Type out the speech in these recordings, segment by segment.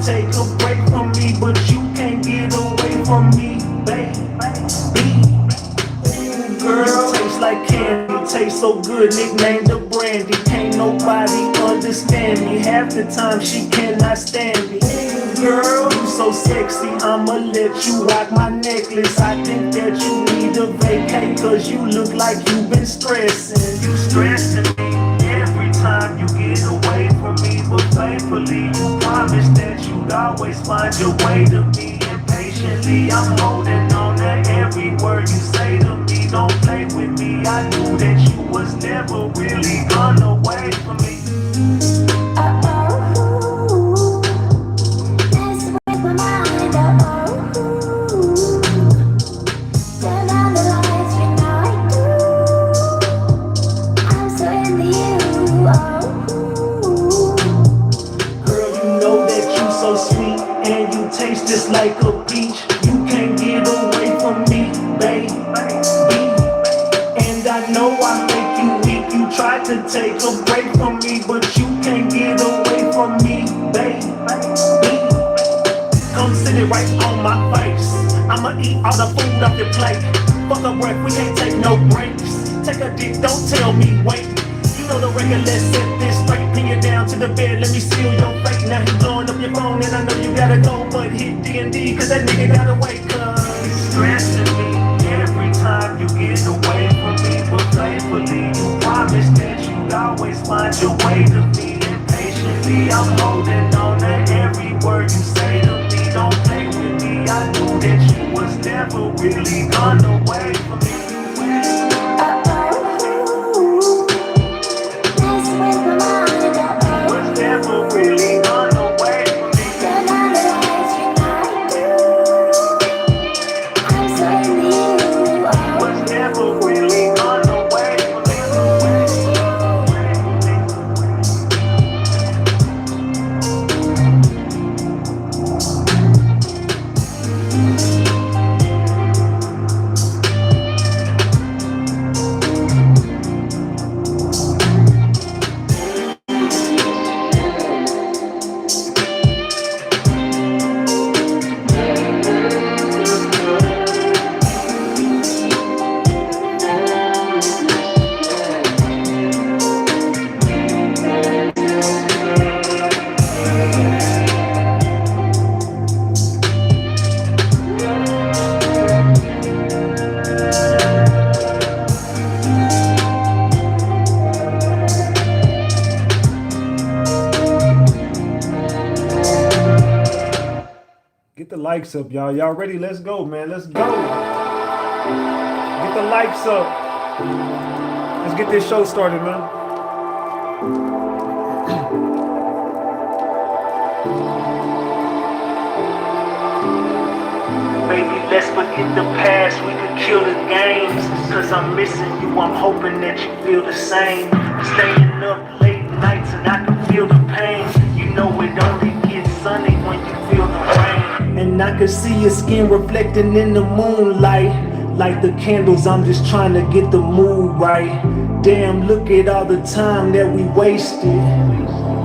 take a break from me, but you can't get away from me, baby. Girl, tastes like candy, tastes so good, nicknamed the brandy. Can't nobody understand me, half the time she cannot stand me. Girl, you so sexy, I'ma let you rock my necklace. I think that you need a vacate, cause you look like you've been stressing. You stressing me every time you get away from me, but faithfully you promised that you'd always find your way to me. And patiently I'm holding on to every word you say to me. Don't play with me, I knew that you was never really gonna wait for me. So sweet and you taste just like a peach. You can't get away from me, baby. And I know I make you weak. You try to take a break from me, but you can't get away from me, baby. Come sit it right on my face. I'ma eat all the food off your plate. Fuck a breath, we can't take no breaks. Take a dick, don't tell me wait. You know the record, let's set this straight. Pin you down to the bed, let me seal your fate. Now he's blowing up your phone and I know you gotta go, but hit D&D cause that nigga gotta wait. Cause it's stressing me every time you get away from me, but faithfully you promised that you'd always find your way to me. And patiently I'm holding on to every word you say to me. Don't play with me, I knew that you was never really gonna wait for me. Get the likes up, y'all. Y'all ready? Let's go, man. Let's go. Get the likes up. Let's get this show started, man. Baby, let's forget the past. We could kill the games. Cause I'm missing you. I'm hoping that you feel the same. Staying up late nights and I can feel the pain. You know it only gets sunny when you feel the rain. And I can see your skin reflecting in the moonlight. Like the candles, I'm just trying to get the mood right. Damn, look at all the time that we wasted.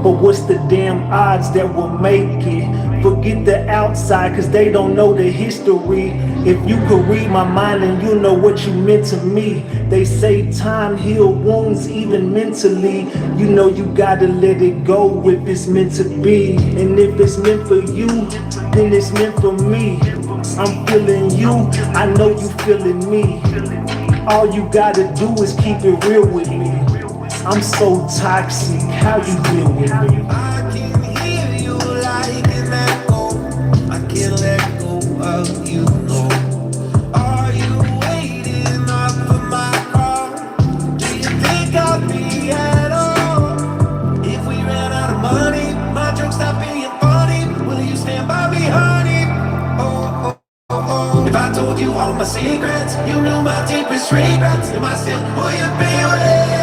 But what's the damn odds that we'll make it? Forget the outside, cause they don't know the history. If you could read my mind and you know what you meant to me. They say time heals wounds even mentally. You know you gotta let it go if it's meant to be. And if it's meant for you, then it's meant for me. I'm feeling you, I know you feeling me. All you gotta do is keep it real with me. I'm so toxic, how you deal with me? I can hear you like an echo. I can't let go of you, no. Are you waiting up for my call? Do you think of me at all? If we ran out of money, my jokes stop being funny. Will you stand by me, honey? Oh, oh, oh. If I told you all my secrets, you knew my deepest regrets. Am I still who you be with?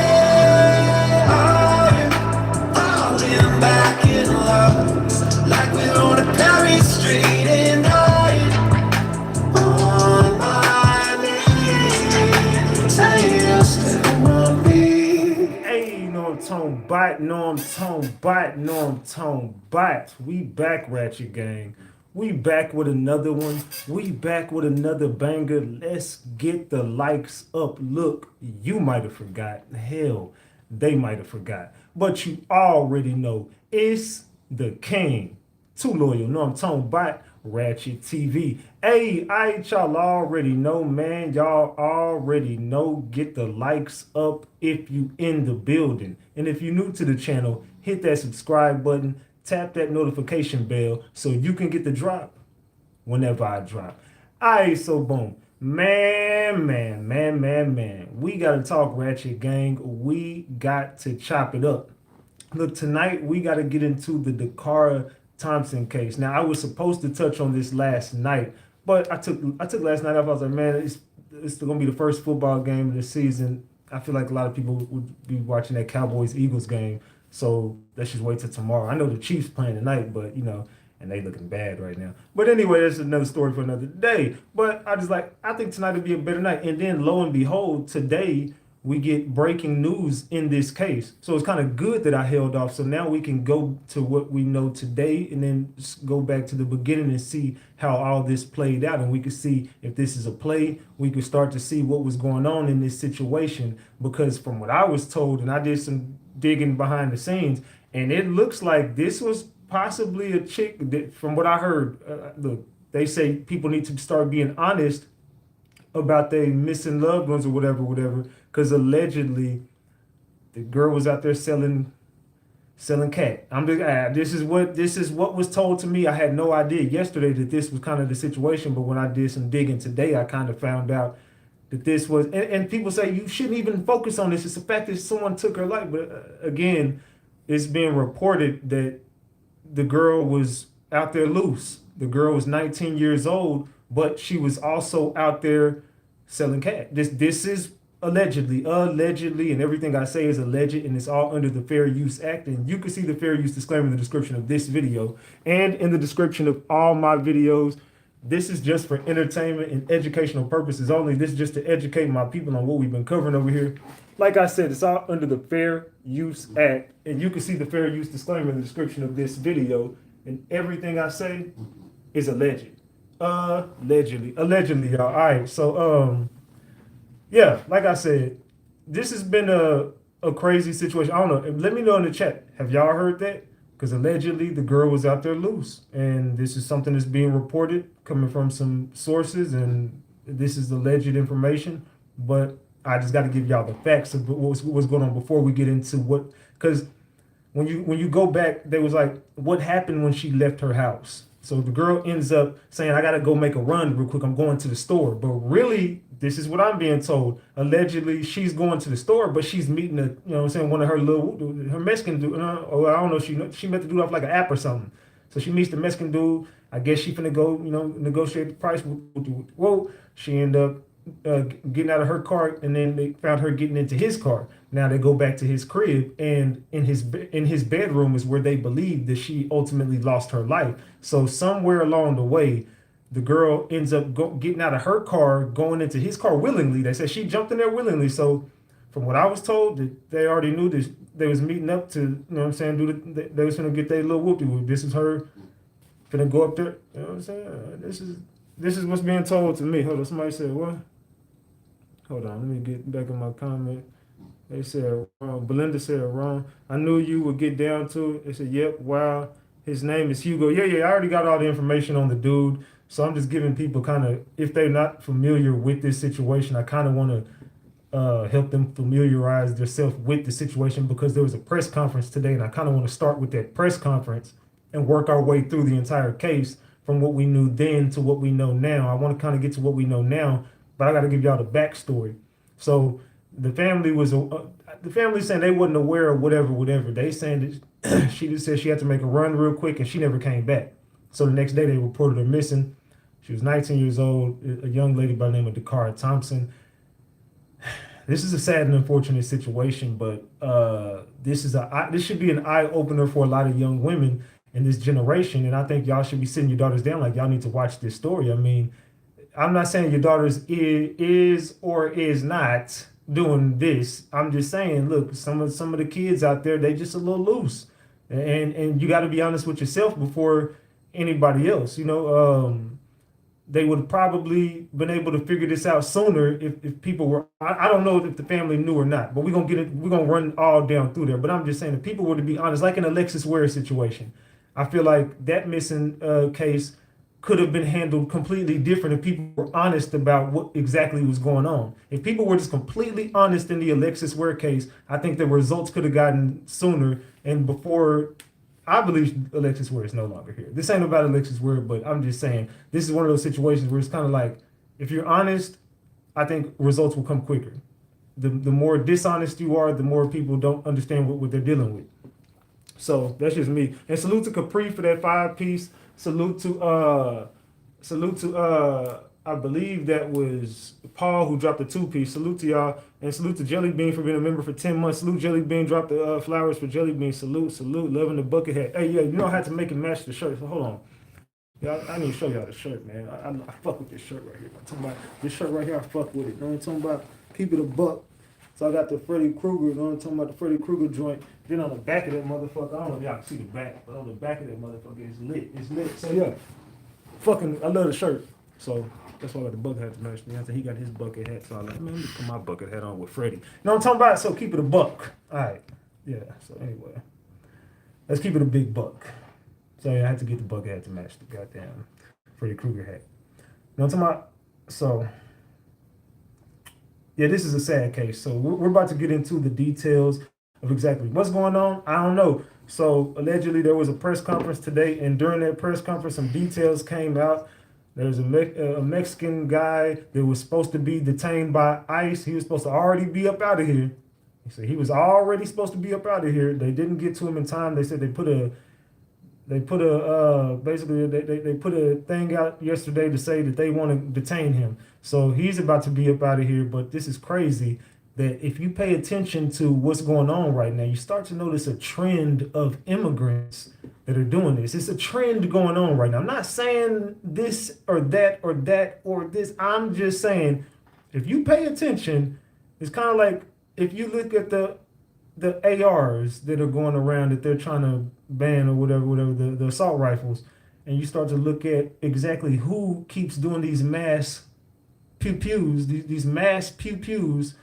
Back in love, like we're on a Paris street and night. On my knees, say you still want me. Hey, you know Tone. bot, Norm Tone bot, Norm Tone bot. We back, Ratchet Gang. We back with another one. We back with another banger. Let's get the likes up. Look, you might have forgot. Hell, they might have forgot. But you already know it's the king. Too loyal, Norm Tone bot, Ratchet TV. Hey, y'all already know, man. Y'all already know. Get the likes up if you in the building. And if you're new to the channel, hit that subscribe button, tap that notification bell so you can get the drop whenever I drop. Alright, so boom. Man. We gotta talk, Ratchet Gang. We got to chop it up. Look, tonight we gotta get into the Dacara Thompson case. Now, I was supposed to touch on this last night, but I took last night off. I was like, man, it's gonna be the first football game of the season. I feel like a lot of people would be watching that Cowboys-Eagles game, so let's just wait till tomorrow. I know the Chiefs playing tonight, but and they looking bad right now. But anyway, that's another story for another day. But I think tonight would be a better night. And then lo and behold, today we get breaking news in this case. So it's kind of good that I held off. So now we can go to what we know today and then go back to the beginning and see how all this played out. And we could see if this is a play. We could start to see what was going on in this situation. Because from what I was told, and I did some digging behind the scenes, and it looks like this was possibly a chick that, from what I heard, look, they say people need to start being honest about their missing loved ones or whatever, because allegedly the girl was out there selling cat. I'm just this is what was told to me. I had no idea yesterday that this was kind of the situation, but when I did some digging today, I kind of found out that this was, and people say you shouldn't even focus on this. It's the fact that someone took her life, but again, it's being reported that the girl was out there loose. The girl was 19 years old, but she was also out there selling cat. This is allegedly, and everything I say is alleged, and it's all under the Fair Use Act. And you can see the Fair Use disclaimer in the description of this video and in the description of all my videos. This is just for entertainment and educational purposes only. This is just to educate my people on what we've been covering over here. Like I said, it's all under the Fair Use Act, and you can see the Fair Use disclaimer in the description of this video. And everything I say is alleged. Allegedly, y'all. All right, so yeah, like I said, this has been a crazy situation. I don't know. Let me know in the chat. Have y'all heard that? Because allegedly the girl was out there loose, and this is something that's being reported coming from some sources, and this is alleged information. But I just got to give y'all the facts of what's going on before we get into what, because when you go back, there was like what happened when she left her house. So the girl ends up saying, I got to go make a run real quick. I'm going to the store. But really, this is what I'm being told. Allegedly, she's going to the store, but she's meeting one of her Mexican dude. Or I don't know, she met the dude off like an app or something. So she meets the Mexican dude. I guess she finna go, negotiate the price. Well, she ended up getting out of her car, and then they found her getting into his car. Now they go back to his crib, and in his bedroom is where they believe that she ultimately lost her life. So somewhere along the way, the girl ends up getting out of her car, going into his car willingly. They said she jumped in there willingly. So from what I was told, that they already knew this. They was meeting up to, they was gonna get their little whoopie. This is her finna go up there. You know what I'm saying? This is what's being told to me. Hold on, somebody said what? Hold on, let me get back in my comment. They said wrong. Belinda said wrong. I knew you would get down to it. They said, yep, wow. His name is Hugo. Yeah, I already got all the information on the dude. So I'm just giving people kind of, if they're not familiar with this situation, I kind of want to help them familiarize themselves with the situation, because there was a press conference today, and I kind of want to start with that press conference and work our way through the entire case from what we knew then to what we know now. I want to kind of get to what we know now, but I got to give y'all the backstory. So the family saying they wasn't aware of whatever. They saying that she just said she had to make a run real quick, and she never came back. So the next day they reported her missing. She was 19 years old, a young lady by the name of Dacara Thompson. This is a sad and unfortunate situation, but this should be an eye opener for a lot of young women in this generation. And I think y'all should be sitting your daughters down like, y'all need to watch this story. I mean, I'm not saying your daughters is or is not doing this. I'm just saying, look, some of the kids out there, they just a little loose, and you got to be honest with yourself before anybody else. They would have probably been able to figure this out sooner if people were. I don't know if the family knew or not, but we're gonna get it. We're gonna run all down through there. But I'm just saying, if people were to be honest, like in Alexis Ware situation, I feel like that missing case could have been handled completely different if people were honest about what exactly was going on. If people were just completely honest in the Alexis Ware case, I think the results could have gotten sooner and before. I believe Alexis Ware is no longer here. This ain't about Alexis Ware, but I'm just saying this is one of those situations where it's kind of like, if you're honest, I think results will come quicker. The more dishonest you are, the more people don't understand what they're dealing with. So that's just me. And salute to Capri for that 5-piece. Salute to I believe that was Paul who dropped the 2-piece. Salute to y'all. And salute to Jelly Bean for being a member for 10 months. Salute Jelly Bean, dropped the flowers for Jelly Bean. Salute. Loving the bucket hat. Hey, yeah, you know I had to make it match the shirt. So hold on. Yeah, I need to show y'all the shirt, man. I fuck with this shirt right here. I'm talking about this shirt right here, I fuck with it. You know what I'm talking about? Keep it a buck. So I got the Freddy Krueger, you know what I'm talking about, the Freddy Krueger joint. Then on the back of that motherfucker, I don't know if y'all can see the back, but on the back of that motherfucker, it's lit. It's lit. So yeah, I love the shirt. So that's why I got the bucket hat to match. I said he got his bucket hat, so I'm like, man, let me put my bucket hat on with Freddy. You know what I'm talking about? So keep it a buck. All right. Yeah, so anyway, let's keep it a big buck. So yeah, I had to get the bucket hat to match the goddamn Freddy Krueger hat. You know what I'm talking about? So yeah, this is a sad case. So we're about to get into the details of exactly what's going on. I don't know. So allegedly there was a press conference today, and during that press conference, some details came out. There's a Mexican guy that was supposed to be detained by ICE. He was supposed to already be up out of here. So he was already supposed to be up out of here. They didn't get to him in time. They said they put a thing out yesterday to say that they want to detain him. So he's about to be up out of here. But this is crazy that if you pay attention to what's going on right now, you start to notice a trend of immigrants that are doing this. It's a trend going on right now. I'm not saying this or that or that or this. I'm just saying, if you pay attention, it's kind of like if you look at the ARs that are going around that they're trying to ban or whatever, the assault rifles, and you start to look at exactly who keeps doing these mass pew-pews, these mass pew-pews,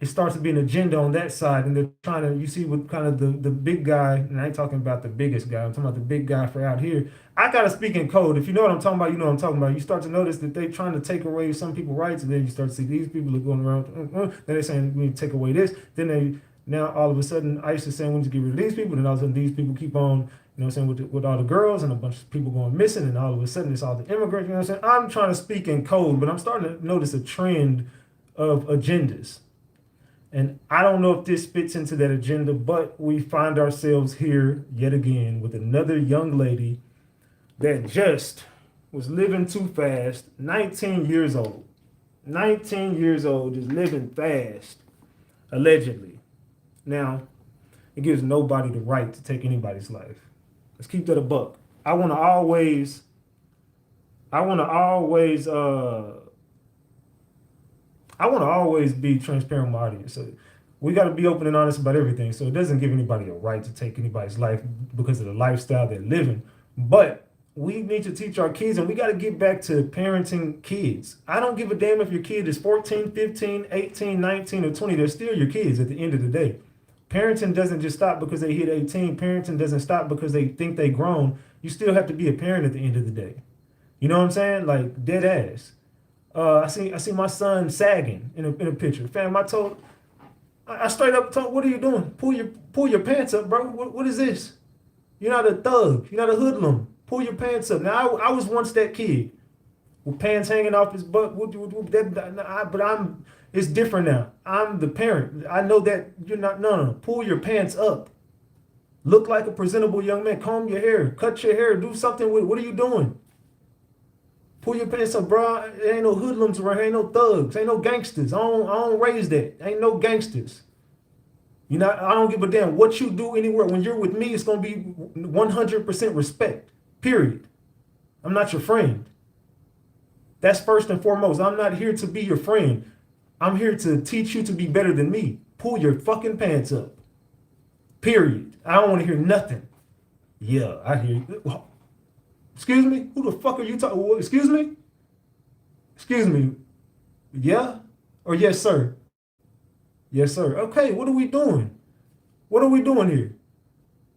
it starts to be an agenda on that side, and they're trying to, you see what kind of the big guy, and I ain't talking about the biggest guy, I'm talking about the big guy for out here. I gotta speak in code. If you know what I'm talking about, you know what I'm talking about. You start to notice that they're trying to take away some people's rights, and then you start to see these people are going around, then they're saying we need to take away this, now all of a sudden ICE is saying we need to get rid of these people, and all of a sudden these people keep on, you know what I'm saying, with all the girls and a bunch of people going missing, and all of a sudden it's all the immigrants, you know what I'm saying? I'm trying to speak in code, but I'm starting to notice a trend of agendas. And I don't know if this fits into that agenda, but we find ourselves here yet again with another young lady that just was living too fast, 19 years old. 19 years old, just living fast, allegedly. Now, it gives nobody the right to take anybody's life. Let's keep that a buck. I want to always be transparent with my audience. So we got to be open and honest about everything. So it doesn't give anybody a right to take anybody's life because of the lifestyle they're living. But we need to teach our kids, and we got to get back to parenting kids. I don't give a damn if your kid is 14, 15, 18, 19, or 20. They're still your kids at the end of the day. Parenting doesn't just stop because they hit 18. Parenting doesn't stop because they think they grown. You still have to be a parent at the end of the day. You know what I'm saying? Like, dead ass. I see my son sagging in a picture. Fam, I straight up told, what are you doing? Pull your pants up, bro. What is this? You're not a thug. You're not a hoodlum. Pull your pants up. Now I was once that kid with pants hanging off his butt. But it's different now. I'm the parent. I know that you're not. No. Pull your pants up. Look like a presentable young man. Comb your hair. Cut your hair. Do something with it. What are you doing? Pull your pants up, bro. There ain't no hoodlums around here. Ain't no thugs. Ain't no gangsters. I don't raise that. Ain't no gangsters. I don't give a damn what you do anywhere. When you're with me, it's going to be 100% respect, period. I'm not your friend. That's first and foremost. I'm not here to be your friend. I'm here to teach you to be better than me. Pull your fucking pants up. Period. I don't want to hear nothing. Yeah, I hear you. Excuse me? Who the fuck are you talking? Excuse me? Excuse me. Yeah? Or yes, sir? Yes, sir. Okay, what are we doing? What are we doing here?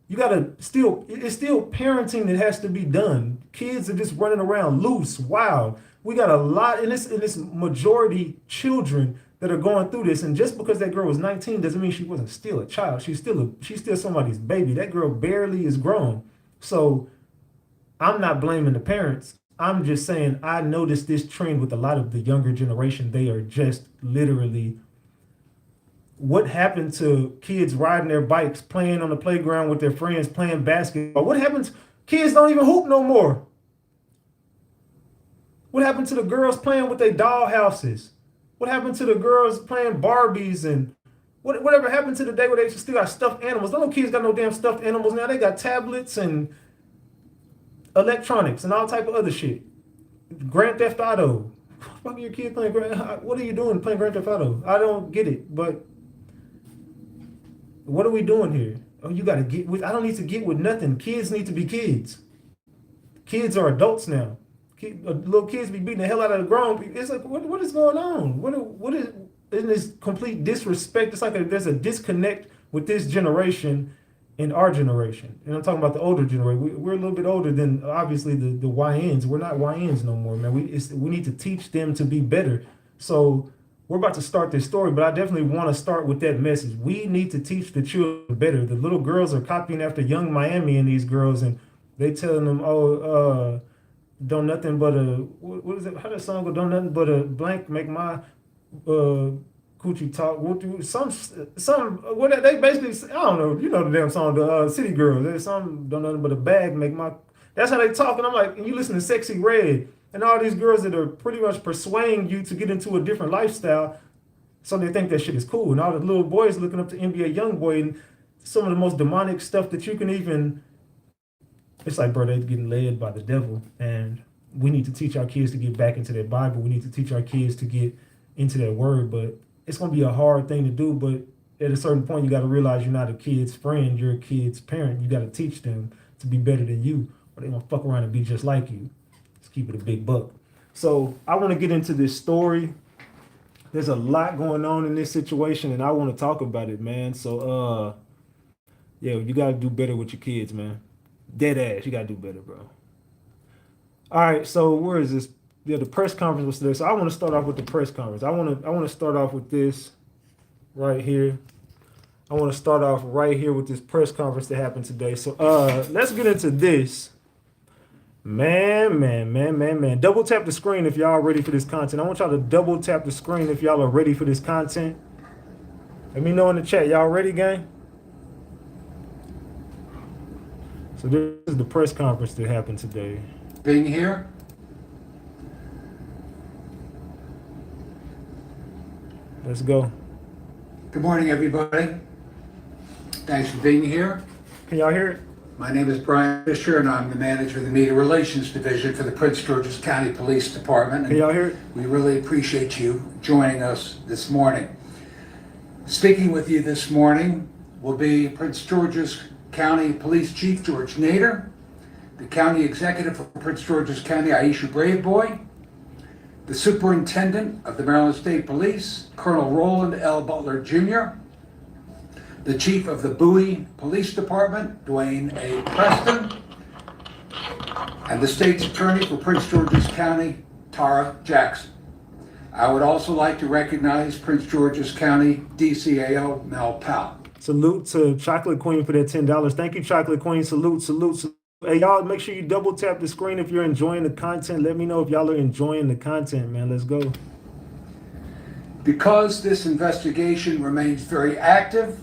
You gotta it's still parenting that has to be done. Kids are just running around loose, wild. We got a lot, and it's majority children that are going through this. And just because that girl was 19 doesn't mean she wasn't still a child. She's still somebody's baby. That girl barely is grown. So I'm not blaming the parents. I'm just saying I noticed this trend with a lot of the younger generation. They are just literally, what happened to kids riding their bikes, playing on the playground with their friends, playing basketball? What happens? Kids don't even hoop no more. What happened to the girls playing with their doll houses? What happened to the girls playing Barbies and whatever happened to the day where they still got stuffed animals? No kids got no damn stuffed animals now. They got tablets and electronics and all type of other shit. Grand Theft Auto. Fuck your kid playing what are you doing playing Grand Theft Auto? I don't get it, but what are we doing here? Oh, you gotta get with, I don't need to get with nothing. Kids need to be kids. Kids are adults now. Little kids be beating the hell out of the grown people. It's like, what is going on? What is in this complete disrespect? It's like there's a disconnect with this generation and our generation. And I'm talking about the older generation. We're a little bit older than obviously the YNs. We're not YNs no more, man. We need to teach them to be better. So we're about to start this story, but I definitely want to start with that message. We need to teach the children better. The little girls are copying after Young Miami and these girls, and they telling them, don't nothing but a, what is it? How does song go? Don't nothing but a blank make my coochie talk. What they basically, I don't know. You know the damn song, the City Girls. There's some don't nothing but a bag make my. That's how they talk, and I'm like, and you listen to Sexy Red and all these girls that are pretty much persuading you to get into a different lifestyle, so they think that shit is cool. And all the little boys looking up to NBA YoungBoy and some of the most demonic stuff that you can even. It's like, bro, they're getting led by the devil, and we need to teach our kids to get back into their Bible. We need to teach our kids to get into their word, but it's going to be a hard thing to do. But at a certain point, you got to realize you're not a kid's friend. You're a kid's parent. You got to teach them to be better than you, or they're going to fuck around and be just like you. Let's keep it a big buck. So I want to get into this story. There's a lot going on in this situation, and I want to talk about it, man. So, yeah, you got to do better with your kids, man. Dead ass, you gotta do better, bro. All right, so where is this? Yeah, the press conference was today. So I want to start off with the press conference. I want to start off with this right here. I want to start off right here with this press conference that happened today. So let's get into this. Man. Double tap the screen if y'all are ready for this content. I want y'all to double tap the screen if y'all are ready for this content. Let me know in the chat. Y'all ready, gang? So this is the press conference that happened today. Being here. Let's go. Good morning, everybody. Thanks for being here. Can y'all hear it? My name is Brian Fisher, and I'm the manager of the Media Relations Division for the Prince George's County Police Department. Can y'all hear it? We really appreciate you joining us this morning. Speaking with you this morning will be Prince George's County Police Chief George Nader, the County Executive for Prince George's County, Aisha Braveboy, the Superintendent of the Maryland State Police, Colonel Roland L. Butler Jr., the Chief of the Bowie Police Department, Dwayne A. Preston, and the State's Attorney for Prince George's County, Tara Jackson. I would also like to recognize Prince George's County DCAO Mel Powell. Salute to Chocolate Queen for that $10. Thank you, Chocolate Queen. Salute. Hey, y'all, make sure you double tap the screen if you're enjoying the content. Let me know if y'all are enjoying the content, man. Let's go. Because this investigation remains very active,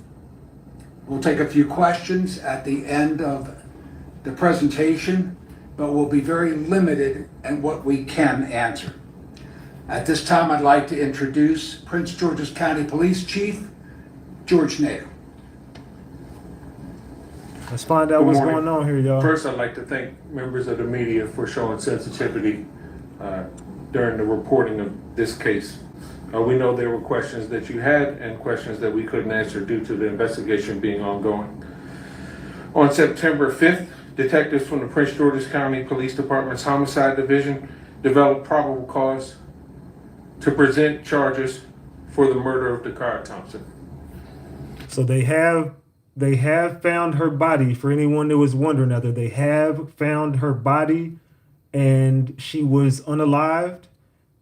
we'll take a few questions at the end of the presentation, but we'll be very limited in what we can answer. At this time, I'd like to introduce Prince George's County Police Chief, George Nader. Let's find out what's going on here, y'all. First, I'd like to thank members of the media for showing sensitivity during the reporting of this case. We know there were questions that you had and questions that we couldn't answer due to the investigation being ongoing. On September 5th, detectives from the Prince George's County Police Department's Homicide Division developed probable cause to present charges for the murder of Dacara Thompson. So they have found her body. For anyone that was wondering out there, they have found her body, and she was unalived,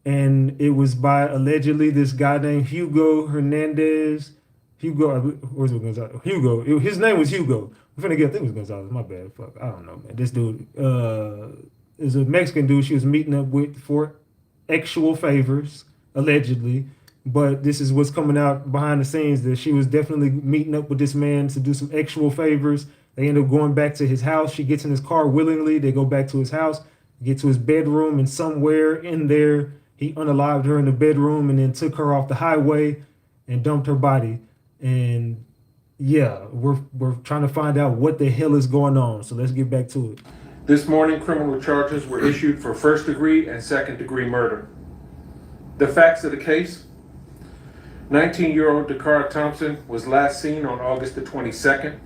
and it was by allegedly this guy named Hugo Hernandez. Hugo. His name was Hugo. I'm finna get. I think it was Gonzalez. My bad. Fuck. I don't know, man. This dude is a Mexican dude she was meeting up with for actual favors, allegedly. But this is what's coming out behind the scenes, that she was definitely meeting up with this man to do some actual favors. They end up going back to his house. She gets in his car willingly. They go back to his house, get to his bedroom, and somewhere in there, he unalived her in the bedroom and then took her off the highway and dumped her body. And yeah, we're trying to find out what the hell is going on. So let's get back to it. This morning, criminal charges were issued for first-degree and second-degree murder. The facts of the case: 19-year-old Dacara Thompson was last seen on August the 22nd.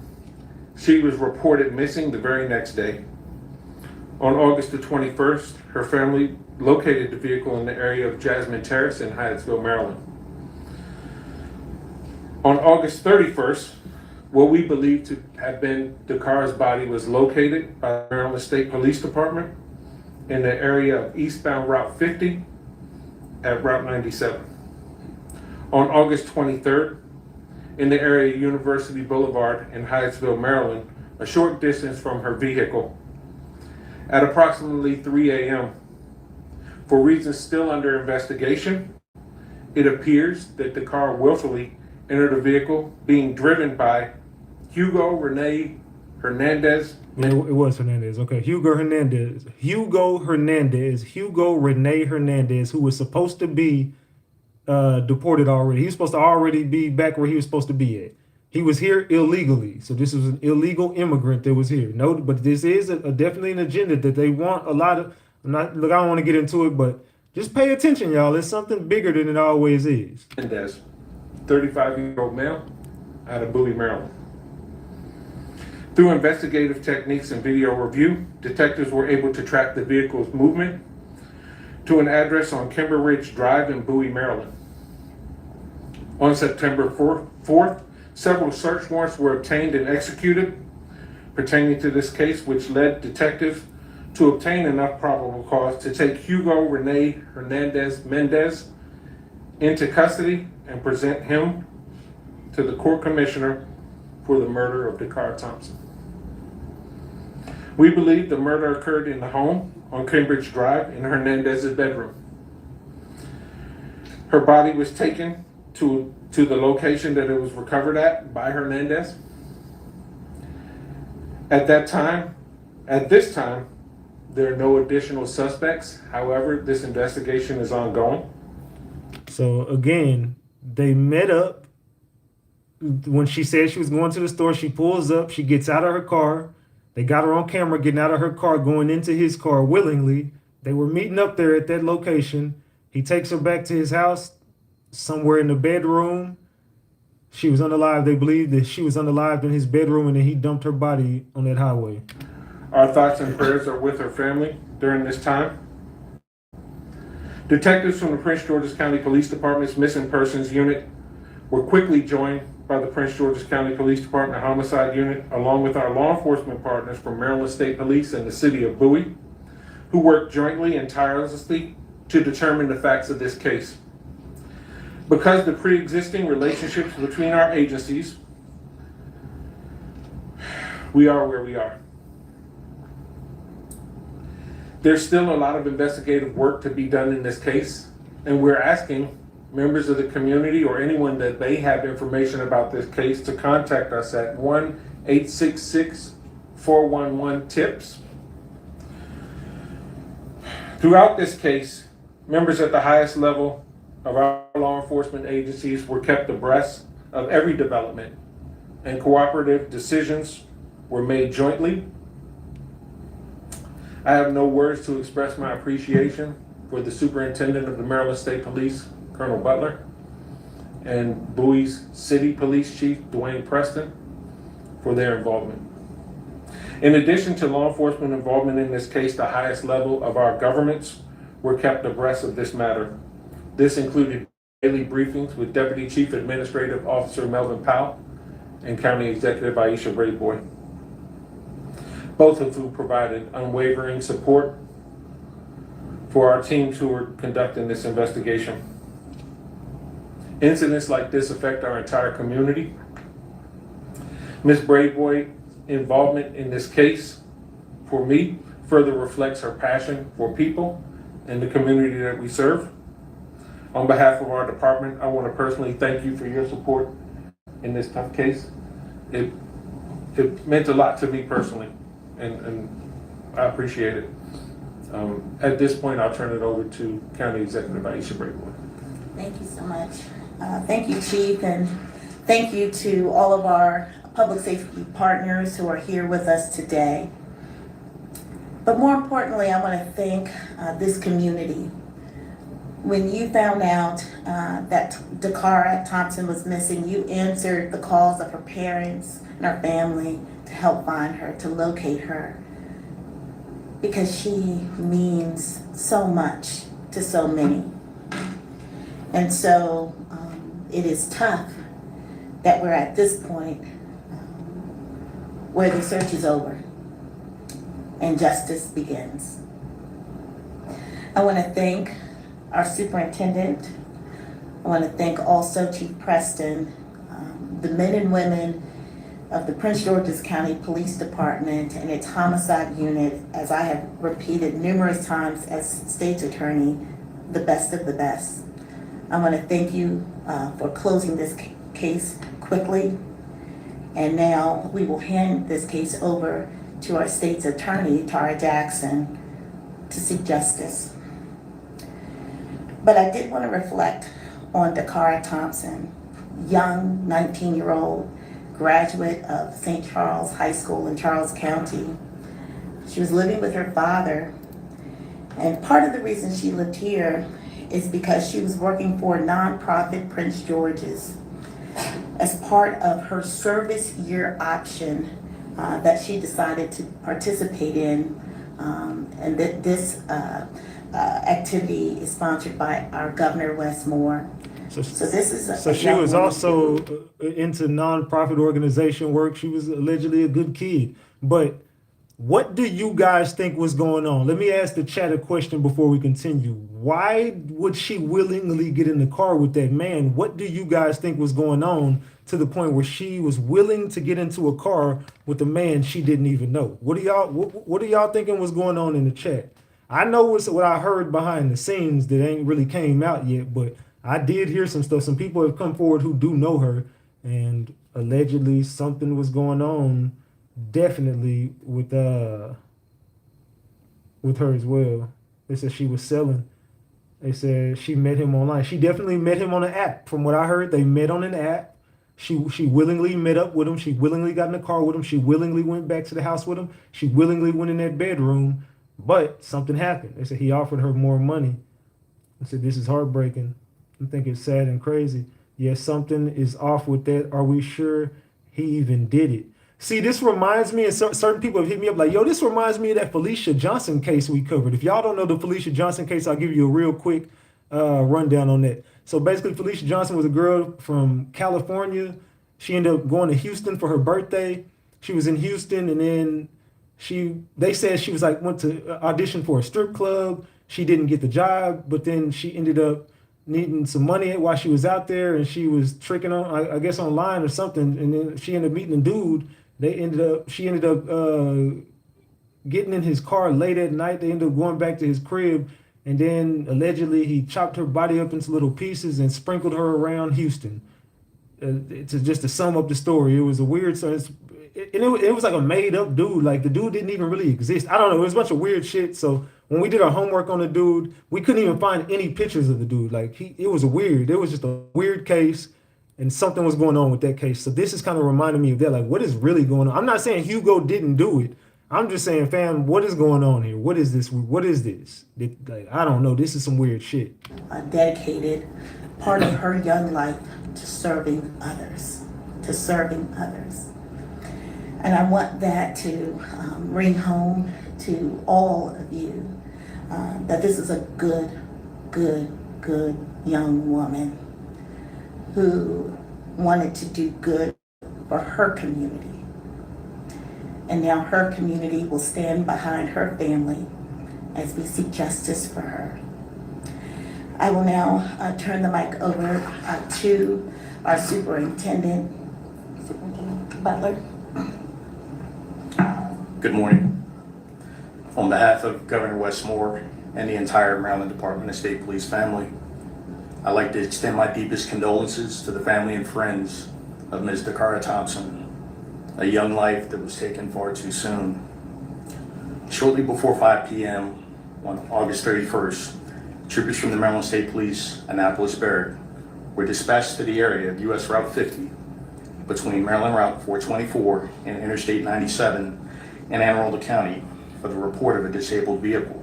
She was reported missing the very next day. On August the 21st, her family located the vehicle in the area of Jasmine Terrace in Hyattsville, Maryland. On August 31st, what we believe to have been Dakara's body was located by the Maryland State Police Department in the area of eastbound Route 50 at Route 97. On August 23rd, in the area of University Boulevard in Hyattsville, Maryland, a short distance from her vehicle, at approximately 3 a.m. For reasons still under investigation, it appears that Dacara willfully entered a vehicle being driven by Hugo Rene Hernandez. Yeah, it was Hernandez. Okay, Hugo Rene Hernandez, who was supposed to be deported already. He was supposed to already be back where he was supposed to be at. He was here illegally, so this was an illegal immigrant that was here. No, but this is definitely an agenda that they want a lot of. I don't want to get into it, but just pay attention, y'all. It's something bigger than it always is. Hernandez, 35-year-old male, out of Bowie, Maryland. Through investigative techniques and video review, detectives were able to track the vehicle's movement to an address on Kimber Ridge Drive in Bowie, Maryland. On September 4th, several search warrants were obtained and executed pertaining to this case, which led detectives to obtain enough probable cause to take Hugo Rene Hernandez Mendez into custody and present him to the court commissioner for the murder of Dacara Thompson. We believe the murder occurred in the home on Cambridge Drive in Hernandez's bedroom. Her body was taken to the location that it was recovered at by Hernandez. At this time, there are no additional suspects. However, this investigation is ongoing. So again, they met up. When she said she was going to the store, she pulls up, she gets out of her car. They got her on camera getting out of her car, going into his car willingly. They were meeting up there at that location. He takes her back to his house, somewhere in the bedroom. She was unalived. They believe that she was unalived in his bedroom, and then he dumped her body on that highway. Our thoughts and prayers are with her family during this time. Detectives from the Prince George's County Police Department's Missing Persons Unit were quickly joined by the Prince George's County Police Department Homicide Unit, along with our law enforcement partners from Maryland State Police and the City of Bowie, who worked jointly and tirelessly to determine the facts of this case. Because the pre-existing relationships between our agencies, we are where we are. There's still a lot of investigative work to be done in this case, and we're asking members of the community or anyone that may have information about this case to contact us at 1-866-411-TIPS. Throughout this case, members at the highest level of our law enforcement agencies were kept abreast of every development, and cooperative decisions were made jointly. I have no words to express my appreciation for the Superintendent of the Maryland State Police, Colonel Butler, and Bowie's City Police Chief Dwayne Preston for their involvement. In addition to law enforcement involvement in this case, the highest level of our governments were kept abreast of this matter. This included daily briefings with Deputy Chief Administrative Officer Melvin Powell and County Executive Aisha Brayboy, both of whom provided unwavering support for our teams who were conducting this investigation. Incidents like this affect our entire community. Ms. Brayboy's involvement in this case, for me, further reflects her passion for people and the community that we serve. On behalf of our department, I want to personally thank you for your support in this tough case. It meant a lot to me personally, and I appreciate it. At this point, I'll turn it over to County Executive Aisha Brayboy. Thank you so much. Thank you, Chief, and thank you to all of our public safety partners who are here with us today. But more importantly, I want to thank this community. When you found out that Dacara Thompson was missing, you answered the calls of her parents and her family to help find her, to locate her, because she means so much to so many. And so it is tough that we're at this point where the search is over and justice begins. I want to thank our superintendent. I want to thank also Chief Preston, the men and women of the Prince George's County Police Department and its homicide unit, as I have repeated numerous times as state's attorney, the best of the best. I want to thank you for closing this case quickly. And now we will hand this case over to our state's attorney, Tara Jackson, to seek justice. But I did want to reflect on Dacara Thompson, young 19-year-old graduate of St. Charles High School in Charles County. She was living with her father, and part of the reason she lived here is because she was working for nonprofit Prince George's as part of her service year option that she decided to participate in, and that this activity is sponsored by our Governor Wes Moore. So this is So she was also into nonprofit organization work. She was allegedly a good kid. But what do you guys think was going on? Let me ask the chat a question before we continue. Why would she willingly get in the car with that man? What do you guys think was going on to the point where she was willing to get into a car with a man she didn't even know? What are y'all thinking was going on in the chat? I know what I heard behind the scenes that ain't really came out yet, but I did hear some stuff. Some people have come forward who do know her, and allegedly something was going on, definitely with her as well. They said she was selling. They said she met him online. She definitely met him on an app. From what I heard, they met on an app. She willingly met up with him. She willingly got in the car with him. She willingly went back to the house with him. She willingly went in that bedroom, but something happened. They said he offered her more money. I said, this is heartbreaking. I think it's sad and crazy. Yes, something is off with that. Are we sure he even did it? See, this reminds me, and certain people have hit me up like, yo, this reminds me of that Felicia Johnson case we covered. If y'all don't know the Felicia Johnson case, I'll give you a real quick rundown on that. So basically, Felicia Johnson was a girl from California. She ended up going to Houston for her birthday. She was in Houston, and then they said she was like, went to audition for a strip club. She didn't get the job, but then she ended up needing some money while she was out there, and she was tricking on, I guess, online or something. And then she ended up meeting a dude. She ended up getting in his car late at night. They ended up going back to his crib, and then allegedly he chopped her body up into little pieces and sprinkled her around Houston. To sum up the story, it was a weird. So it was like a made up dude. Like the dude didn't even really exist. I don't know. It was a bunch of weird shit. So when we did our homework on the dude, we couldn't even find any pictures of the dude. Like it was just a weird case, and something was going on with that case. So this is kind of reminding me of that. Like, what is really going on? I'm not saying Hugo didn't do it. I'm just saying, fam, what is going on here? What is this? What is this? Like, I don't know. This is some weird shit. Dedicated part of her young life to serving others, to serving others. And I want that to ring home to all of you that this is a good young woman who wanted to do good for her community. And now her community will stand behind her family as we seek justice for her. I will now turn the mic over to our Superintendent Butler. Good morning. On behalf of Governor Westmore and the entire Maryland Department of State Police family, I'd like to extend my deepest condolences to the family and friends of Ms. Dacara Thompson, a young life that was taken far too soon. Shortly before 5 p.m. on August 31st, troopers from the Maryland State Police Annapolis Barrack were dispatched to the area of U.S. Route 50 between Maryland Route 424 and Interstate 97 in Anne Arundel County for the report of a disabled vehicle.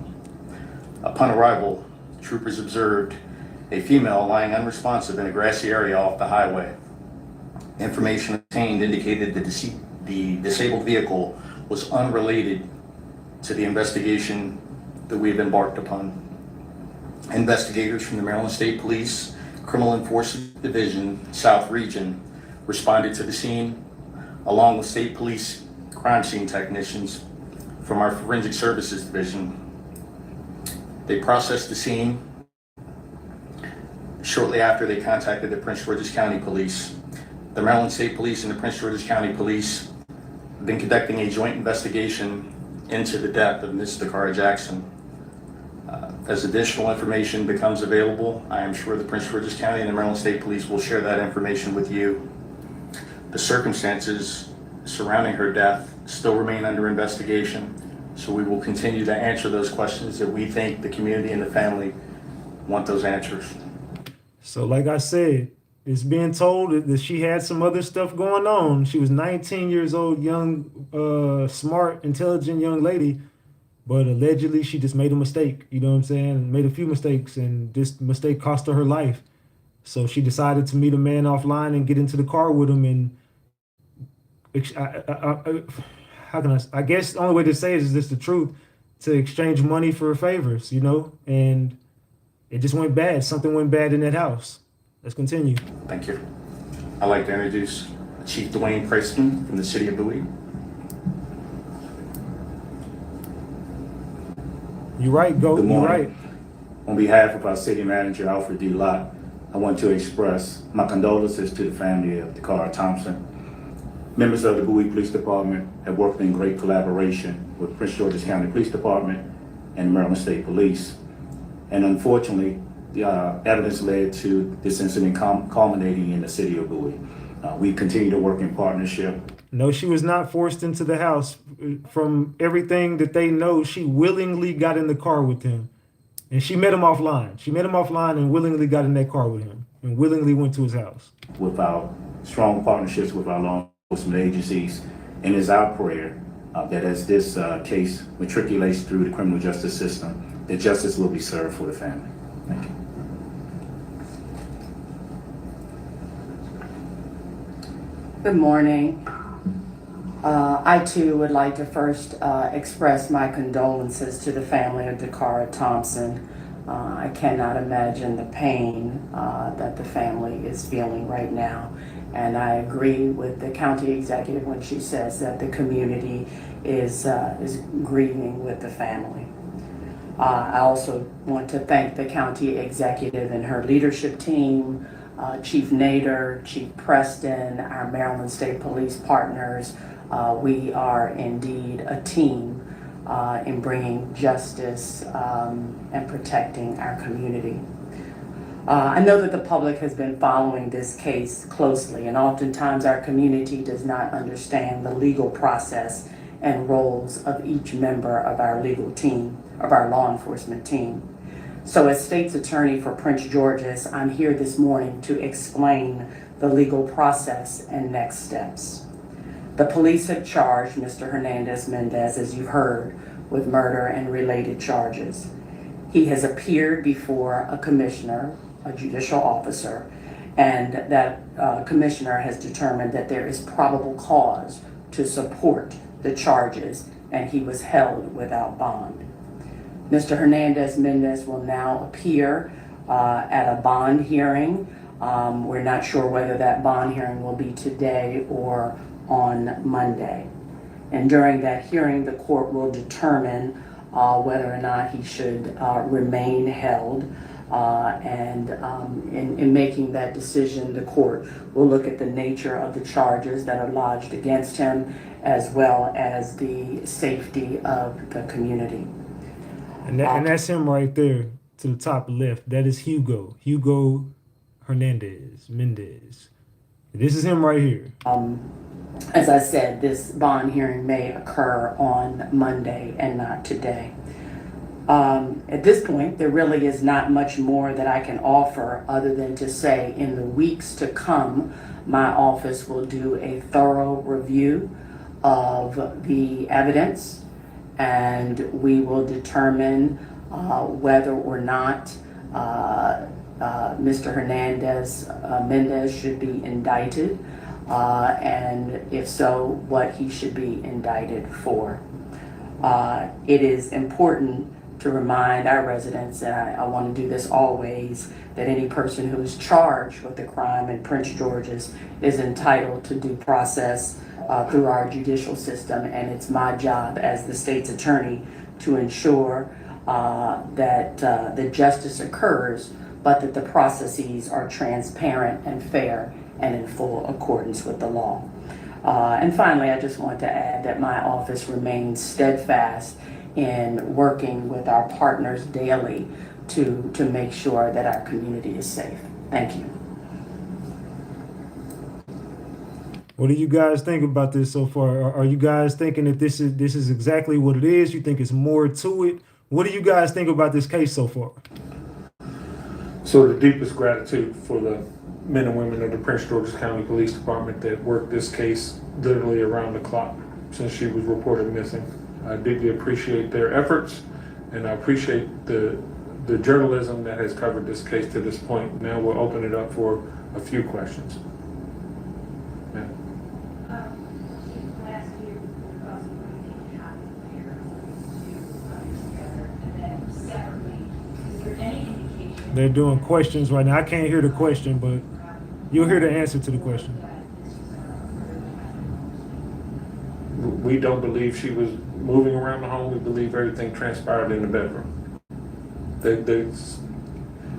Upon arrival, troopers observed a female lying unresponsive in a grassy area off the highway. Information obtained indicated that the disabled vehicle was unrelated to the investigation that we have embarked upon. Investigators from the Maryland State Police Criminal Enforcement Division South Region responded to the scene along with State Police crime scene technicians from our Forensic Services Division. They processed the scene. Shortly after, they contacted the Prince George's County Police. The Maryland State Police and the Prince George's County Police have been conducting a joint investigation into the death of Ms. Dacara Jackson. As additional information becomes available, I am sure the Prince George's County and the Maryland State Police will share that information with you. The circumstances surrounding her death still remain under investigation, so we will continue to answer those questions that we think the community and the family want those answers. So like I said, it's being told that she had some other stuff going on. She was 19 years old, young, smart, intelligent young lady, but allegedly she just made a mistake, you know what I'm saying? Made a few mistakes, and this mistake cost her life. So she decided to meet a man offline and get into the car with him, and how can I guess the only way to say it is just the truth, to exchange money for favors, you know? And it just went bad. Something went bad in that house. Let's continue. Thank you. I'd like to introduce Chief Dwayne Preston from the City of Bowie. You're right, Go. Good You're morning. right. On behalf of our city manager, Alfred D. Lott, I want to express my condolences to the family of Dacara Thompson. Members of the Bowie Police Department have worked in great collaboration with Prince George's County Police Department and Maryland State Police. And unfortunately, the evidence led to this incident culminating in the city of Bowie. We continue to work in partnership. No, she was not forced into the house. From everything that they know, she willingly got in the car with him. And she met him offline. She met him offline and willingly got in that car with him and willingly went to his house. With our strong partnerships with our law enforcement agencies, and it's our prayer that as this case matriculates through the criminal justice system, that justice will be served for the family. Thank you. Good morning. I too would like to first express my condolences to the family of Dacara Thompson. I cannot imagine the pain that the family is feeling right now. And I agree with the county executive when she says that the community is grieving with the family. I also want to thank the county executive and her leadership team, Chief Nader, Chief Preston, our Maryland State Police partners. We are indeed a team in bringing justice and protecting our community. I know that the public has been following this case closely, and oftentimes our community does not understand the legal process and roles of each member of our legal team, of our law enforcement team. So as State's Attorney for Prince George's, I'm here this morning to explain the legal process and next steps. The police have charged Mr. Hernandez Mendez, as you've heard, with murder and related charges. He has appeared before a commissioner, a judicial officer, and that commissioner has determined that there is probable cause to support the charges, and he was held without bond. Mr. Hernandez Mendez will now appear at a bond hearing. We're not sure whether that bond hearing will be today or on Monday. And during that hearing, the court will determine whether or not he should remain held. In making that decision, the court will look at the nature of the charges that are lodged against him, as well as the safety of the community. And that's him right there to the top left. That is Hugo Hernandez Mendez. This is him right here. As I said, this bond hearing may occur on Monday and not today. At this point, there really is not much more that I can offer other than to say in the weeks to come, my office will do a thorough review of the evidence, and we will determine whether or not Mr. Hernandez Mendez should be indicted, and if so, what he should be indicted for. It is important to remind our residents, and I want to do this always, that any person who is charged with a crime in Prince George's is entitled to due process through our judicial system, and it's my job as the state's attorney to ensure that the justice occurs, but that the processes are transparent and fair and in full accordance with the law. And finally, I just want to add that my office remains steadfast in working with our partners daily to make sure that our community is safe. Thank you. What do you guys think about this so far? Are you guys thinking that this is exactly what it is? You think it's more to it? What do you guys think about this case so far? So the deepest gratitude for the men and women of the Prince George's County Police Department that worked this case literally around the clock since she was reported missing. I deeply appreciate their efforts, and I appreciate the journalism that has covered this case to this point. Now we'll open it up for a few questions. Last year, because of the happened here, together, and then separately, is there any indication? They're doing questions right now. I can't hear the question, but you'll hear the answer to the question. We don't believe she was moving around the home. We believe everything transpired in the bedroom.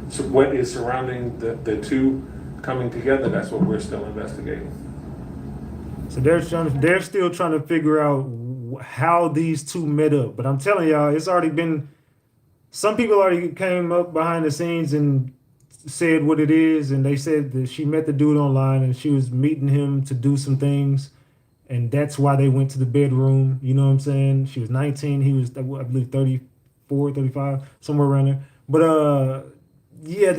So what is surrounding the two coming together, that's what we're still investigating. So they're still trying to figure out how these two met up. But I'm telling y'all, it's already been, some people already came up behind the scenes and said what it is, and they said that she met the dude online and she was meeting him to do some things, and that's why they went to the bedroom. You know what I'm saying? She was 19, he was, I believe, 34, 35, somewhere around there. But yeah,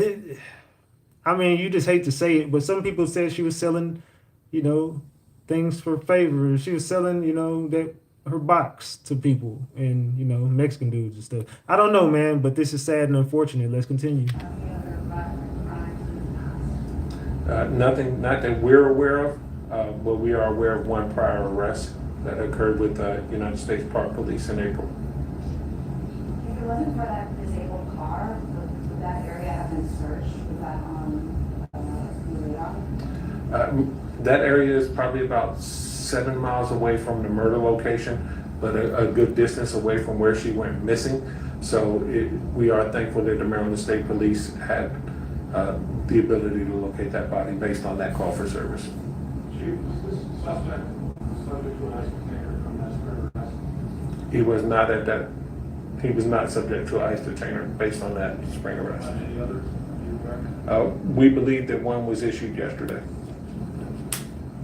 I mean, you just hate to say it, but some people said she was selling, you know, things for favors. She was selling, you know, that her box to people and, you know, Mexican dudes and stuff. I don't know, man, but this is sad and unfortunate. Let's continue. Nothing, not that we're aware of, but we are aware of one prior arrest that occurred with United States Park Police in April. If it wasn't for that disabled car, would that area have been searched? Was that on the radar? That area is probably about 7 miles away from the murder location, but a good distance away from where she went missing. So we are thankful that the Maryland State Police had the ability to locate that body based on that call for service. He was not at that. He was not subject to an ICE detainer based on that spring arrest. We believe that one was issued yesterday.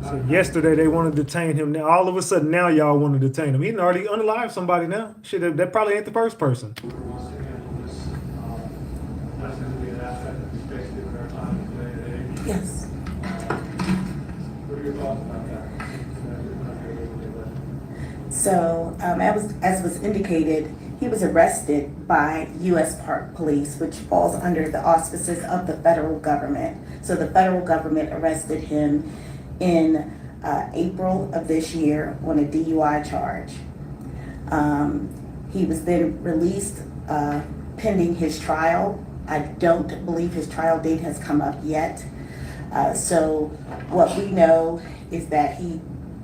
So yesterday they want to detain him. Now all of a sudden now y'all want to detain him. He's already unalive somebody now. Shit, that probably ain't the first person. Yes. What are your thoughts about that? So, as was indicated, he was arrested by U.S. Park Police, which falls under the auspices of the federal government. So the federal government arrested him in April of this year on a DUI charge. He was then released pending his trial. I don't believe his trial date has come up yet. So what we know is that he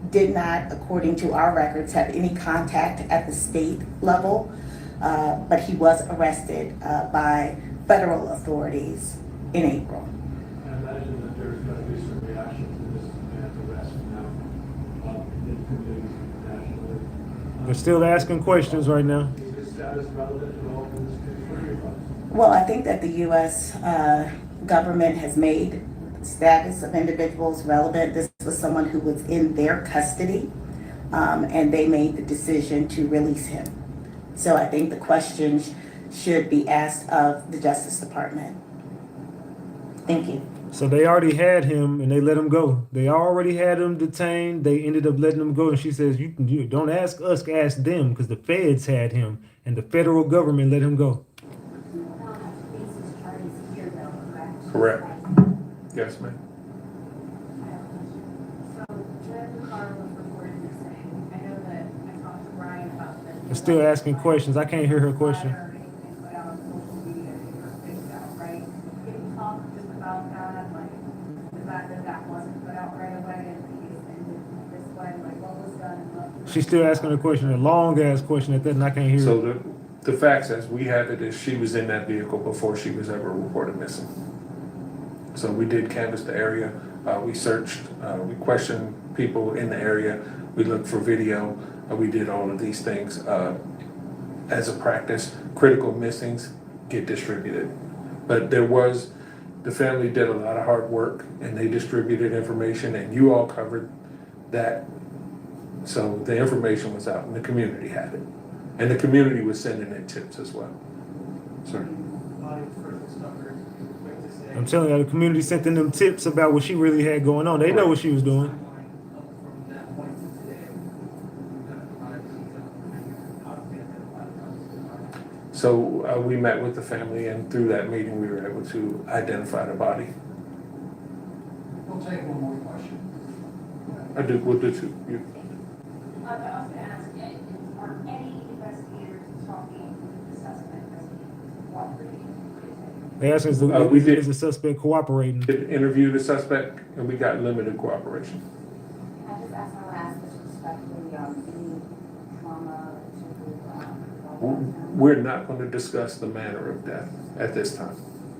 did not, according to our records, have any contact at the state level, but he was arrested by federal authorities in April. I imagine that there's going to be some reaction to this man's arrest now in the community nationally. They're still asking questions right now. Is his status relevant at all in this case for anybody? Well, I think that the U.S. Government has made status of individuals relevant. This was someone who was in their custody, and they made the decision to release him. So I think the questions should be asked of the Justice Department. Thank you. So they already had him and they let him go. They already had him detained. They ended up letting him go. And she says, you don't ask us, ask them, because the feds had him and the federal government let him go. Correct. Yes, ma'am. So when the car was reported missing, I know that I talked to Brian about this. They're still asking questions. I can't hear her question. Or anything put out on social media to get her face out, right? Can you talk just about that, like the fact that that wasn't put out right away and the case ended this way, like what was done and what? She's still asking a question, a long ass question at that, and I can't hear So her. the facts as we have it is she was in that vehicle before she was ever reported missing. So we did canvass the area, we searched, we questioned people in the area, we looked for video, we did all of these things. As a practice, critical missings get distributed. But the family did a lot of hard work and they distributed information and you all covered that. So the information was out and the community had it. And the community was sending in tips as well. Sorry. I'm telling you, the community sent in them tips about what she really had going on. They know what she was doing. So we met with the family and through that meeting, we were able to identify the body. We'll take one more question. We'll do two. I was going to ask, are any investigators talking with the suspect as he cooperating? They asked us, We did. is the suspect cooperating? Did interview the suspect and we got limited cooperation. I just asked my last disrespectfully, any trauma to, We're not going to discuss the manner of death at this time.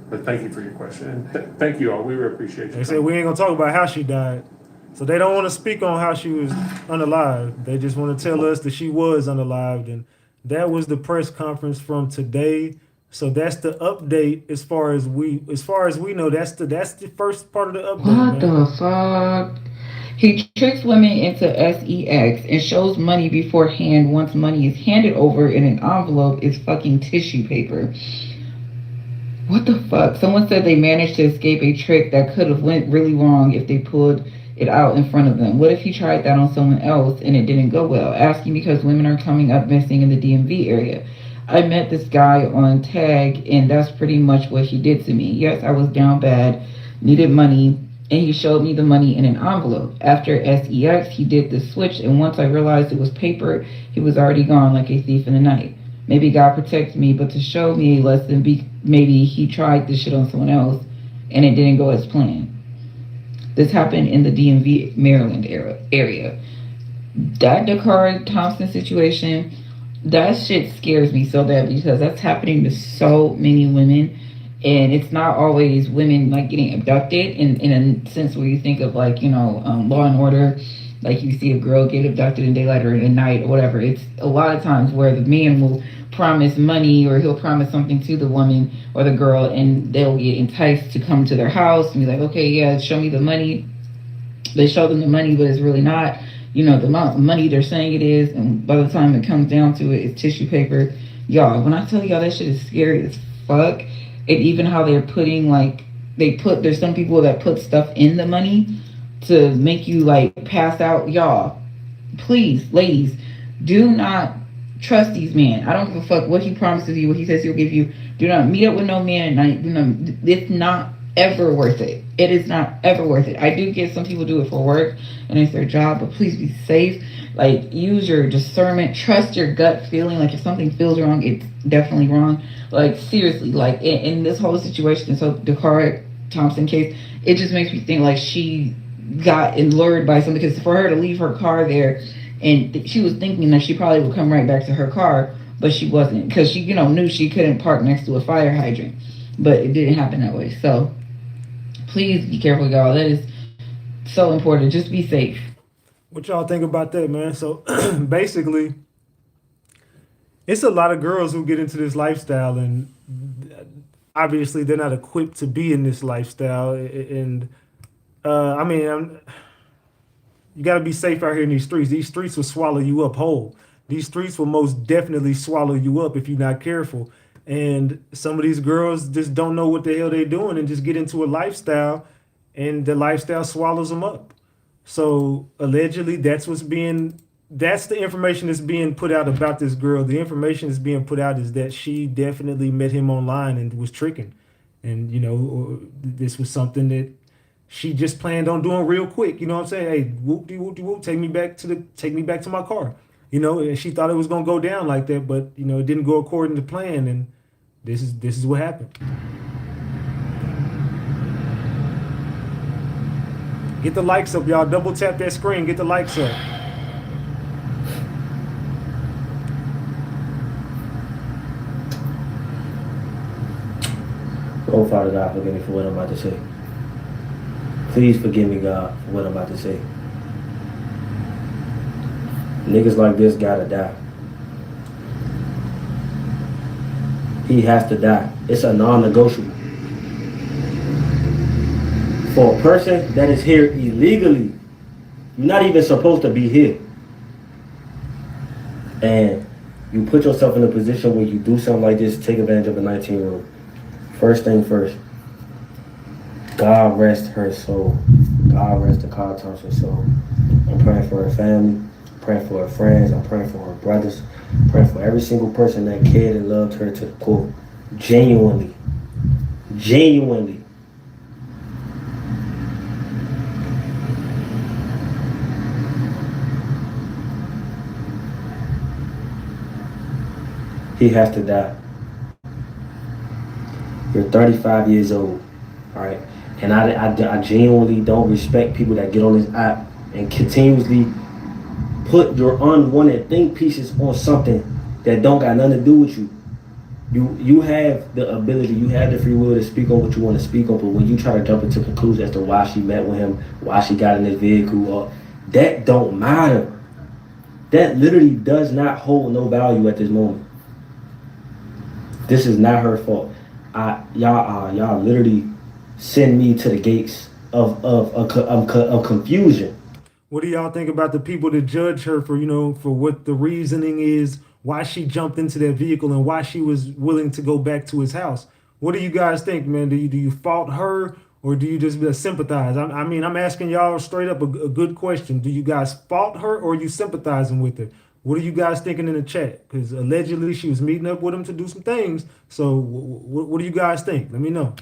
But thank you for your question. And thank you all. We really appreciate you. They said we ain't gonna talk about how she died. So they don't want to speak on how she was unalived. They just want to tell us that she was unalived. And that was the press conference from today. So that's the update as far as we know. That's the first part of the update. What the fuck? He tricks women into sex and shows money beforehand once money is handed over in an envelope is fucking tissue paper. What the fuck? Someone said they managed to escape a trick that could have went really wrong if they pulled it out in front of them. What if he tried that on someone else and it didn't go well? Asking because women are coming up missing in the DMV area. I met this guy on Tag and that's pretty much what he did to me. Yes, I was down bad, needed money, and he showed me the money in an envelope. After sex, he did the switch, and once I realized it was paper, he was already gone like a thief in the night. Maybe God protects me, but to show me a lesson, maybe he tried this shit on someone else, and it didn't go as planned. This happened in the DMV, Maryland area. That Dacara Thompson situation, that shit scares me so bad because that's happening to so many women. And it's not always women like getting abducted in a sense where you think of like, Law and Order, like you see a girl get abducted in daylight or at night or whatever. It's a lot of times where the man will promise money or he'll promise something to the woman or the girl and they'll get enticed to come to their house and be like, okay, yeah, show me the money. They show them the money, but it's really not, the amount of money they're saying it is. And by the time it comes down to it, it's tissue paper. Y'all, when I tell y'all that shit is scary as fuck. And even how they're putting there's some people that put stuff in the money to make you like pass out. Y'all, please, ladies, Do not trust these men. I don't give a fuck what he promises you, what he says he'll give you. Do not meet up with no man at night. It's not ever worth it. It is not ever worth it. I do get some people do it for work and it's their job, but please be safe. Like, use your discernment, trust your gut feeling. Like, if something feels wrong, it's definitely wrong. Like, seriously, like in this whole situation, so Dacara Thompson case, it just makes me think like she got lured by something, because for her to leave her car there, and she was thinking that she probably would come right back to her car, but she wasn't, because she, knew she couldn't park next to a fire hydrant, but it didn't happen that way. So please be careful, y'all. That is so important. Just be safe. What y'all think about that, man? So basically, it's a lot of girls who get into this lifestyle, and obviously they're not equipped to be in this lifestyle. And I mean, you got to be safe out here in these streets. These streets will swallow you up whole. These streets will most definitely swallow you up if you're not careful. And some of these girls just don't know what the hell they're doing and just get into a lifestyle, and the lifestyle swallows them up. So allegedly, that's the information that's being put out about this girl. The information that's being put out is that she definitely met him online and was tricking. And, this was something that she just planned on doing real quick. You know what I'm saying? Hey, whoop de whoop de whoop, take me back to my car. And she thought it was gonna go down like that, but it didn't go according to plan, and this is what happened. Get the likes up, y'all. Double tap that screen. Get the likes up. Oh, Father God, forgive me for what I'm about to say. Please forgive me, God, for what I'm about to say. Niggas like this gotta die. He has to die. It's a non-negotiable. For a person that is here illegally, you're not even supposed to be here. And you put yourself in a position where you do something like this, take advantage of a 19-year-old. First thing first, God rest her soul. God rest Dacara Thompson's soul. I'm praying for her family, praying for her friends, I'm praying for her brothers, praying for every single person that cared and loved her to the core. Genuinely. Genuinely. He has to die. You're 35 years old, all right? And I genuinely don't respect people that get on this app and continuously put your unwanted think pieces on something that don't got nothing to do with you. You have the ability, you have the free will to speak on what you want to speak on, but when you try to jump into conclusions as to why she met with him, why she got in this vehicle, that don't matter. That literally does not hold no value at this moment. This is not her fault. Y'all literally send me to the gates of confusion. What do y'all think about the people that judge her for what the reasoning is, why she jumped into that vehicle and why she was willing to go back to his house? What do you guys think, man? Do you fault her, or do you just sympathize? I'm asking y'all straight up a good question. Do you guys fault her, or are you sympathizing with her? What are you guys thinking in the chat? Because allegedly she was meeting up with him to do some things. So what do you guys think? Let me know.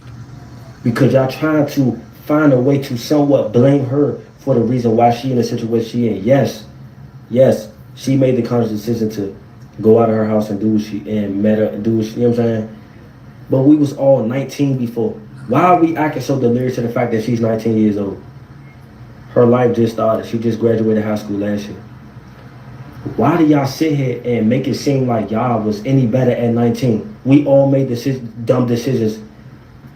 Because y'all trying to find a way to somewhat blame her for the reason why she in the situation she in. Yes, she made the conscious decision to go out of her house and do what she and met her and do what she, you know what I'm saying? But we was all 19 before. Why are we acting so delirious to the fact that she's 19 years old? Her life just started. She just graduated high school last year. Why do y'all sit here and make it seem like y'all was any better at 19? We all made dumb decisions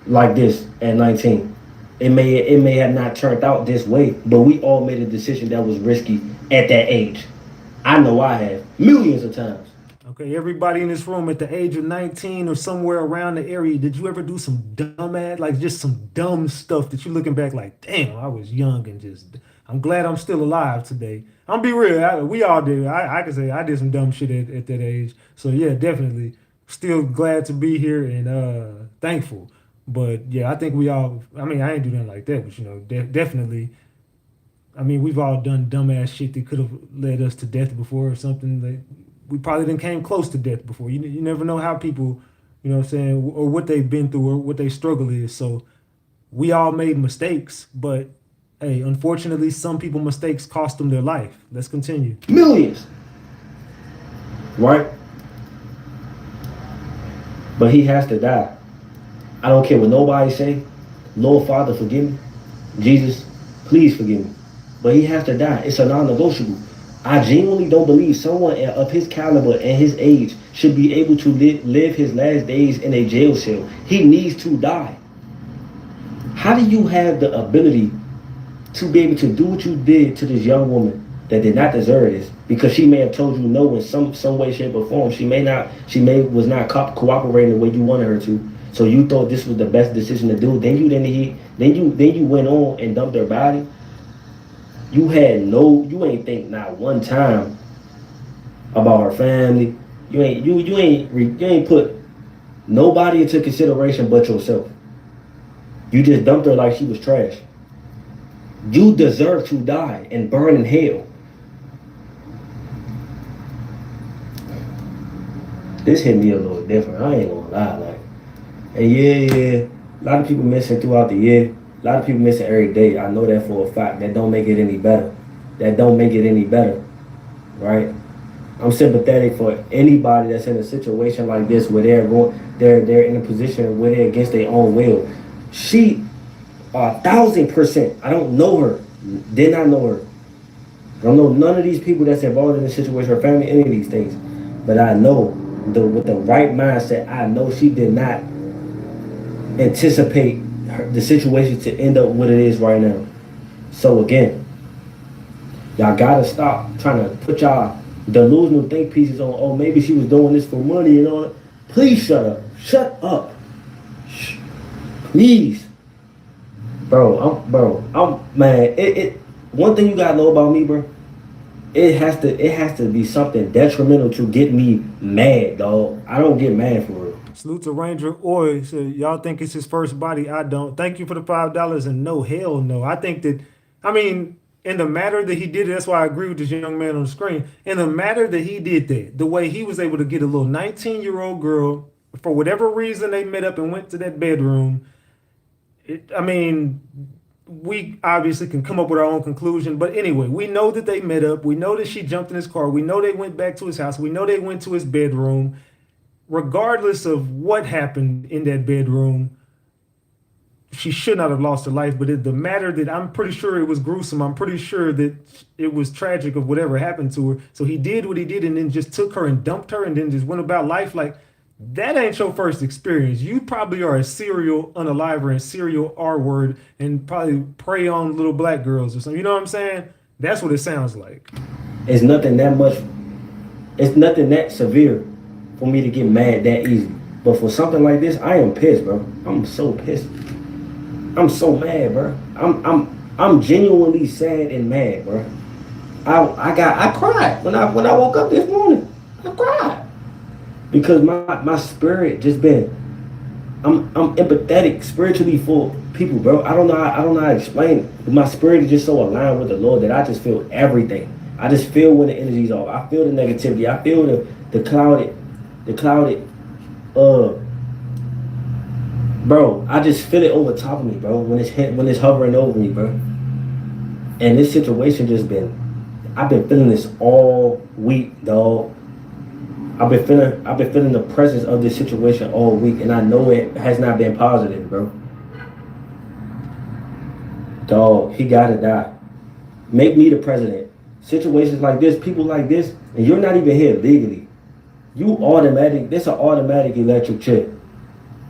like this at 19. It may have not turned out this way, but we all made a decision that was risky at that age. I know I have, millions of times. Okay, everybody in this room at the age of 19 or somewhere around the area, did you ever do some just some dumb stuff that you're looking back like, damn, I was young and I'm glad I'm still alive today. I'm be real, we all did. I can say I did some dumb shit at that age. So yeah, definitely still glad to be here and thankful. But yeah, I think we all, I ain't do nothing like that, but definitely I mean, we've all done dumbass shit that could have led us to death before or something. That we probably didn't came close to death before. You never know how people, you know what I'm saying, or what they've been through or what their struggle is. So we all made mistakes, but hey, unfortunately, some people mistakes cost them their life. Let's continue. Millions. Right? But he has to die. I don't care what nobody say. Lord Father, forgive me. Jesus, please forgive me. But he has to die. It's a non-negotiable. I genuinely don't believe someone of his caliber and his age should be able to live his last days in a jail cell. He needs to die. How do you have the ability to be able to do what you did to this young woman that did not deserve this? Because she may have told you no in some way, shape, or form. She was not cooperating the way you wanted her to. So you thought this was the best decision to do. Then you went on and dumped her body. You ain't think not one time about her family. You ain't put nobody into consideration but yourself. You just dumped her like she was trash. You deserve to die and burn in hell. This hit me a little different. I ain't gonna lie. Like, and yeah. A lot of people missing throughout the year. A lot of people missing every day. I know that for a fact. That don't make it any better. Right? I'm sympathetic for anybody that's in a situation like this where they're in a position where they're against their own will. She 1,000%. I don't know her. Did not know her. I don't know none of these people that's involved in this situation, her family, any of these things. But I know with the right mindset, I know she did not anticipate the situation to end up what it is right now. So again, y'all gotta stop trying to put y'all delusional think pieces on, oh, maybe she was doing this for money and all that. Please shut up. Shut up. Please. Bro, I'm man, one thing you gotta know about me, bro, it has to be something detrimental to get me mad, dog. I don't get mad for real. Salute to Ranger Oi. So y'all think it's his first body? I don't. Thank you for the $5 and no, hell no. I think that, I mean, in the matter that he did it, that's why I agree with this young man on the screen. In the matter that he did that, the way he was able to get a little 19-year-old girl, for whatever reason they met up and went to that bedroom. I mean, we obviously can come up with our own conclusion. But anyway, we know that they met up. We know that she jumped in his car. We know they went back to his house. We know they went to his bedroom. Regardless of what happened in that bedroom, she should not have lost her life. But the matter that I'm pretty sure it was gruesome. I'm pretty sure that it was tragic of whatever happened to her. So he did what he did and then just took her and dumped her and then just went about life like that. Ain't your first experience. You probably are a serial unaliver and serial R word and probably prey on little black girls or something. You know what I'm saying? That's what it sounds like. It's nothing that severe for me to get mad that easy. But for something like this, I am pissed, bro. I'm so pissed. I'm so mad, bro. I'm genuinely sad and mad, bro. I cried when I woke up this morning. I cried because my spirit just been. I'm empathetic spiritually for people, bro. I don't know how to explain it. But my spirit is just so aligned with the Lord that I just feel everything. I just feel when the energy's off. I feel the negativity. I feel the clouded, bro, I just feel it over top of me, bro, when it's hovering over me, bro. And this situation I've been feeling this all week, dog. I've been feeling the presence of this situation all week, and I know it has not been positive, bro. Dog, he gotta die. Make me the president. Situations like this, people like this, and you're not even here legally. This an automatic electric chair.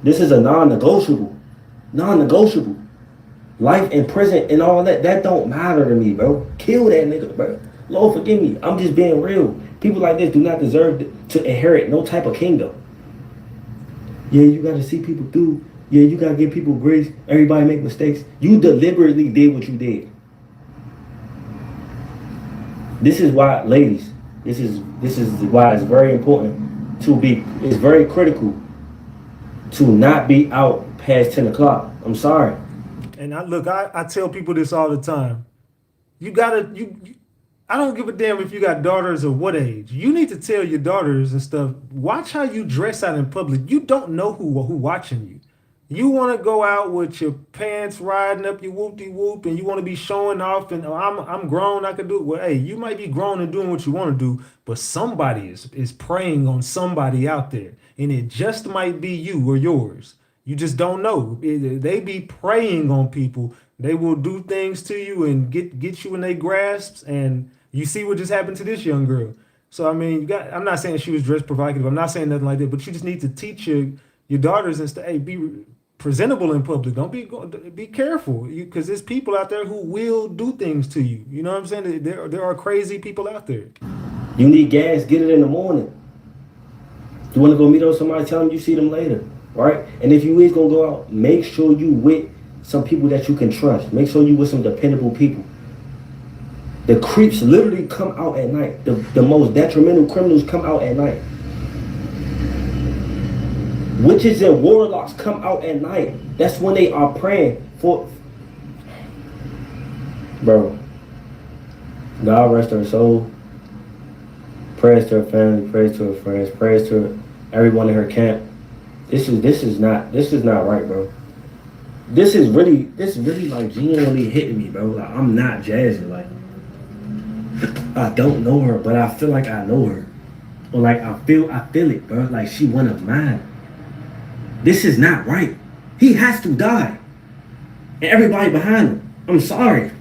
This is a non-negotiable. Non-negotiable. Life in prison and all that don't matter to me, bro. Kill that nigga, bro. Lord, forgive me. I'm just being real. People like this do not deserve to inherit no type of kingdom. Yeah, you gotta see people through. Yeah, you gotta give people grace. Everybody make mistakes. You deliberately did what you did. This is why, ladies, this is why it's very important it's very critical to not be out past 10 o'clock. I'm sorry. And I tell people this all the time. You gotta I don't give a damn if you got daughters or what age. You need to tell your daughters and stuff. Watch how you dress out in public. You don't know who watching you. You want to go out with your pants riding up your whoopty whoop, and you want to be showing off. And oh, I'm grown. I can do it. Well, hey, you might be grown and doing what you want to do, but somebody is preying on somebody out there, and it just might be you or yours. You just don't know. They be preying on people. They will do things to you and get you in their grasps. And you see what just happened to this young girl. So I mean, I'm not saying she was dressed provocative. I'm not saying nothing like that. But you just need to teach your daughters and say, hey, be presentable in public. Don't be careful, because there's people out there who will do things to you. You know what I'm saying? There are crazy people out there. You need gas, get it in the morning. You want to go meet up with somebody, tell them you see them later, right? And if you is going to go out, make sure you with some people that you can trust. Make sure you with some dependable people. The creeps literally come out at night. The most detrimental criminals come out at night. Witches and warlocks come out at night. That's when they are praying for. Bro, God rest her soul. Prayers to her family, prayers to her friends, prayers to everyone in her camp. This is not right, bro. This is really like genuinely hitting me, bro. Like, I'm not jazzing. Like, I don't know her, but I feel like I know her. Or like I feel it, bro. Like she one of mine. This is not right. He has to die. And everybody behind him. I'm sorry.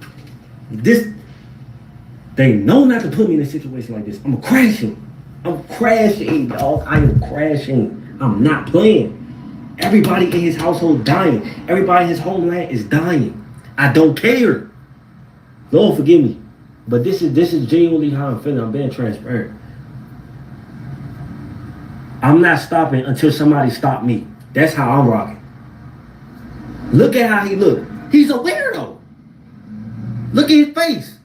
They know not to put me in a situation like this. I'm crashing, dog. I am crashing. I'm not playing. Everybody in his household dying. Everybody in his homeland is dying. I don't care. Lord forgive me. But this is genuinely how I'm feeling. I'm being transparent. I'm not stopping until somebody stop me. That's how I'm rocking. Look at how he look. He's a weirdo. Look at his face.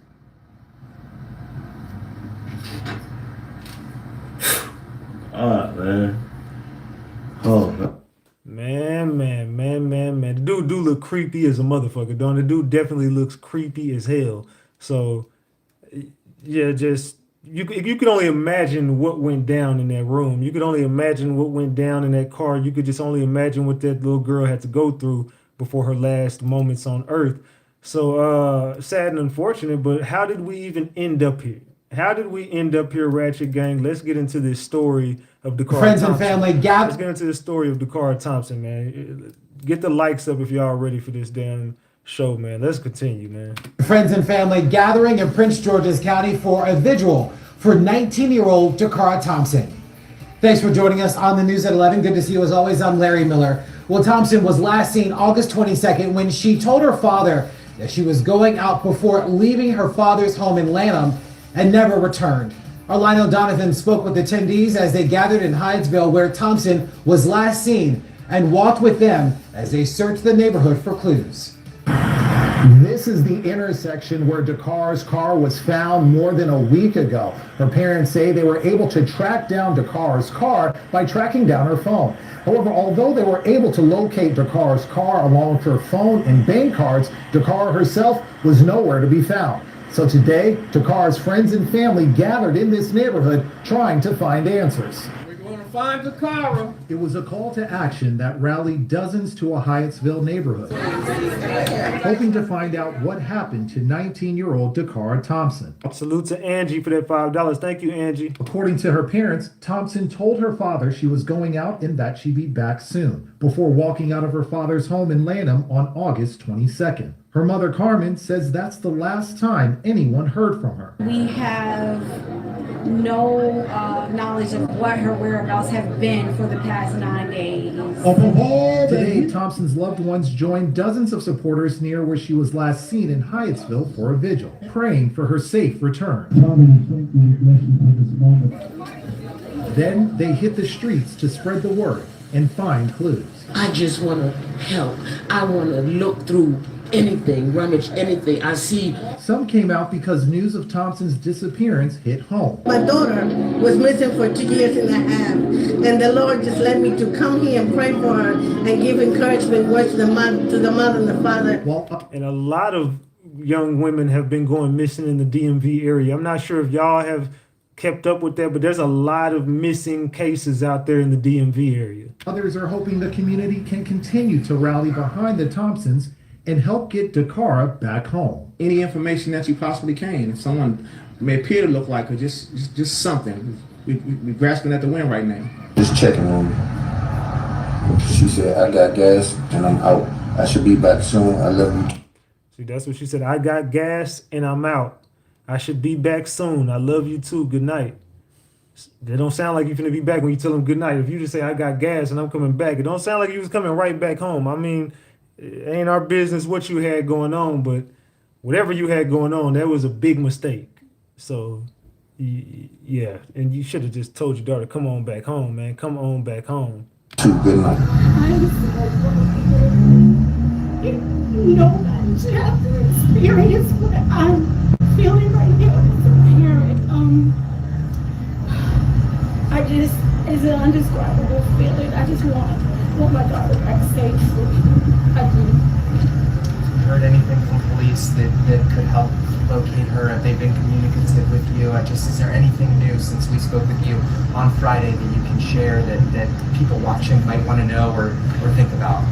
Man. Oh, Man. The dude do look creepy as a motherfucker, don't it? The dude definitely looks creepy as hell. So, yeah, just you could only imagine what went down in that room. You could only imagine what went down in that car. You could just only imagine what that little girl had to go through before her last moments on Earth. So sad and unfortunate, but how did we even end up here? How did we end up here, Ratchet Gang? Let's get into this story of Dacara Friends Thompson. and family, Let's get into the story of Dacara Thompson, man. Get the likes up if y'all ready for this damn show, man. Let's continue, man. Friends and family gathering in Prince George's County for a vigil for 19-year-old Dacara Thompson. Thanks for joining us on the News at 11. Good to see you as always. I'm Larry Miller. Well, Thompson was last seen August 22nd when she told her father that she was going out before leaving her father's home in Lanham and never returned. Our Lionel Donovan spoke with attendees as they gathered in Hyattsville, where Thompson was last seen, and walked with them as they searched the neighborhood for clues. This is the intersection where Dakara's car was found more than a week ago. Her parents say they were able to track down Dakara's car by tracking down her phone. However, although they were able to locate Dakara's car along with her phone and bank cards, Dacara herself was nowhere to be found. So today, Dakara's friends and family gathered in this neighborhood trying to find answers. Find Dacara. It was a call to action that rallied dozens to a Hyattsville neighborhood, hoping to find out what happened to 19-year-old Dacara Thompson. Salute to Angie for that $5. Thank you, Angie. According to her parents, Thompson told her father she was going out and that she'd be back soon, before walking out of her father's home in Lanham on August 22nd. Her mother, Carmen, says that's the last time anyone heard from her. We have no knowledge of what her whereabouts have been for the past 9 days. Today, Thompson's loved ones joined dozens of supporters near where she was last seen in Hyattsville for a vigil, praying for her safe return. Then they hit the streets to spread the word and find clues. I just want to help. I want to look through anything, rummage anything I see. Some came out because news of Thompson's disappearance hit home. My daughter was missing for 2 years and a half, and the Lord just led me to come here and pray for her and give encouragement words to the mother and the father. And a lot of young women have been going missing in the DMV area. I'm not sure if y'all have kept up with that, but there's a lot of missing cases out there in the DMV area. Others are hoping the community can continue to rally behind the Thompsons and help get Dacara back home. Any information that you possibly can. If someone may appear to look like her, just something. We're grasping at the wind right now. Just checking on me. She said, I got gas and I'm out. I should be back soon. I love you. See, that's what she said. I got gas and I'm out. I should be back soon. I love you too. Good night. They don't sound like you're gonna be back when you tell them good night. If you just say I got gas and I'm coming back, it don't sound like you was coming right back home. I mean, it ain't our business what you had going on, but whatever you had going on, that was a big mistake. So, yeah, and you should have just told your daughter, come on back home, man. Come on back home. Good night. Nobody should have to experience what I'm feeling right now as a parent. It's an undescribable feeling. I just want my daughter back safely. I do. Heard anything from police that could help locate her? Have they been communicative with you? Is there anything new since we spoke with you on Friday that you can share that people watching might want to know or think about?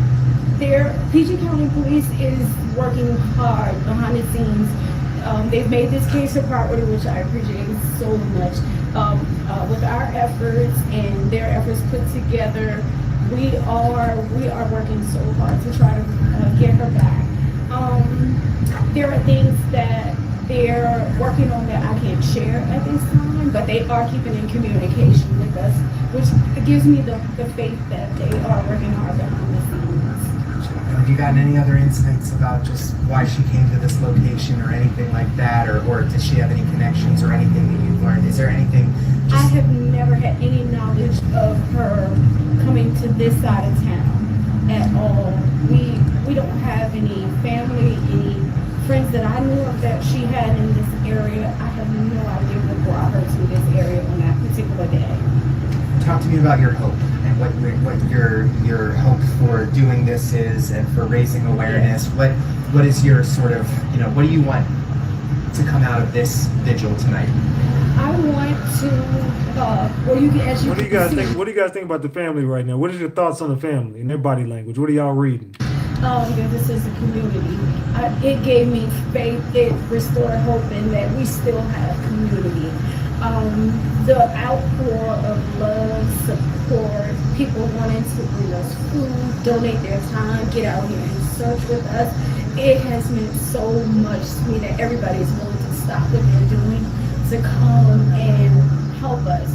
PG County Police is working hard behind the scenes. They've made this case a priority, which I appreciate so much. With our efforts and their efforts put together, we are working so hard to try to get her back. There are things that they're working on that I can't share at this time, but they are keeping in communication with us, which gives me the faith that they are working hard behind the scenes. Have you gotten any other insights about just why she came to this location or anything like that, or does she have any connections or anything that you've learned? Is there anything? I have never had any knowledge of her coming to this side of town at all. We don't have any family, any friends that I knew of that she had in this area. I have no idea what brought her to this area on that particular day. Talk to me about your hope and what your hope for doing this is and for raising awareness. What is your sort of, what do you want to come out of this vigil tonight? I want to, What do you guys think? What do you guys think about the family right now? What is your thoughts on the family and their body language? What are y'all reading? This is a community. It gave me faith. It restored hope in that we still have community. The outpour of love, support, people wanting to bring us food, donate their time, get out here and search with us. It has meant so much to me that everybody's willing to stop what they're doing to come and help us,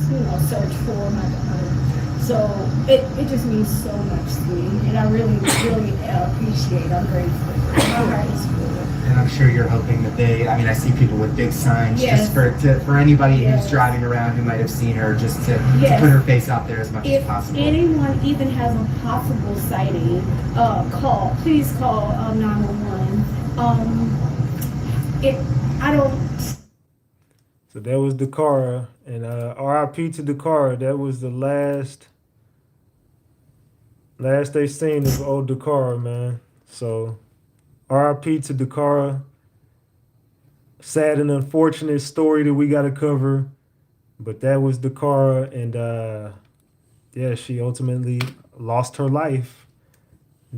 search for my daughter. So it just means so much to me, and I really, really appreciate. I'm grateful. My heart is full. And I'm sure you're hoping that I see people with big signs, yes. just for anybody who's driving around who might have seen her, just to put her face out there as much as possible. If anyone even has a possible sighting, please call 911. So that was Dacara, and RIP to Dacara. That was the last they seen of old Dacara, man. So RIP to Dacara. Sad and unfortunate story that we got to cover, but that was Dacara, and she ultimately lost her life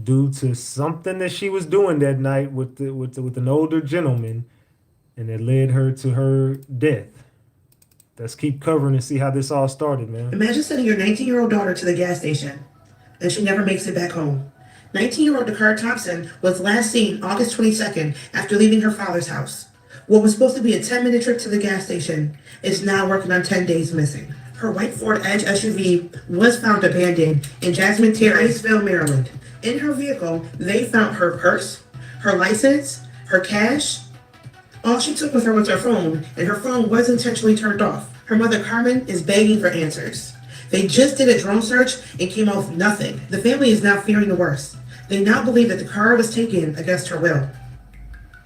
due to something that she was doing that night with an older gentleman, and it led her to her death. Let's keep covering and see how this all started, man. Imagine sending your 19-year-old daughter to the gas station, and she never makes it back home. 19-year-old Dacara Thompson was last seen August 22nd after leaving her father's house. What was supposed to be a 10-minute trip to the gas station is now working on 10 days missing. Her white Ford Edge SUV was found abandoned in Jasmine Terrace, Maryland. In her vehicle, they found her purse, her license, her cash. All she took with her was her phone, and her phone was intentionally turned off. Her mother, Carmen, is begging for answers. They just did a drone search and came out with nothing. The family is now fearing the worst. They now believe that Dacara was taken against her will.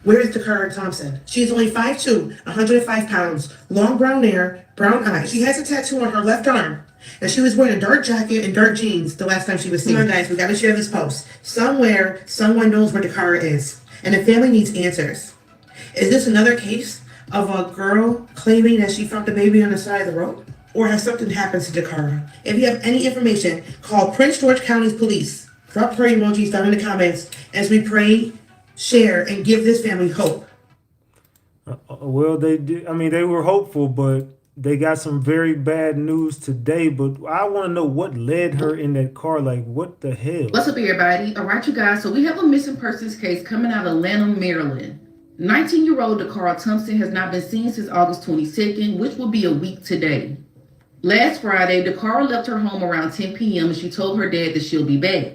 Where is Dacara Thompson? She is only 5'2", 105 pounds, long brown hair, brown eyes. She has a tattoo on her left arm, and she was wearing a dark jacket and dark jeans the last time she was seen. Come on, guys, we gotta share this post. Somewhere, someone knows where Dacara is, and the family needs answers. Is this another case of a girl claiming that she found the baby on the side of the road? Or has something happened to Dacara? If you have any information, call Prince George County's police. Drop prayer emojis down in the comments as we pray, share, and give this family hope. Well, they did. I mean, they were hopeful, but they got some very bad news today. But I want to know what led her in that car. Like, what the hell? What's up, everybody? All right, you guys. So we have a missing persons case coming out of Lanham, Maryland. 19-year-old Dacara Thompson has not been seen since August 22nd, which will be a week today. Last Friday, Dacara left her home around 10 p.m. and she told her dad that she'll be back.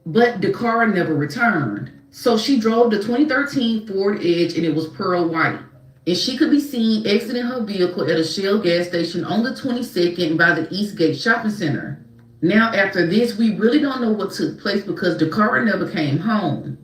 But Dacara never returned. So she drove the 2013 Ford Edge and it was pearl white. And she could be seen exiting her vehicle at a Shell gas station on the 22nd by the Eastgate Shopping Center. Now, after this, we really don't know what took place because Dacara never came home.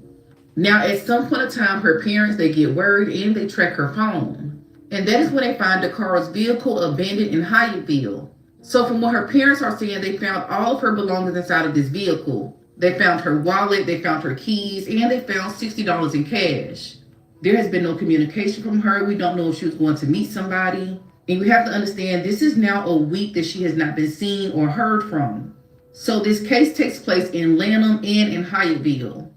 Now, at some point in time, her parents, they get worried and they track her phone. And that is when they find Dakara's vehicle abandoned in Hyattville. So from what her parents are saying, they found all of her belongings inside of this vehicle. They found her wallet, they found her keys, and they found $60 in cash. There has been no communication from her. We don't know if she was going to meet somebody. And we have to understand this is now a week that she has not been seen or heard from. So this case takes place in Lanham and in Hyattville.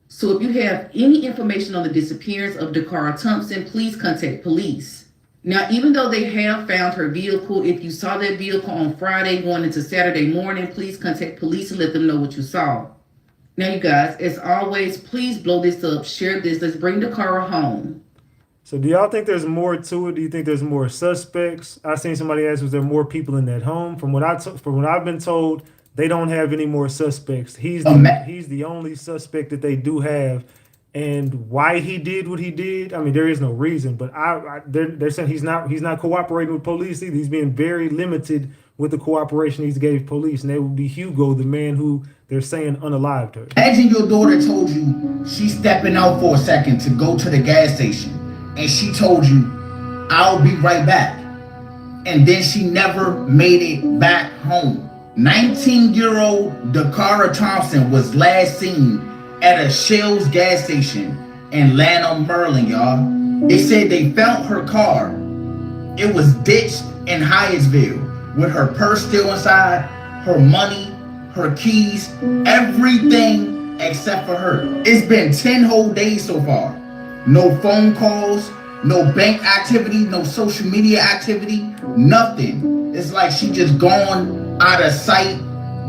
So if you have any information on the disappearance of Dacara Thompson, please contact police. Now, even though they have found her vehicle, if you saw that vehicle on Friday going into Saturday morning, please contact police and let them know what you saw. Now, you guys, as always, please blow this up, share this. Let's bring Dacara home. So do y'all think there's more to it? Do you think there's more suspects? I seen somebody ask, was there more people in that home? From what I've been told, they don't have any more suspects. He's the only suspect that they do have. And why he did what he did, I mean, there is no reason. But they're saying he's not cooperating with police either. He's being very limited with the cooperation he's gave police. And that would be Hugo, the man who they're saying unalived her. Imagine your daughter told you she's stepping out for a second to go to the gas station. And she told you, I'll be right back. And then she never made it back home. 19-year-old Dacara Thompson was last seen at a Shell's gas station in Lanham, Maryland, y'all. They said they found her car. It was ditched in Hyattsville with her purse still inside, her money, her keys, everything except for her. It's been 10 whole days so far. No phone calls, no bank activity, no social media activity, nothing. It's like she just gone out of sight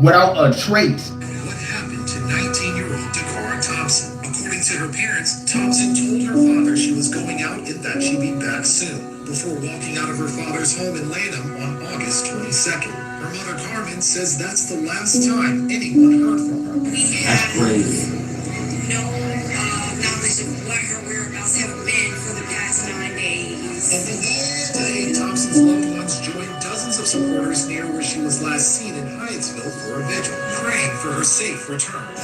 without a trace. What happened to 19-year-old Dacara Thompson? According to her parents, Thompson told her father she was going out and that she'd be back soon, before walking out of her father's home in Lanham on August 22nd. Her mother, Carmen, says that's the last time anyone heard from her. That's crazy. No knowledge of what her whereabouts have been for the past 9 days. Today, Thompson's loved ones joined dozens of supporters near where she was last seen in Hyattsville for a vigil, praying for her safe return.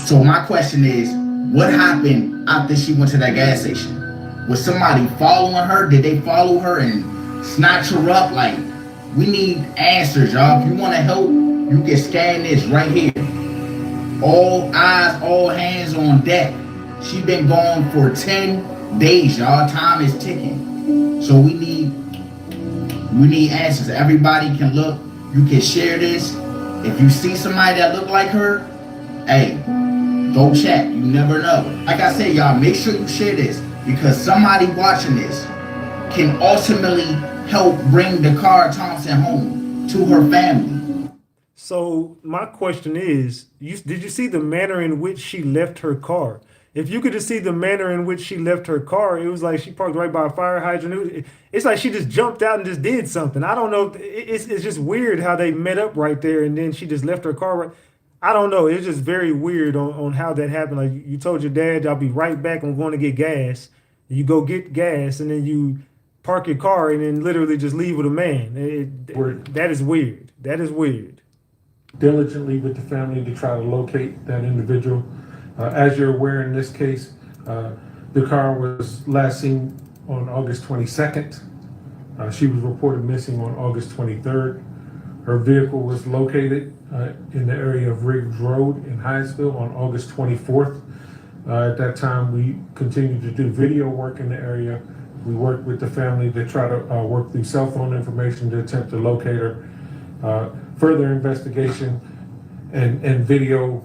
So my question is, what happened after she went to that gas station? Was somebody following her? Did they follow her and snatch her up? Like, we need answers, y'all. If you want to help, you can scan this right here. All eyes, all hands on deck. She been gone for 10 days, y'all. Time is ticking. So we need answers. Everybody can look. You can share this. If you see somebody that look like her, hey, go check. You never know. Like I said, y'all, make sure you share this because somebody watching this can ultimately help bring Dacara Thompson home to her family. So my question is, did you see the manner in which she left her car? If you could just see the manner in which she left her car, it was like she parked right by a fire hydrant. It's like she just jumped out and just did something. I don't know. It's just weird how they met up right there and then she just left her car. I don't know. It's just very weird on how that happened. Like you told your dad, I'll be right back. I'm going to get gas. You go get gas and then you park your car and then literally just leave with a man. That is weird. That is weird. Diligently with the family to try to locate that individual. As you're aware, in this case, Dacara was last seen on August 22nd. She was reported missing on August 23rd. Her vehicle was located in the area of Riggs Road in Hyattsville on August 24th. At that time, we continued to do video work in the area. We worked with the family to try to work through cell phone information to attempt to locate her. Further investigation and video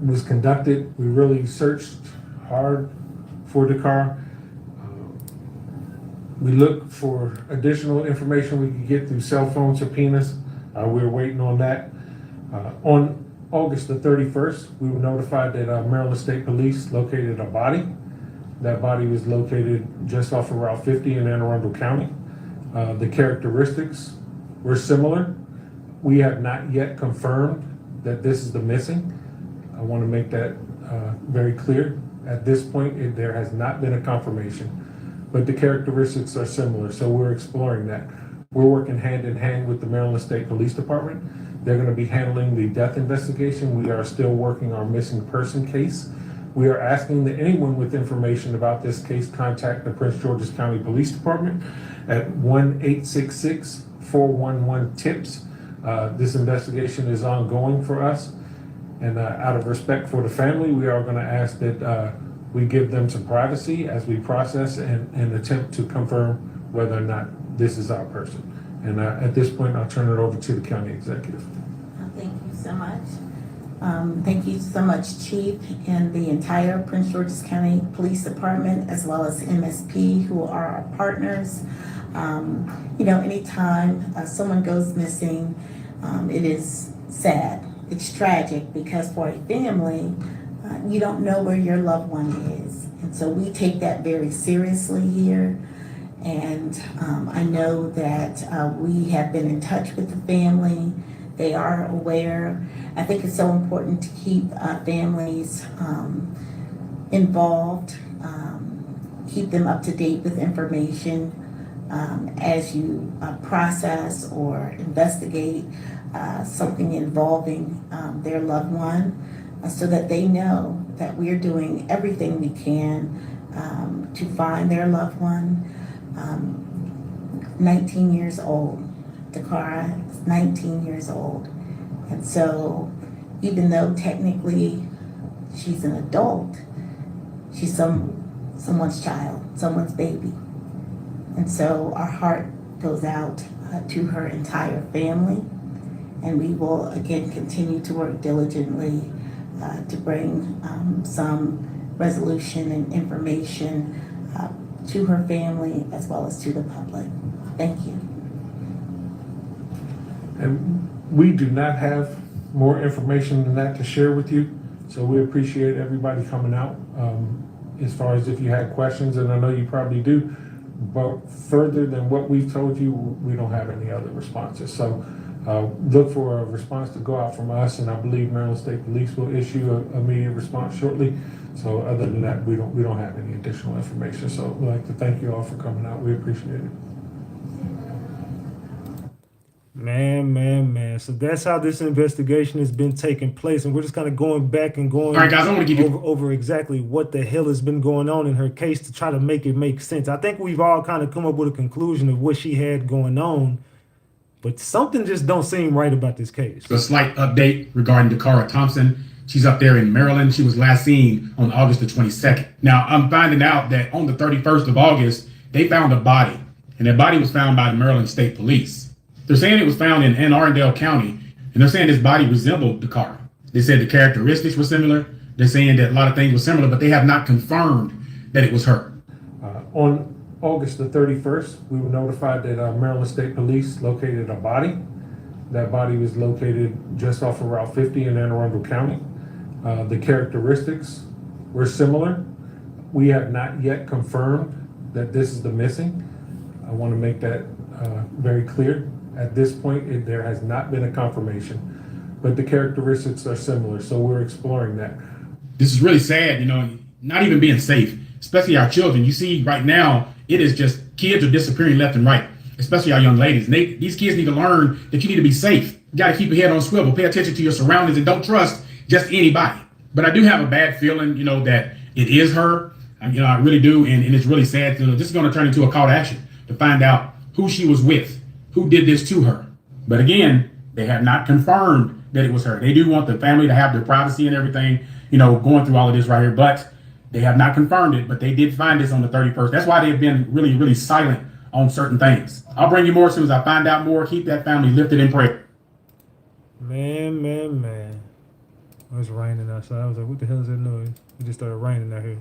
was conducted. We really searched hard for Dacara. We looked for additional information we could get through cell phone subpoenas. We were waiting on that. On August the 31st, we were notified that Maryland State Police located a body. That body was located just off of Route 50 in Anne Arundel County. The characteristics were similar. We have not yet confirmed that this is the missing. I want to make that very clear. At this point, there has not been a confirmation, but the characteristics are similar, so we're exploring that. We're working hand in hand with the Maryland State Police Department. They're going to be handling the death investigation. We are still working our missing person case. We are asking that anyone with information about this case contact the Prince George's County Police Department at 1-866-411-TIPS. This investigation is ongoing for us, and out of respect for the family, we are going to ask that we give them some privacy as we process and attempt to confirm whether or not this is our person. And at this point, I'll turn it over to the county executive. Thank you so much. Thank you so much, Chief, and the entire Prince George's County Police Department, as well as MSP, who are our partners. Anytime someone goes missing, it is sad. It's tragic because for a family, you don't know where your loved one is. And so we take that very seriously here. And I know that we have been in touch with the family. They are aware. I think it's so important to keep families involved, keep them up to date with information as you process or investigate something involving their loved one, so that they know that we're doing everything we can to find their loved one. 19 years old. Dacara is 19 years old. And so even though technically she's an adult, she's someone's child, someone's baby. And so our heart goes out to her entire family. And we will again continue to work diligently to bring some resolution and information to her family as well as to the public. Thank you. And we do not have more information than that to share with you. So we appreciate everybody coming out. As far as if you had questions, and I know you probably do, but further than what we've told you, we don't have any other responses. So look for a response to go out from us, and I believe Maryland State Police will issue an immediate response shortly. So other than that, we don't have any additional information. So we'd like to thank you all for coming out. We appreciate it. Man. So that's how this investigation has been taking place. And we're just kind of going back and going All right, guys, I want to give you over exactly what the hell has been going on in her case to try to make it make sense. I think we've all kind of come up with a conclusion of what she had going on, but something just don't seem right about this case. a slight update regarding Dacara Thompson. She's up there in Maryland. She was last seen on August the 22nd. Now, I'm finding out that on the 31st of August, they found a body, and that body was found by the Maryland State Police. They're saying it was found in Anne Arundel County, and they're saying this body resembled Dacara. They said the characteristics were similar. They're saying that a lot of things were similar, but they have not confirmed that it was her. On August the 31st, we were notified that Maryland State Police located a body. That body was located just off of Route 50 in Anne Arundel County. The characteristics were similar. We have not yet confirmed that this is the missing. I want to make that very clear. At this point, there has not been a confirmation, but the characteristics are similar, so we're exploring that. This is really sad, not even being safe, especially our children. You see right now, it is just kids are disappearing left and right, especially our young ladies. And these kids need to learn that you need to be safe. You got to keep your head on swivel, pay attention to your surroundings, and don't trust just anybody. But I do have a bad feeling, that it is her. I really do, and it's really sad. This is going to turn into a call to action to find out who she was with, who did this to her. But again, they have not confirmed that it was her. They do want the family to have their privacy and everything, going through all of this right here, but they have not confirmed it, but they did find this on the 31st. That's why they've been really, really silent on certain things. I'll bring you more as soon as I find out more. Keep that family lifted in prayer. Man. It's raining outside. I was like, what the hell is that noise? It just started raining out here.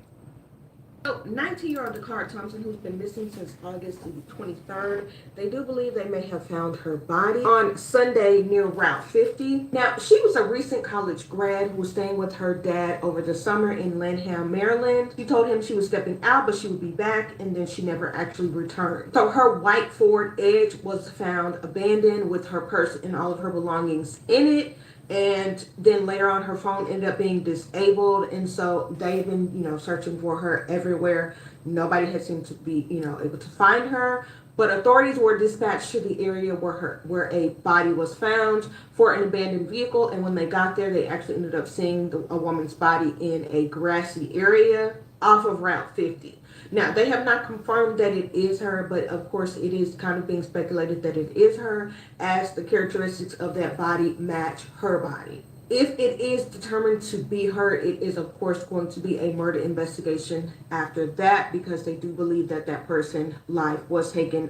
So, 19-year-old Dacara Thompson, who's been missing since August the 23rd, they do believe they may have found her body on Sunday near Route 50. Now, she was a recent college grad who was staying with her dad over the summer in Lanham, Maryland. She told him she was stepping out, but she would be back, and then she never actually returned. So her white Ford Edge was found abandoned with her purse and all of her belongings in it. And then later on, her phone ended up being disabled. And so they've been, searching for her everywhere. Nobody had seemed to be, able to find her. But authorities were dispatched to the area where a body was found for an abandoned vehicle. And when they got there, they actually ended up seeing a woman's body in a grassy area off of Route 50. Now, they have not confirmed that it is her, but of course it is kind of being speculated that it is her, as the characteristics of that body match her body. If it is determined to be her, it is of course going to be a murder investigation after that, because they do believe that that person's life was taken,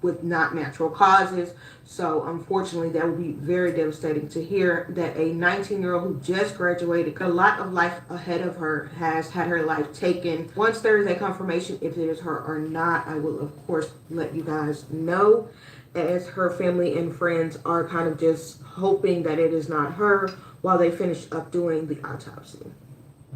with not natural causes. So unfortunately, that would be very devastating to hear that a 19-year-old who just graduated, a lot of life ahead of her, has had her life taken. Once there is a confirmation if it is her or not, I will of course let you guys know, as her family and friends are kind of just hoping that it is not her while they finish up doing the autopsy.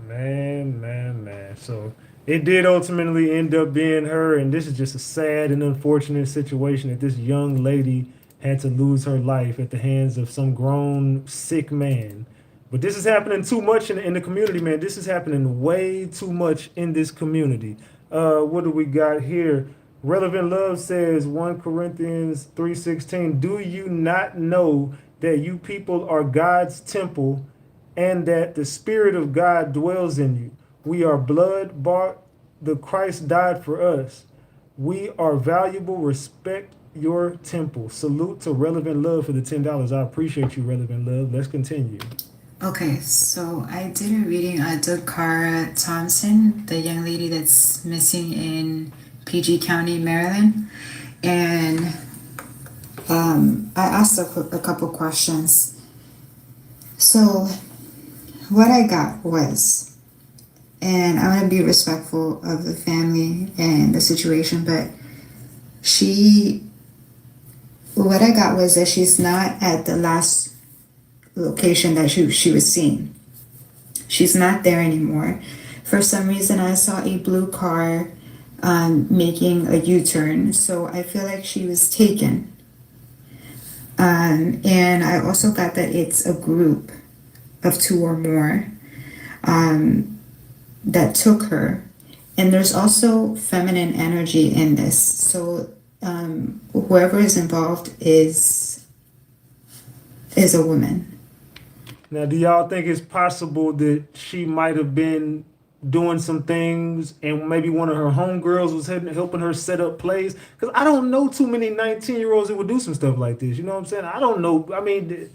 Man. So it did ultimately end up being her, and this is just a sad and unfortunate situation that this young lady had to lose her life at the hands of some grown, sick man. But this is happening too much in the community, man. This is happening way too much in this community. What do we got here? Relevant Love says, 1 Corinthians 3:16, do you not know that you people are God's temple and that the Spirit of God dwells in you? We are blood bought. The Christ died for us. We are valuable. Respect your temple. Salute to Relevant Love for the $10. I appreciate you, Relevant Love. Let's continue. Okay, so I did a reading on Dacara Thompson, the young lady that's missing in PG County, Maryland. And I asked a couple questions. So what I got was, and I want to be respectful of the family and the situation, but what I got was that she's not at the last location that she was seen. She's not there anymore. For some reason, I saw a blue car making a U-turn, so I feel like she was taken. And I also got that it's a group of 2 or more that took her. And there's also feminine energy in this. So whoever is involved is a woman. Now, do y'all think it's possible that she might have been doing some things and maybe one of her homegirls was helping her set up plays? Because I don't know too many 19-year-olds that would do some stuff like this. You know what I'm saying? I don't know. I mean,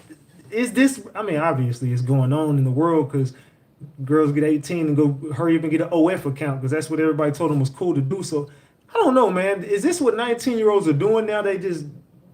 obviously it's going on in the world because girls get 18 and go hurry up and get an OF account because that's what everybody told them was cool to do. So I don't know, man. Is this what 19-year-olds are doing now? They just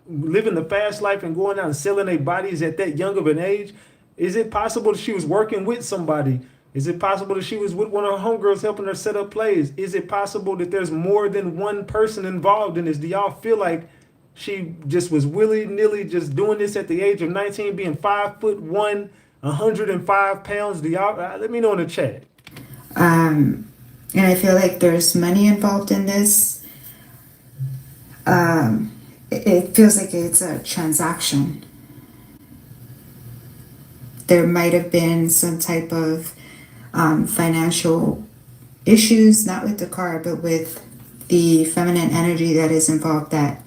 living the fast life and going out and selling their bodies at that young of an age? Is it possible that she was working with somebody? Is it possible that she was with one of her homegirls helping her set up plays? Is it possible that there's more than one person involved in this? Do y'all feel like she just was willy-nilly just doing this at the age of 19, being 5'1", 105 pounds? Do y'all let me know in the chat. And I feel like there's money involved in this. It feels like it's a transaction. There might have been some type of financial issues, not with the car, but with the feminine energy that is involved that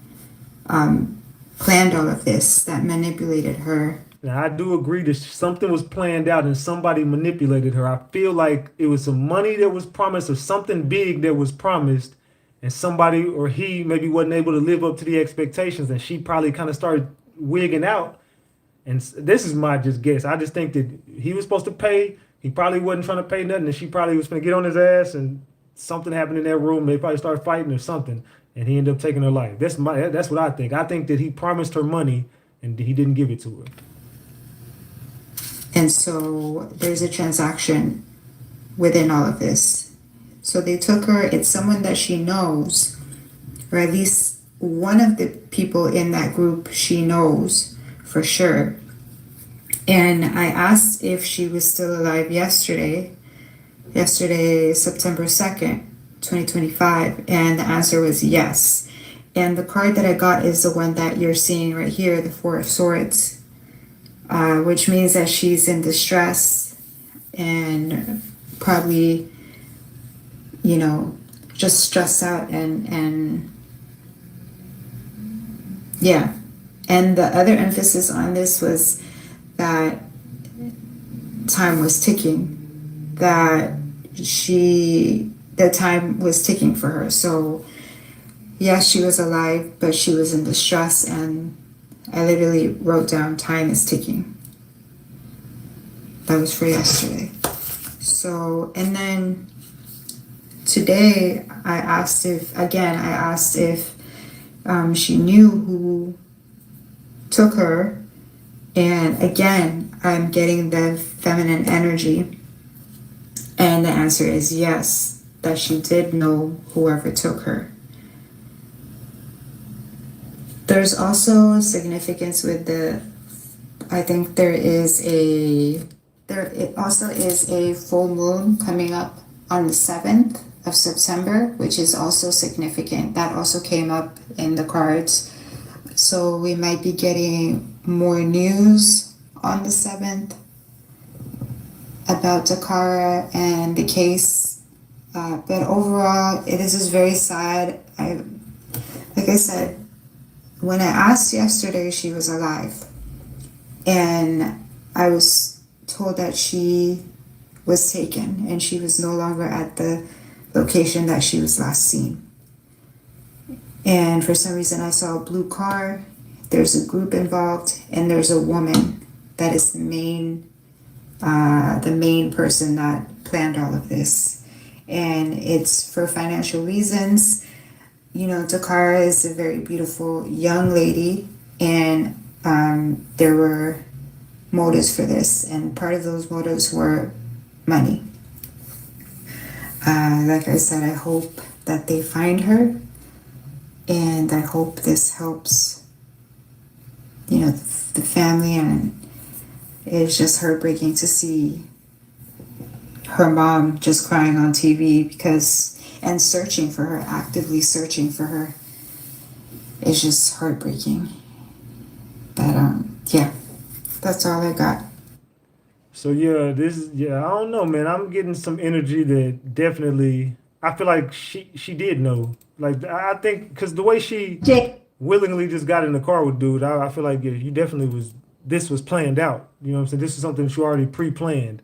planned all of this, that manipulated her. Now, I do agree that something was planned out and somebody manipulated her. I feel like it was some money that was promised or something big that was promised, and somebody or he maybe wasn't able to live up to the expectations, and she probably kind of started wigging out. And this is my just guess. I just think that he was supposed to pay. He probably wasn't trying to pay nothing, and she probably was going to get on his ass, and something happened in that room. They probably started fighting or something, and he ended up taking her life. That's what I think. I think that he promised her money, and he didn't give it to her. And so there's a transaction within all of this. So they took her, it's someone that she knows, or at least one of the people in that group she knows for sure. And I asked if she was still alive yesterday, September 2nd, 2025, and the answer was yes. And the card that I got is the one that you're seeing right here, the Four of Swords, which means that she's in distress and probably, you know, just stressed out and yeah. And the other emphasis on this was that time was ticking, that the time was ticking for her. So yes, she was alive, but she was in distress, and I literally wrote down time is ticking. That was for yesterday. So, and then today I asked if she knew who took her. And again, I'm getting the feminine energy. And the answer is yes, that she did know whoever took her. There's also significance with it also is a full moon coming up on the 7th of September, which is also significant. That also came up in the cards. So we might be getting more news on the 7th about Dacara and the case. But overall, this is very sad. Like I said, when I asked yesterday, she was alive. And I was told that she was taken and she was no longer at the location that she was last seen. And for some reason I saw a blue car, there's a group involved, and there's a woman that is the main person that planned all of this. And it's for financial reasons. You know, Dacara is a very beautiful young lady, and there were motives for this, and part of those motives were money. Like I said, I hope that they find her, and I hope this helps, you know, the family. And it's just heartbreaking to see her mom just crying on TV and searching for her, actively searching for her. It's just heartbreaking. But yeah, that's all I got. So yeah, I don't know, man. I'm getting some energy that definitely, I feel like she did know. Like, I think, because the way she willingly just got in the car with dude, I feel like you definitely this was planned out. You know what I'm saying? This is something she already pre-planned.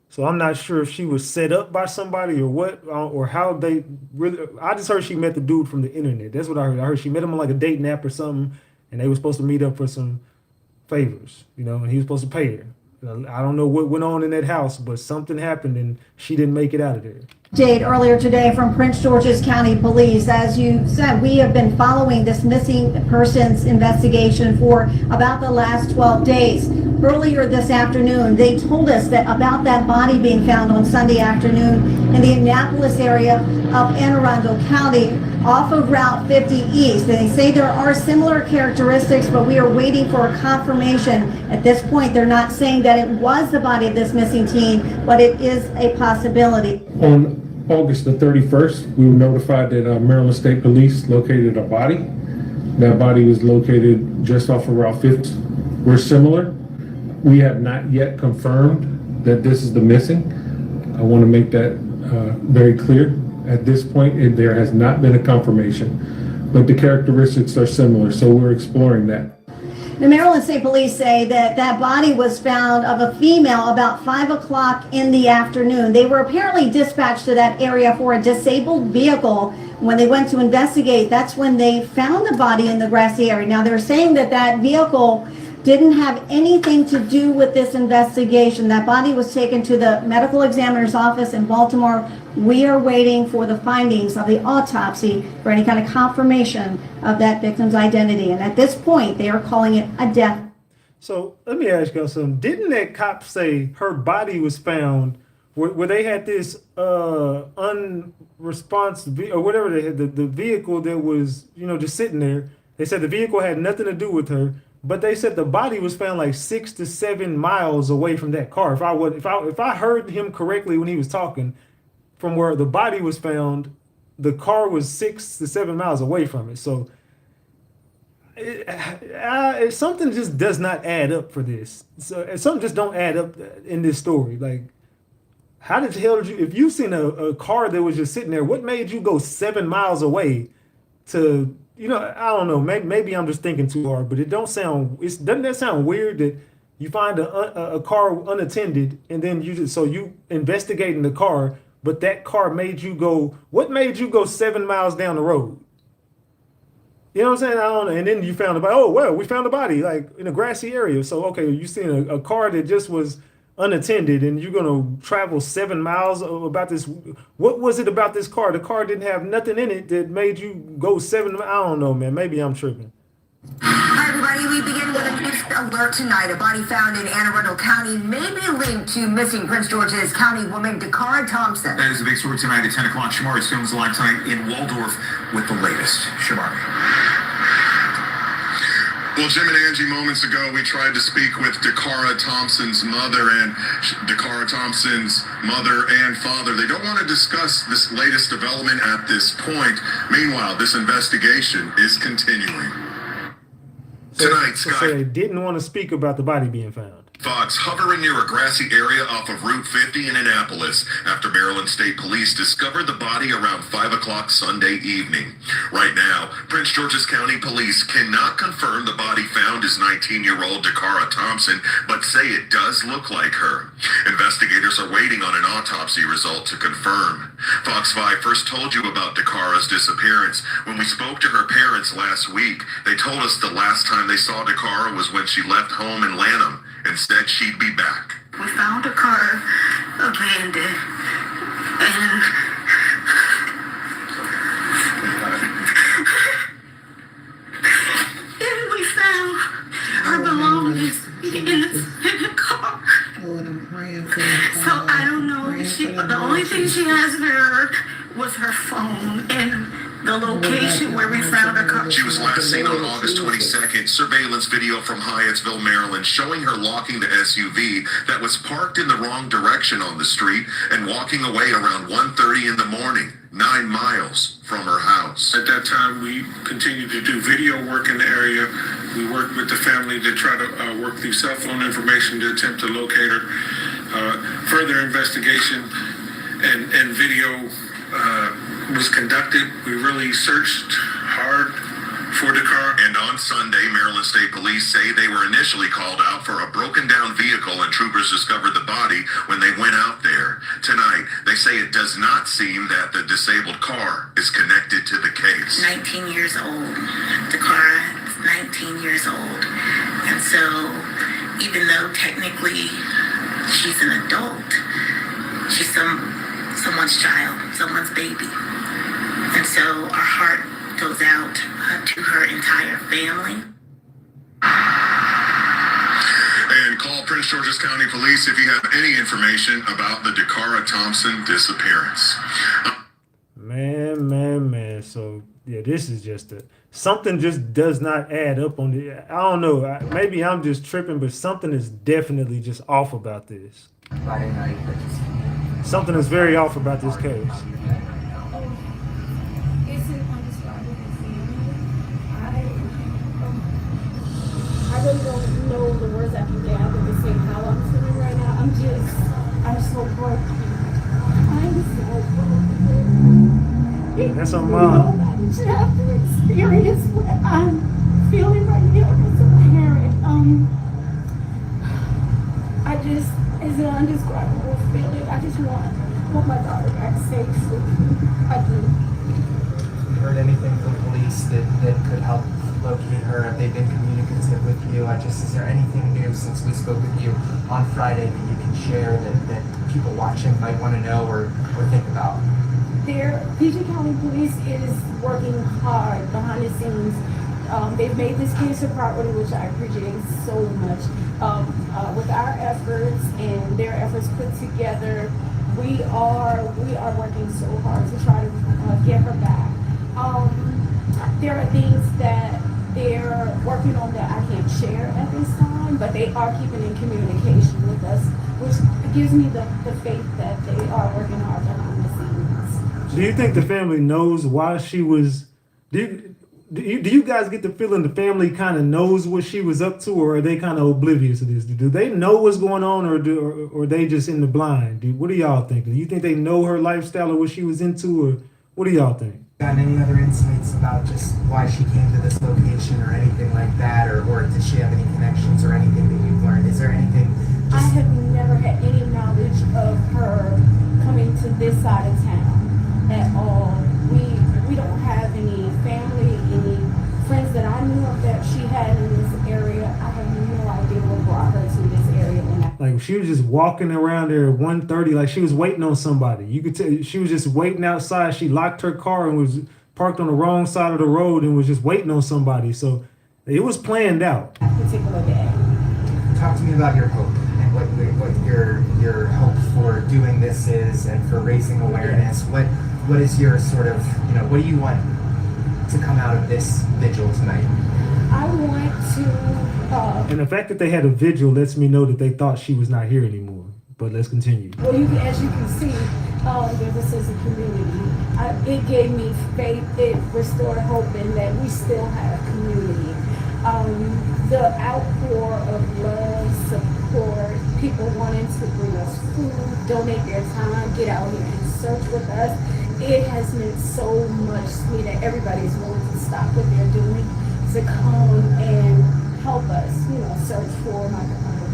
So I'm not sure if she was set up by somebody or what, or how they really. I just heard she met the dude from the internet. That's what I heard. I heard she met him on like a dating app or something, and they were supposed to meet up for some favors, you know, and he was supposed to pay her. I don't know what went on in that house, but something happened and she didn't make it out of there. Update earlier today from Prince George's County Police. As you said, we have been following this missing persons investigation for about the last 12 days. Earlier this afternoon, they told us that about that body being found on Sunday afternoon in the Annapolis area of Anne Arundel County off of Route 50 East. And they say there are similar characteristics, but we are waiting for a confirmation. At this point, they're not saying that it was the body of this missing teen, but it is a possibility. On August the 31st, we were notified that Maryland State Police located a body. That body was located just off of Route 50. We're similar. We have not yet confirmed that this is the missing. I want to make that very clear. At this point, there has not been a confirmation, but the characteristics are similar, so we're exploring that. The Maryland State Police say that that body was found of a female about 5 o'clock in the afternoon. They were apparently dispatched to that area for a disabled vehicle. When they went to investigate, that's when they found the body in the grassy area. Now, they're saying that that vehicle didn't have anything to do with this investigation. That body was taken to the medical examiner's office in Baltimore. We are waiting for the findings of the autopsy for any kind of confirmation of that victim's identity. And at this point, they are calling it a death. So let me ask y'all something. Didn't that cop say her body was found where they had this unresponsive or whatever they had, the vehicle that was, you know, just sitting there? They said the vehicle had nothing to do with her, but they said the body was found like 6 to 7 miles away from that car. If I heard him correctly when he was talking, from where the body was found, the car was 6 to 7 miles away from it. So something just does not add up for this. So something just don't add up in this story. Like, how did the hell did you, if you seen a car that was just sitting there, what made you go 7 miles away to, you know, I don't know, maybe I'm just thinking too hard, but doesn't that sound weird that you find a car unattended and then you investigating the car, but that car made you go, what made you go 7 miles down the road? You know what I'm saying? I don't know. And then you found the body. Oh, well, we found the body like in a grassy area. So, okay, you seen a car that just was unattended and you're going to travel 7 miles about this. What was it about this car? The car didn't have nothing in it that made you go 7. I don't know, man. Maybe I'm tripping. Hi, everybody. We begin with a news alert tonight. A body found in Anne Arundel County may be linked to missing Prince George's County woman Dacara Thompson. That is a big story tonight at 10 o'clock. Shamari Stone's live tonight in Waldorf with the latest. Shamari. Well, Jim and Angie, moments ago, we tried to speak with Dacara Thompson's mother, and Dacara Thompson's mother and father. They don't want to discuss this latest development at this point. Meanwhile, this investigation is continuing. Tonight, So they didn't want to speak about the body being found. Fox hovering near a grassy area off of Route 50 in Annapolis after Maryland State Police discovered the body around 5 o'clock Sunday evening. Right now, Prince George's County Police cannot confirm the body found is 19-year-old Dacara Thompson, but say it does look like her. Investigators are waiting on an autopsy result to confirm. Fox 5 first told you about Dacara's disappearance. When we spoke to her parents last week, they told us the last time they saw Dacara was when she left home in Lanham and said she'd be back. We found a car abandoned, and we found her belongings in the car. Lord, I'm praying for you. So I don't know. The only thing she has for her was her phone and the location where we found her car. She was last seen on August 22nd. Surveillance video from Hyattsville, Maryland, showing her locking the SUV that was parked in the wrong direction on the street and walking away around 1:30 in the morning, 9 miles from her house. At that time, we continued to do video work in the area. We worked with the family to try to work through cell phone information to attempt to locate her. Further investigation and video was conducted. We really searched hard for the car. And on Sunday, Maryland State Police say they were initially called out for a broken down vehicle and troopers discovered the body when they went out there. Tonight, they say it does not seem that the disabled car is connected to the case. 19 years old. Dacara is 19 years old. And so, even though technically she's an adult, she's someone's child, someone's baby. And so our heart goes out to her entire family. And call Prince George's County Police if you have any information about the Dacara Thompson disappearance. Man. So, yeah, this is just something just does not add up on the, I don't know. Maybe I'm just tripping, but something is definitely just off about this. Something is very off about this case. It's an undescribable feeling. I really don't know the words I can gather to say how I'm feeling right now. I'm so broken. I'm so broken. That's a mom. Nobody should have to experience what I'm feeling right now as a parent. It's an undescribable feeling. I just want my daughter back safely. I do. You heard anything from police that could help locate her? Have they been communicative with you? Is there anything new since we spoke with you on Friday that you can share that people watching might want to know or think about? PG County Police is working hard behind the scenes. They've made this case a priority, which I appreciate so much. With our efforts and their efforts put together, we are working so hard to try to get her back. There are things that they're working on that I can't share at this time, but they are keeping in communication with us, which gives me the faith that they are working hard behind the scenes. Do you think the family knows why she was? Do you guys get the feeling the family kind of knows what she was up to, or are they kind of oblivious to this? Do they know what's going on, or are they just in the blind? What do y'all think? Do you think they know her lifestyle or what she was into, or what do y'all think? Gotten any other insights about just why she came to this location or anything like that, or did she have any connections or anything that you've learned? Is there anything? I have never had any knowledge of her coming to this side of town at all. We don't have any family, any friends that I knew of that she had in this area. I have no idea what brought her to this area. Like she was just walking around there at 1:30, like she was waiting on somebody. You could tell she was just waiting outside. She locked her car and was parked on the wrong side of the road and was just waiting on somebody. So it was planned out. That particular day. Talk to me about your hope and what your hope for doing this is and for raising awareness. What is your sort of, what do you want to come out of this vigil tonight? I want to. And the fact that they had a vigil lets me know that they thought she was not here anymore. But let's continue. Well, as you can see, there's a sense of community. It gave me faith. It restored hope in that we still have community. The outpour of love, support, people wanting to bring us food, donate their time, get out here and search with us. It has meant so much to me that everybody's willing to stop what they're doing to come and help us, search for my daughter.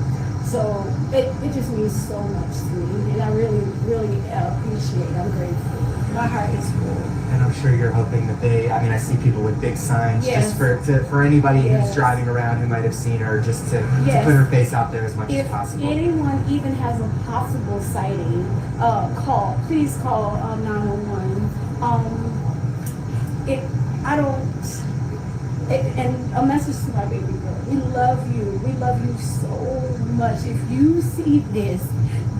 So it just means so much to me, and I really, really appreciate it. I'm grateful. My heart is full. And I'm sure you're hoping that I see people with big signs, yes. just for anybody yes. who's driving around who might have seen her, just to yes. put her face out there as much if as possible. If anyone even has a possible sighting, please call 911. And a message to my baby girl. We love you. We love you so much. If you see this,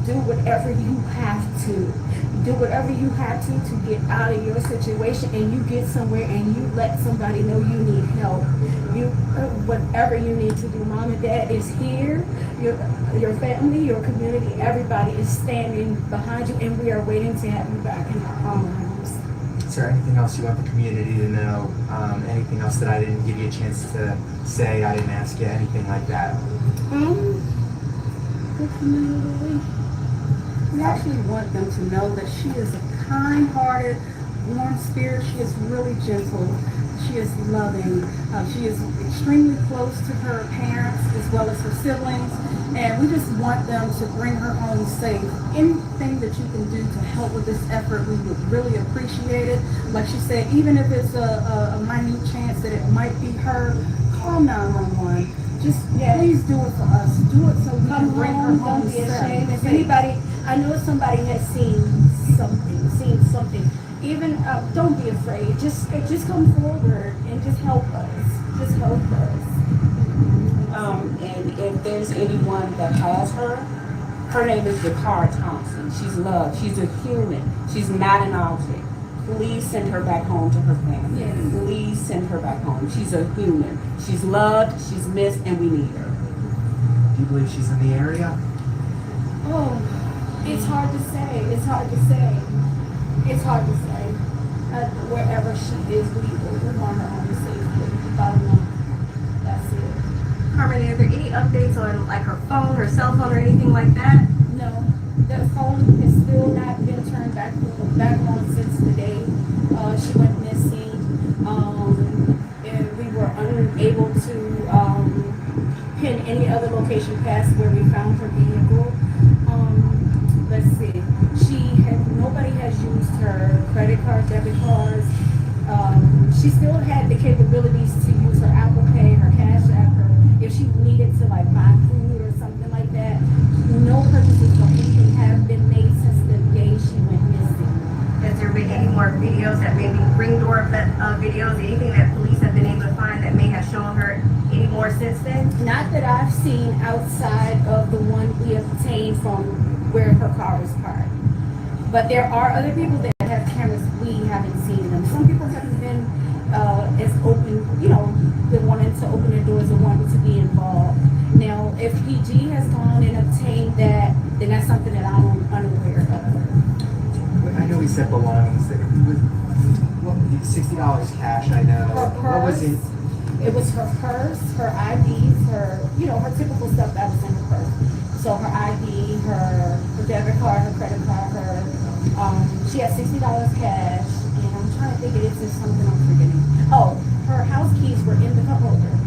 do whatever you have to. Do whatever you have to get out of your situation, and you get somewhere and you let somebody know you need help. Whatever you need to do. Mom and Dad is here. Your family, your community, everybody is standing behind you, and we are waiting to have you back in our arms. Is there anything else you want the community to know? Anything else that I didn't give you a chance to say? I didn't ask you anything like that. The community. We actually want them to know that she is a kind-hearted, warm spirit. She is really gentle. She is loving. She is extremely close to her parents as well as her siblings. And we just want them to bring her home safe. Anything that you can do to help with this effort, we would really appreciate it. Like she said, even if it's a minute chance that it might be her, call 911. Just please do it for us. Do it so we can bring her home. Don't be ashamed. If anybody, I know somebody has seen something. Even don't be afraid. Just come forward and just help us. Just help us. And if there's anyone that has her name is Dacara Thompson. She's loved. She's a human. She's not an object. Please send her back home to her family. Yes. Please send her back home. She's a human. She's loved, she's missed, and we need her. Do you believe she's in the area? Oh, it's hard to say. It's hard to say. It's hard to say. Wherever she is, we want her home safely. Bottom line. That's it. Carmen, are there any updates on like her phone, her cell phone, or anything like that? No. The phone has still not been turned back on since the day she went missing. And we were unable to pin any other location past where we found her vehicle. Let's see. Nobody has used her credit card, debit cards. she still had the capabilities to use her Apple Pay, her Cash App, if she needed to like buy food or something like that. No purchases for anything have been made since the day she went missing. Has there been any more videos that maybe ring door videos, anything that police have been able to find that may have shown her any more since then? Not that I've seen outside of the one we obtained from where her car was parked. But there are other people that have cameras, we haven't seen them. Some people haven't been as open, been wanting to open their doors and wanting to be involved. Now, if PG has gone and obtained that, then that's something that I'm unaware of. I know we said belongings. $60 cash. I know. Her purse. What was it? It was her purse, her IDs, her typical stuff that was in her purse. So her ID, her debit card, her credit card, she had $60 cash, and I'm trying to think if it's something I'm forgetting. Oh, her house keys were in the cup holder.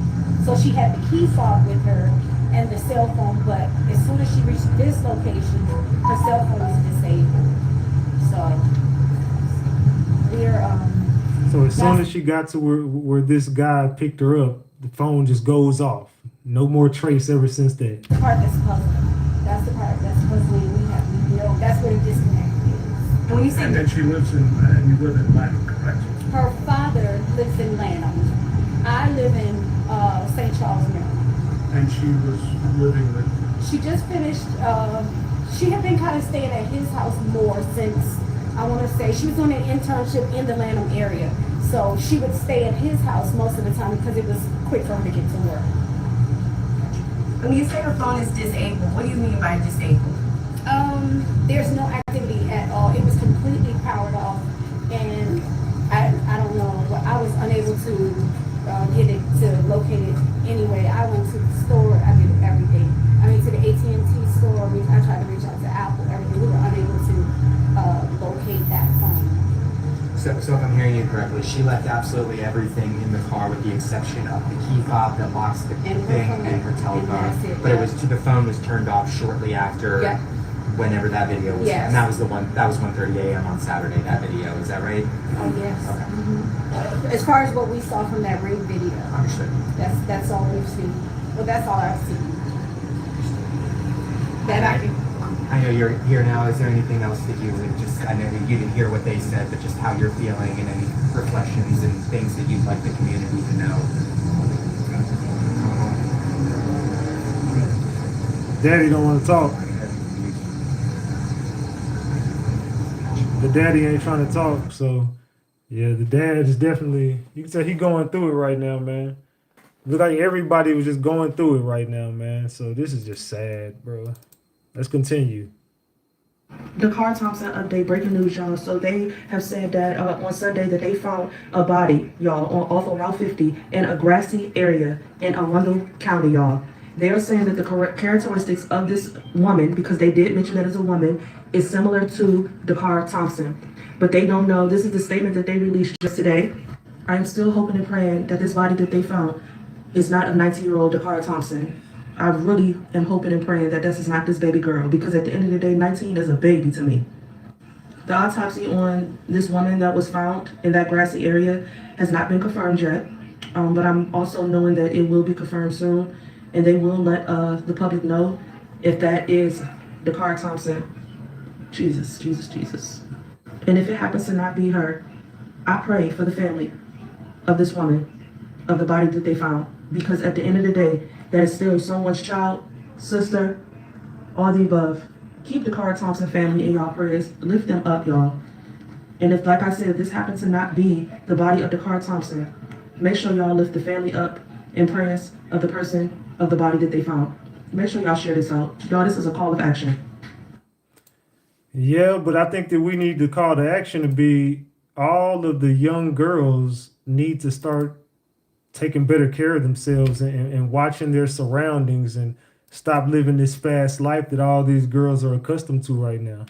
So she had the key fob with her and the cell phone, but as soon as she reached this location, her cell phone was disabled. So So as soon as she got to where this guy picked her up, the phone just goes off. No more trace ever since that. The part that's puzzling. That's the part that's puzzling. That's where the disconnect is. When you say And then she lives in, you live in Lanham, correct? her father lives in Lanham. I live in St. Charles, Maryland. And she was living with, She just finished, she had been kind of staying at his house more since, I want to say, she was doing an internship in the Lanham area. So she would stay at his house most of the time because it was quick for her to get to work. when you say her phone is disabled, what do you mean by disabled? There's no activity at all. It was completely powered off, and I don't know, but I was unable to get it to locate it anyway. I went to the store. I did everything. I mean, to the AT&T store. I tried to reach out to Apple. Everything. We were unable to locate that phone. So if I'm hearing you correctly, she left absolutely everything in the car with the exception of the key fob that locks the thing and her telephone. But the phone was turned off shortly after. Yep. Whenever that video was, Yes. and that was 1:30 a.m. on Saturday. That video, is that right? Oh yes. Okay. Mm-hmm. As far as what we saw from that ring video, Understood. that's all we've seen. Well, that's all I've seen. I know you're here now. Is there anything else that you would I know that you didn't hear what they said, but just how you're feeling and any reflections and things that you'd like the community to know? Daddy don't want to talk. The daddy ain't trying to talk, so yeah, the dad is definitely, you can tell he going through it right now, man. Look like everybody was just going through it right now, man. So this is just sad, bro. Let's continue. Dacara Thompson update, breaking news, y'all. So they have said that on Sunday that they found a body, y'all, off of Route 50 in a grassy area in Arundel County, y'all. They are saying that the characteristics of this woman, because they did mention that as a woman, is similar to Dacara Thompson. But they don't know. This is the statement that they released just today. I am still hoping and praying that this body that they found is not of 19-year-old Dacara Thompson. I really am hoping and praying that this is not this baby girl, because at the end of the day, 19 is a baby to me. The autopsy on this woman that was found in that grassy area has not been confirmed yet, but I'm also knowing that it will be confirmed soon, and they will let the public know if that is Dacara Thompson. Jesus, Jesus, Jesus. And if it happens to not be her, I pray for the family of this woman, of the body that they found, because at the end of the day, that is still someone's child, sister, all the above. Keep the Dacara Thompson family in y'all prayers. Lift them up, y'all. And if, like I said, if this happens to not be the body of Dacara Thompson, make sure y'all lift the family up in prayers of the person, of the body that they found. Make sure y'all share this out. Y'all, this is a call of action. Yeah, but I think that we need the call to action to be all of the young girls need to start taking better care of themselves and watching their surroundings and stop living this fast life that all these girls are accustomed to right now.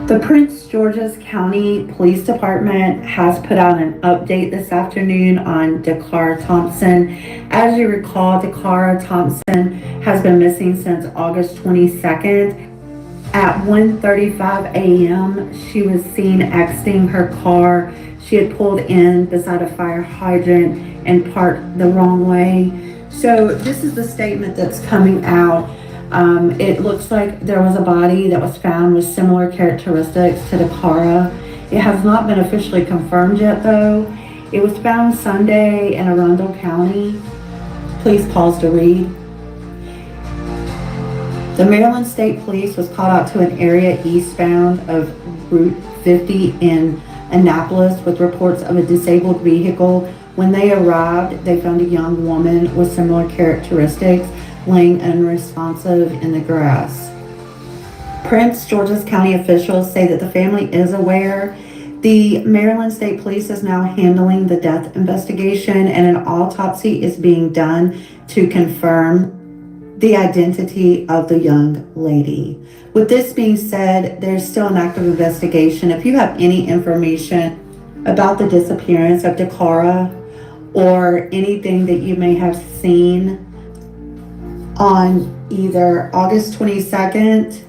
The Prince George's County Police Department has put out an update this afternoon on Dacara Thompson. As you recall, Dacara Thompson has been missing since August 22nd. At 1:35 a.m., she was seen exiting her car. She had pulled in beside a fire hydrant and parked the wrong way. So this is the statement that's coming out. It looks like there was a body that was found with similar characteristics to Dacara. It has not been officially confirmed yet, though. It was found Sunday in Arundel County. Please pause to read. The Maryland State Police was called out to an area eastbound of Route 50 in Annapolis with reports of a disabled vehicle. When they arrived, they found a young woman with similar characteristics laying unresponsive in the grass. Prince George's County officials say that the family is aware. The Maryland State Police is now handling the death investigation, and an autopsy is being done to confirm the identity of the young lady. With this being said, there's still an active investigation. If you have any information about the disappearance of Dacara or anything that you may have seen on either August 22nd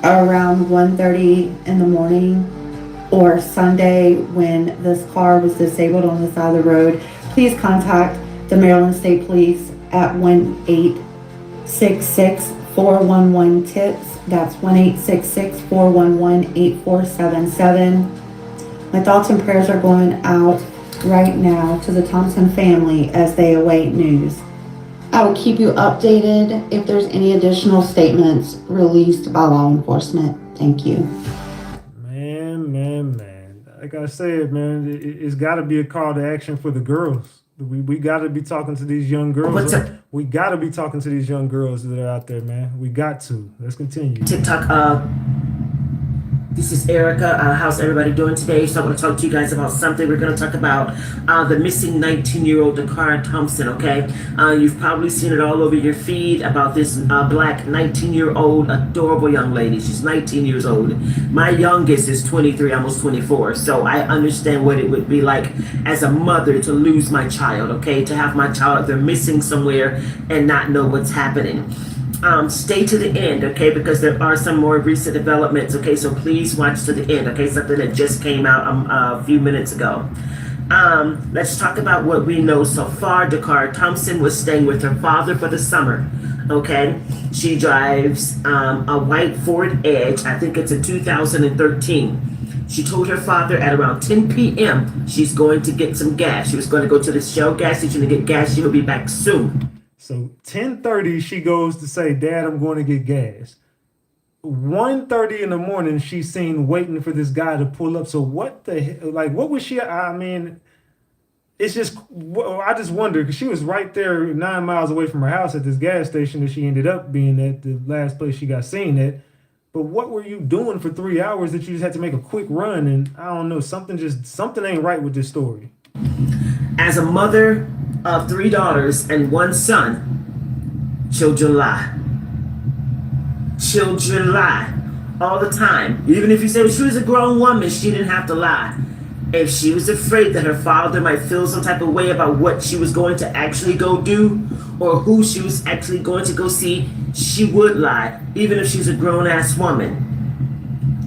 around 1:30 in the morning or Sunday when this car was disabled on the side of the road, please contact the Maryland State Police at 1-866-411-TIPS. That's 1-866-411-8477. My thoughts and prayers are going out right now to the Thompson family as they await news. I will keep you updated if there's any additional statements released by law enforcement. Thank you. Man. Like I said, man, it's got to be a call to action for the girls. We got to be talking to these young girls. We got to be talking to these young girls that are out there, man. We got to. Let's continue. TikTok, this is Erica. How's everybody doing today? So I want to talk to you guys about something. We're going to talk about the missing 19-year-old Dacara Thompson, okay? You've probably seen it all over your feed about this black 19-year-old adorable young lady. She's 19 years old. My youngest is 23, almost 24. So I understand what it would be like as a mother to lose my child, okay? To have my child, they're missing somewhere and not know what's happening. Stay to the end, okay, because there are some more recent developments, okay, so please watch to the end, okay, something that just came out a few minutes ago. Let's talk about what we know so far. Dacara Thompson was staying with her father for the summer, okay? She drives a white Ford Edge, I think it's a 2013. She told her father at around 10 p.m. she's going to get some gas. She was going to go to the Shell gas station to get gas. She will be back soon. So 10:30, she goes to say, Dad, I'm going to get gas. 1:30 in the morning, she's seen waiting for this guy to pull up. So what what was she? I mean, it's just, I just wonder, because she was right there 9 miles away from her house at this gas station that she ended up being at, the last place she got seen at. But what were you doing for 3 hours that you just had to make a quick run? And I don't know, something ain't right with this story. As a mother of 3 daughters and 1 son, children lie. Children lie all the time. Even if you say she was a grown woman, she didn't have to lie. If she was afraid that her father might feel some type of way about what she was going to actually go do or who she was actually going to go see, she would lie, even if she's a grown-ass woman.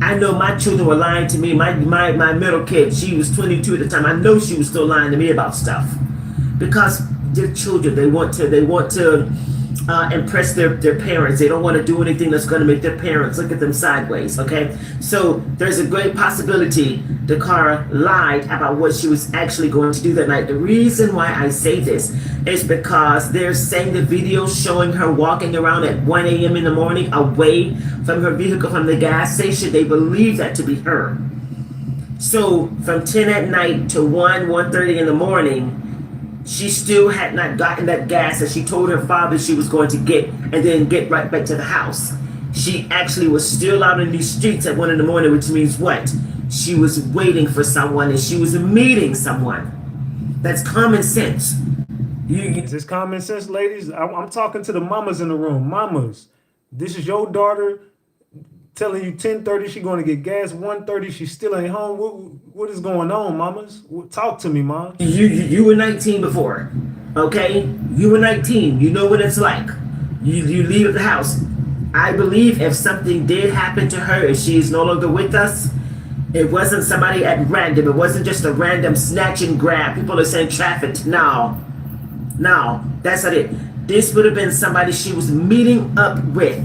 I know my children were lying to me. My middle kid, she was 22 at the time. I know she was still lying to me about stuff because they're children. They want to impress their parents. They don't want to do anything that's going to make their parents look at them sideways, okay? So there's a great possibility Dacara lied about what she was actually going to do that night. The reason why I say this is because they're saying the video showing her walking around at 1 a.m. in the morning away from her vehicle from the gas station. They believe that to be her. So from 10 at night to 1:30 in the morning, she still had not gotten that gas that she told her father she was going to get and then get right back to the house. She actually was still out in these streets at 1 in the morning, which means what? She was waiting for someone and she was meeting someone. That's common sense. Is this common sense, ladies? I'm talking to the mamas in the room. Mamas, this is your daughter telling you 10:30 she's going to get gas, 1:30 she still ain't home. What is going on, mamas? Talk to me, mom. You were 19 before, okay? You were 19. You know what it's like. You leave the house. I believe if something did happen to her, if she is no longer with us, it wasn't somebody at random. It wasn't just a random snatch and grab. People are saying trafficked. No, that's not it. This would have been somebody she was meeting up with.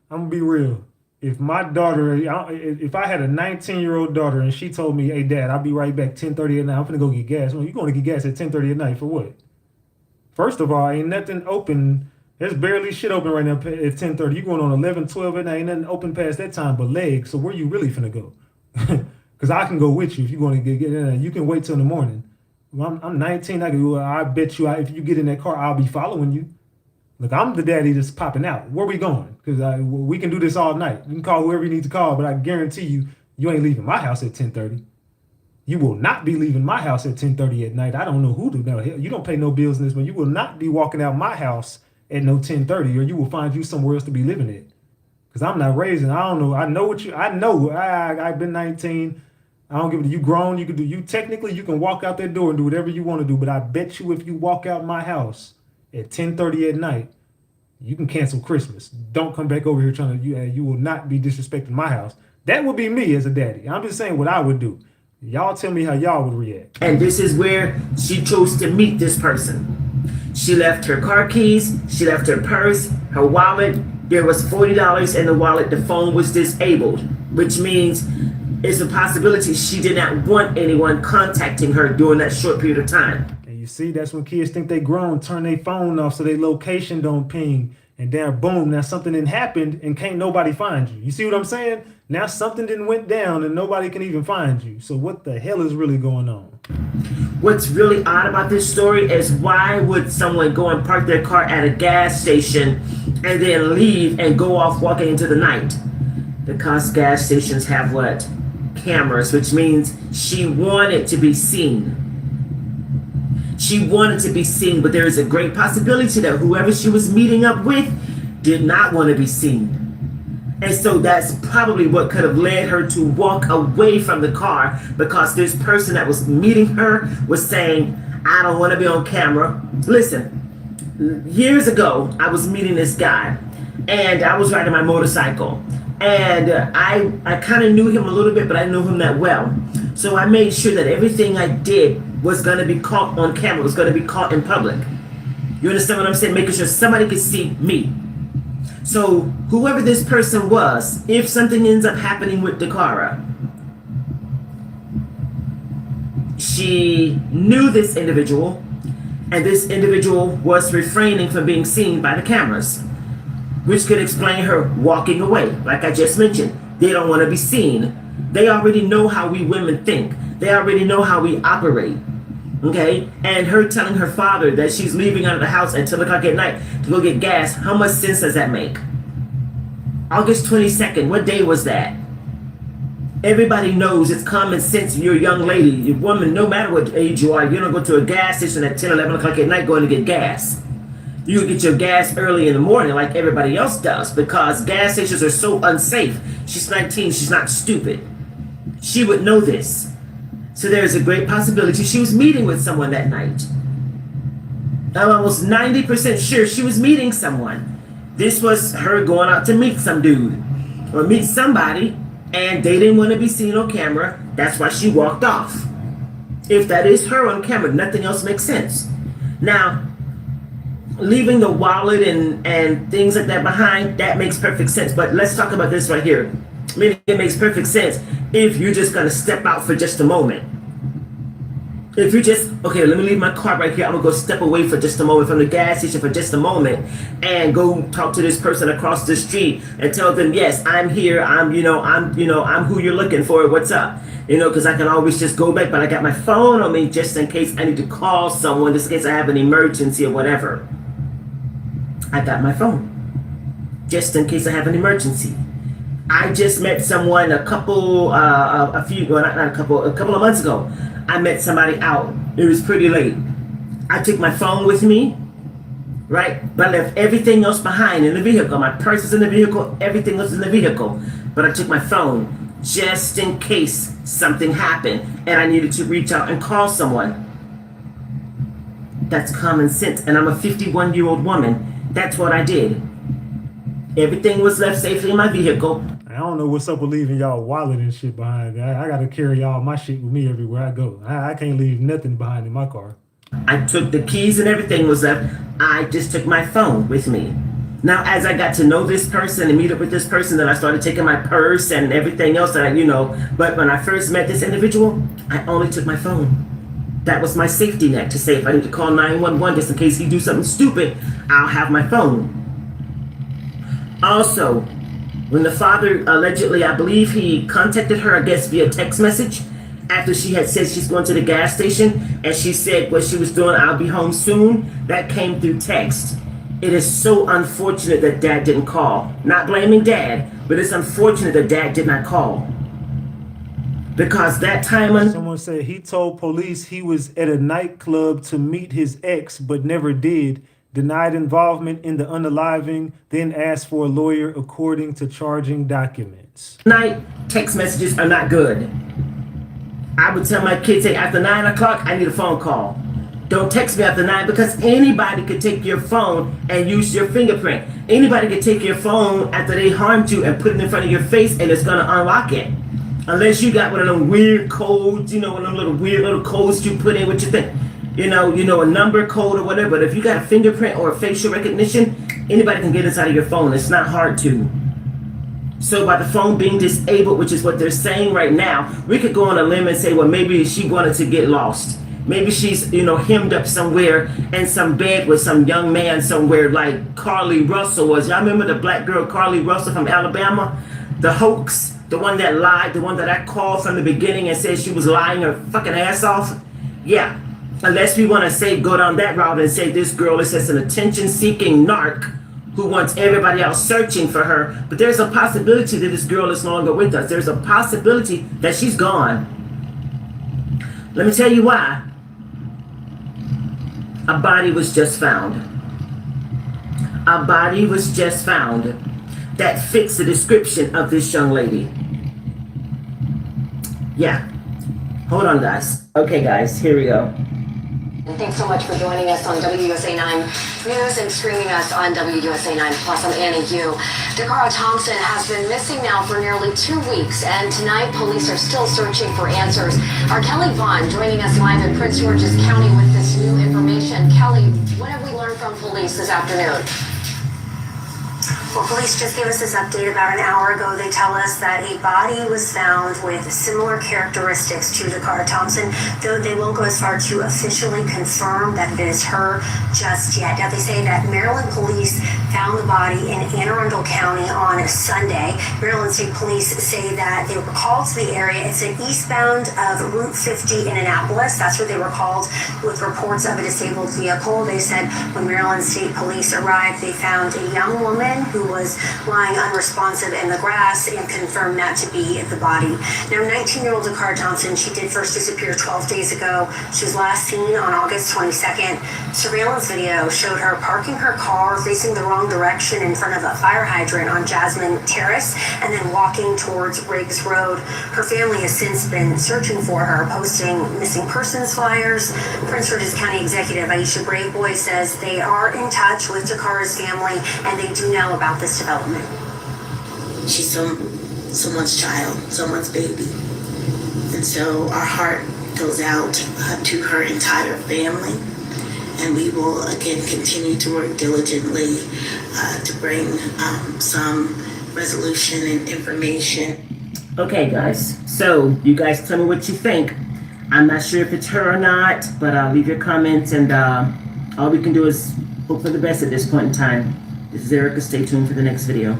I'm gonna be real. If my daughter, if I had a 19-year-old daughter and she told me, "Hey, Dad, I'll be right back 10:30 at night. I'm gonna go get gas." Well, you going to get gas at 10:30 at night for what? First of all, ain't nothing open. There's barely shit open right now at 10:30. You going on 11, 12 at night. Ain't nothing open past that time but legs. So where you really finna go? Because I can go with you if you're going to get in there. You can wait till in the morning. Well, I'm 19. I bet you if you get in that car, I'll be following you. Look, I'm the daddy that's popping out. Where we going? Because we can do this all night. You can call whoever you need to call, but I guarantee you, you ain't leaving my house at 10:30. You will not be leaving my house at 10:30 at night. I don't know who to know. You don't pay no bills in this, but you will not be walking out my house at no 10:30, or you will find you somewhere else to be living at. Because I'm not raising. I don't know. I know. I've been 19. I don't give a, you grown. You can do. You technically you can walk out that door and do whatever you want to do. But I bet you if you walk out my house at 10:30 at night, you can cancel Christmas. Don't come back over here trying to. You will not be disrespecting my house. That would be me as a daddy. I'm just saying what I would do. Y'all tell me how y'all would react. And this is where she chose to meet this person. She left her car keys, she left her purse, her wallet. There was $40 in the wallet. The phone was disabled, which means it's a possibility she did not want anyone contacting her during that short period of time. And you see, that's when kids think they grown, turn their phone off so their location don't ping. And then boom, now something didn't happen and can't nobody find you. You see what I'm saying? Now something didn't went down and nobody can even find you. So what the hell is really going on? What's really odd about this story is why would someone go and park their car at a gas station and then leave and go off walking into the night? Because gas stations have what? Cameras, which means she wanted to be seen. She wanted to be seen, but there is a great possibility that whoever she was meeting up with did not want to be seen. And so that's probably what could have led her to walk away from the car, because this person that was meeting her was saying, I don't want to be on camera. Listen, years ago, I was meeting this guy and I was riding my motorcycle. And I kind of knew him a little bit, but I didn't know him that well. So I made sure that everything I did was going to be caught on camera, was going to be caught in public. You understand what I'm saying? Making sure somebody could see me. So whoever this person was, if something ends up happening with Dacara, she knew this individual, and this individual was refraining from being seen by the cameras, which could explain her walking away. Like I just mentioned, they don't want to be seen. They already know how we women think. They already know how we operate. Okay? And her telling her father that she's leaving out of the house at 10 o'clock at night to go get gas, how much sense does that make? August 22nd, what day was that? Everybody knows it's common sense. You're a young lady, you're a woman, no matter what age you are, you don't go to a gas station at 10, 11 o'clock at night going to get gas. You get your gas early in the morning like everybody else does, because gas stations are so unsafe. She's 19, she's not stupid. She would know this. So there's a great possibility she was meeting with someone that night. I'm almost 90% sure she was meeting someone. This was her going out to meet some dude or meet somebody, and they didn't want to be seen on camera. That's why she walked off. If that is her on camera, nothing else makes sense. Now, leaving the wallet and things like that behind, that makes perfect sense. But let's talk about this right here. I mean, it makes perfect sense if you're just going to step out for just a moment. If you're just, okay, let me leave my car right here. I'm going to go step away for just a moment from the gas station for just a moment and go talk to this person across the street and tell them, yes, I'm here. I'm who you're looking for. What's up? Because I can always just go back, but I got my phone on me just in case I need to call someone, just in case I have an emergency or whatever. I got my phone just in case I have an emergency. I just met someone a couple of months ago. I met somebody out. It was pretty late. I took my phone with me, right? But I left everything else behind in the vehicle. My purse is in the vehicle, everything else is in the vehicle. But I took my phone just in case something happened and I needed to reach out and call someone. That's common sense. And I'm a 51-year-old woman. That's what I did. Everything was left safely in my vehicle. I don't know what's up with leaving y'all wallet and shit behind. I gotta carry all my shit with me everywhere I go. I can't leave nothing behind in my car. I took the keys and everything was left. I just took my phone with me. Now, as I got to know this person and meet up with this person, then I started taking my purse and everything else that but when I first met this individual, I only took my phone. That was my safety net to say if I need to call 911 just in case he do something stupid, I'll have my phone. Also, when the father allegedly, I believe he contacted her, I guess via text message, after she had said she's going to the gas station and she said what she was doing, I'll be home soon, that came through text. It is so unfortunate that dad didn't call. Not blaming dad, but it's unfortunate that dad did not call. Because that time... Someone said he told police he was at a nightclub to meet his ex, but never did. Denied involvement in the unaliving, then asked for a lawyer according to charging documents. Night text messages are not good. I would tell my kids, hey, after 9 o'clock, I need a phone call. Don't text me after 9 because anybody could take your phone and use your fingerprint. Anybody could take your phone after they harmed you and put it in front of your face and it's gonna unlock it. Unless you got one of them weird codes, one of them little weird little codes you put in with your thing. A number code or whatever. But if you got a fingerprint or a facial recognition, anybody can get inside of your phone. It's not hard to. So by the phone being disabled, which is what they're saying right now, we could go on a limb and say, well, maybe she wanted to get lost. Maybe she's, hemmed up somewhere in some bed with some young man somewhere like Carly Russell was. Y'all remember the black girl Carly Russell from Alabama? The hoax, the one that lied, the one that I called from the beginning and said she was lying her fucking ass off? Yeah. Unless we want to say, go down that route and say this girl is just an attention-seeking narc who wants everybody else searching for her. But there's a possibility that this girl is no longer with us. There's a possibility that she's gone. Let me tell you why. A body was just found. A body was just found that fits the description of this young lady. Yeah. Hold on, guys. Okay, guys, here we go. Thanks so much for joining us on WUSA 9 News and streaming us on WUSA 9 Plus. I'm Annie Yu. Dacara Thompson has been missing now for nearly 2 weeks, and tonight police are still searching for answers. Our Kelly Vaughn joining us live in Prince George's County with this new information. Kelly, what have we learned from police this afternoon? Well, police just gave us this update about an hour ago. They tell us that a body was found with similar characteristics to Dacara Thompson, though they won't go as far to officially confirm that it is her just yet. Now, they say that Maryland police found the body in Anne Arundel County on Sunday. Maryland State Police say that they were called to the area. It's an eastbound of Route 50 in Annapolis. That's where they were called with reports of a disabled vehicle. They said when Maryland State Police arrived, they found a young woman who was lying unresponsive in the grass and confirmed that to be the body. Now, 19-year-old Dacara Thompson, she did first disappear 12 days ago. She was last seen on August 22nd. Surveillance video showed her parking her car facing the wrong direction in front of a fire hydrant on Jasmine Terrace and then walking towards Riggs Road. Her family has since been searching for her, posting missing persons flyers. Prince George's County Executive Aisha Braveboy says they are in touch with Dakara's family and they do know about this development. She's someone's child, someone's baby. And so our heart goes out to her entire family. And we will, again, continue to work diligently to bring some resolution and information. Okay, guys. So you guys tell me what you think. I'm not sure if it's her or not, but leave your comments. And all we can do is hope for the best at this point in time. This is Erica. Stay tuned for the next video.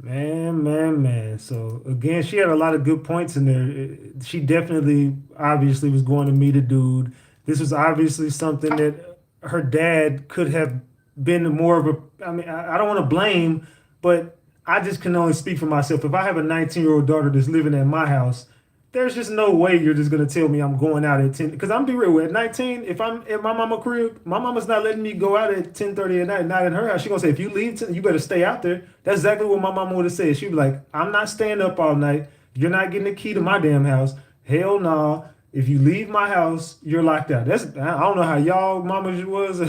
Man. So again, she had a lot of good points in there. She definitely, obviously, was going to meet a dude. This was obviously something that her dad could have been more of a, I mean, I don't want to blame, but I just can only speak for myself. If I have a 19-year-old daughter that's living at my house, there's just no way you're just going to tell me I'm going out at 10. Because I'm be real, at 19, if I'm at my mama crib, my mama's not letting me go out at 10:30 at night, not in her house. She's going to say, if you leave, you better stay out there. That's exactly what my mama would have said. She'd be like, I'm not staying up all night. You're not getting the key to my damn house. Hell no. If you leave my house, you're locked out. I don't know how y'all mamas was.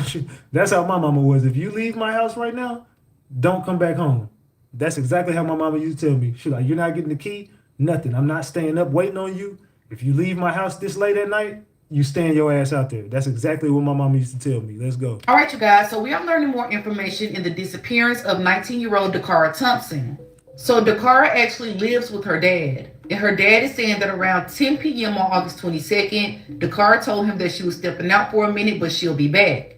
That's how my mama was. If you leave my house right now, don't come back home. That's exactly how my mama used to tell me. She's like, you're not getting the key? Nothing. I'm not staying up waiting on you. If you leave my house this late at night, you stand your ass out there. That's exactly what my mama used to tell me. Let's go. All right, you guys. So we are learning more information in the disappearance of 19-year-old Dacara Thompson. So Dacara actually lives with her dad. And her dad is saying that around 10 p.m. on August 22nd, Dacara told him that she was stepping out for a minute, but she'll be back.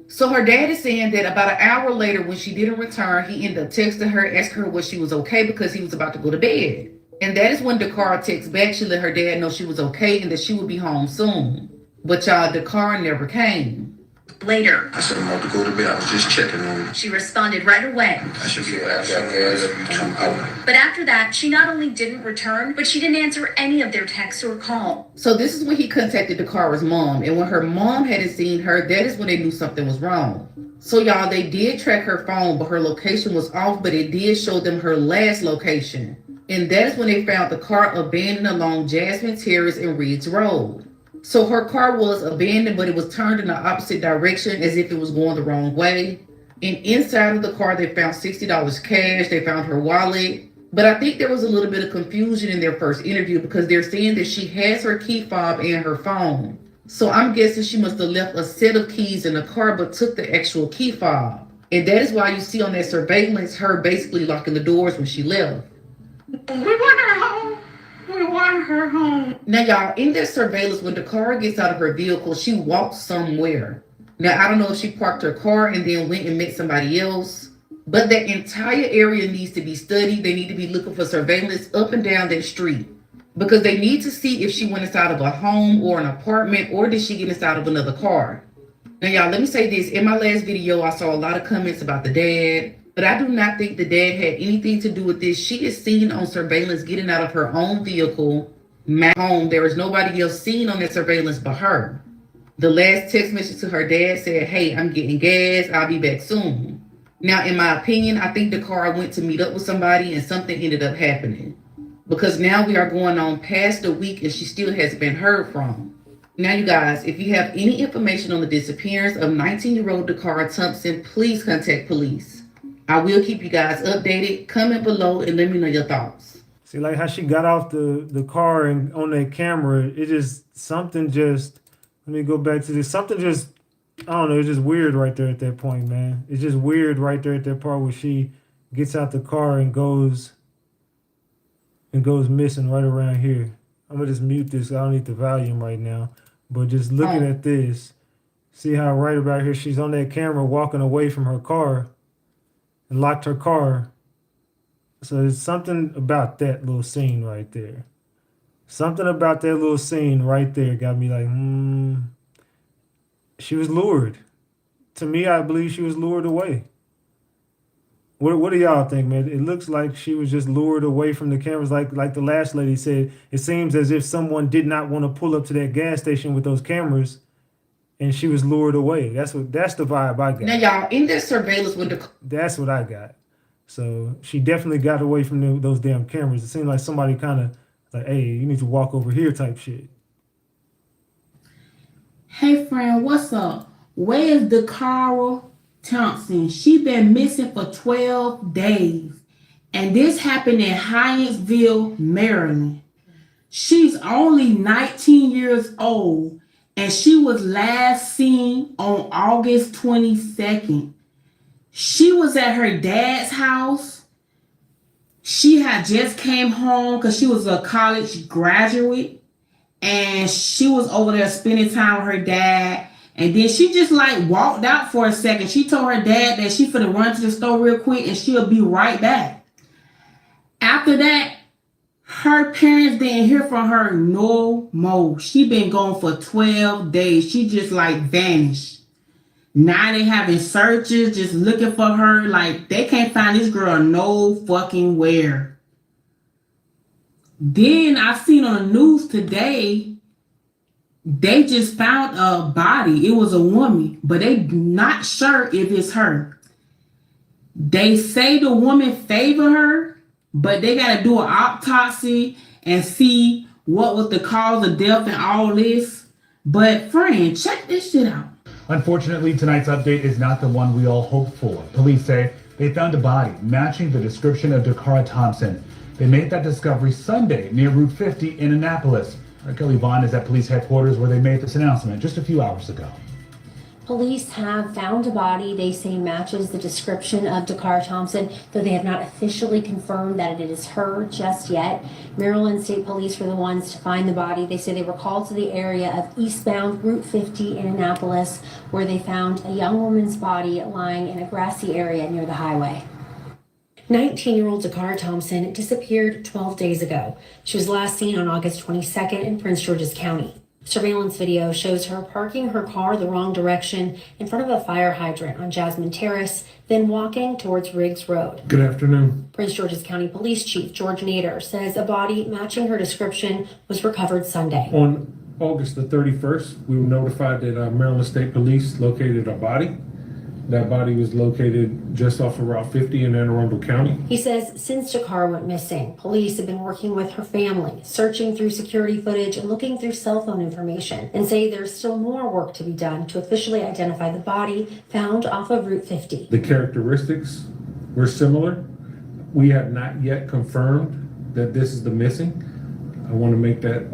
So her dad is saying that about an hour later, when she didn't return, he ended up texting her, asking her what she was okay because he was about to go to bed. And that is when Dacara texts back. She let her dad know she was okay and that she would be home soon. But y'all, Dacara never came. Later, I said I'm about to go to bed. I was just checking on you. she responded right away. I should be back as you come out. But after that, she not only didn't return, but she didn't answer any of their texts or calls. So this is when he contacted Dakara's mom. And when her mom hadn't seen her, that is when they knew something was wrong. So y'all, they did track her phone, but her location was off, but it did show them her last location. And that is when they found the car abandoned along Jasmine Terrace and Ridge Road. So her car was abandoned, but it was turned in the opposite direction as if it was going the wrong way. And inside of the car, they found $60 cash. They found her wallet. But I think there was a little bit of confusion in their first interview because they're saying that she has her key fob and her phone. So I'm guessing she must have left a set of keys in the car, but took the actual key fob. And that is why you see on that surveillance, her basically locking the doors when she left. We want her home. We want her home. Now, y'all, in this surveillance, when Dacara gets out of her vehicle, she walks somewhere. Now, I don't know if she parked her car and then went and met somebody else, but that entire area needs to be studied. They need to be looking for surveillance up and down that street because they need to see if she went inside of a home or an apartment, or did she get inside of another car. Now, y'all, let me say this. In my last video, I saw a lot of comments about the dad. But I do not think the dad had anything to do with this. She is seen on surveillance getting out of her own vehicle, home. There is nobody else seen on that surveillance but her. The last text message to her dad said, hey, I'm getting gas. I'll be back soon. Now, in my opinion, I think Dacara went to meet up with somebody and something ended up happening. Because now we are going on past a week and she still hasn't been heard from. Now, you guys, if you have any information on the disappearance of 19-year-old Dacara Thompson, please contact police. I will keep you guys updated. Comment below and let me know your thoughts. See, like how she got off the car and on that camera, it just, something just, let me go back to this. Something just, I don't know, it's just weird right there at that point, man. It's just weird right there at that part where she gets out the car and goes missing right around here. I'm gonna just mute this. I don't need the volume right now. But just looking at this, see how right about here, she's on that camera walking away from her car and locked her car. So there's something about that little scene right there. Something about that little scene right there got me like, she was lured. To me, I believe she was lured away. What do y'all think, man? It looks like she was just lured away from the cameras. Like the last lady said, it seems as if someone did not want to pull up to that gas station with those cameras and she was lured away. That's the vibe I got. Now, y'all, in this surveillance with that's what I got. So she definitely got away from those damn cameras. It seemed like somebody kind of like, hey, you need to walk over here type shit. Hey, friend, what's up? Where is Dacara Thompson? She been missing for 12 days. And this happened in Hyattsville, Maryland. She's only 19 years old. And she was last seen on August 22nd. She was at her dad's house. She had just came home because she was a college graduate. And she was over there spending time with her dad. And then she just like walked out for a second. She told her dad that she finna run to the store real quick and she'll be right back. After that, her parents didn't hear from her no more. She been gone for 12 days. She just like vanished. Now they having searches, just looking for her. Like they can't find this girl no fucking where. Then I seen on the news today, they just found a body. It was a woman, but they not sure if it's her. They say the woman favored her, but they got to do an autopsy and see what was the cause of death and all this. But friend, check this shit out. Unfortunately, tonight's update is not the one we all hoped for. Police say They found a body matching the description of Dacara Thompson. They made that discovery Sunday near Route 50 in Annapolis. Our Kelly Vaughn is at police headquarters where they made this announcement just a few hours ago. Police have found a body they say matches the description of Dacara Thompson, though they have not officially confirmed that it is her just yet. Maryland State Police were the ones to find the body. They say they were called to the area of eastbound Route 50 in Annapolis, where they found a young woman's body lying in a grassy area near the highway. 19-year-old Dacara Thompson disappeared 12 days ago. She was last seen on August 22nd in Prince George's County. Surveillance video shows her parking her car the wrong direction in front of a fire hydrant on Jasmine Terrace, then walking towards Riggs Road. Good afternoon. Prince George's County Police Chief George Nader says a body matching her description was recovered Sunday. On August the 31st, we were notified that Maryland State Police located a body. That body was located just off of Route 50 in Anne Arundel County. He says since Dacara went missing, police have been working with her family, searching through security footage and looking through cell phone information, and say there's still more work to be done to officially identify the body found off of Route 50. The characteristics were similar. We have not yet confirmed that this is the missing. I want to make that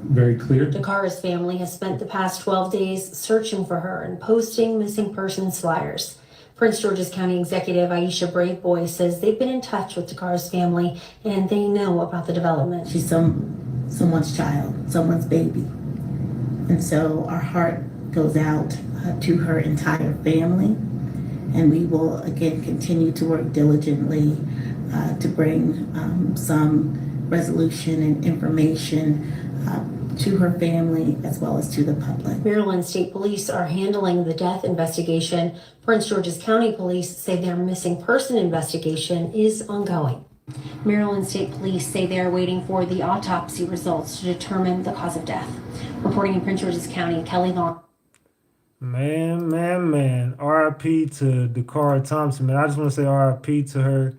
very clear. Dakara's family has spent the past 12 days searching for her and posting missing persons flyers. Prince George's County Executive Aisha Braveboy says they've been in touch with Dakara's family and they know about the development. She's someone's child, someone's baby. And so our heart goes out to her entire family. And we will, again, continue to work diligently to bring some resolution and information to her family as well as to the public. Maryland State Police are handling the death investigation. Prince George's County Police say their missing person investigation is ongoing. Maryland State Police say they are waiting for the autopsy results to determine the cause of death. Reporting in Prince George's County, Kelly Vaughn. Man. R.I.P. to Dacara Thompson, man. I just want to say R.I.P. to her.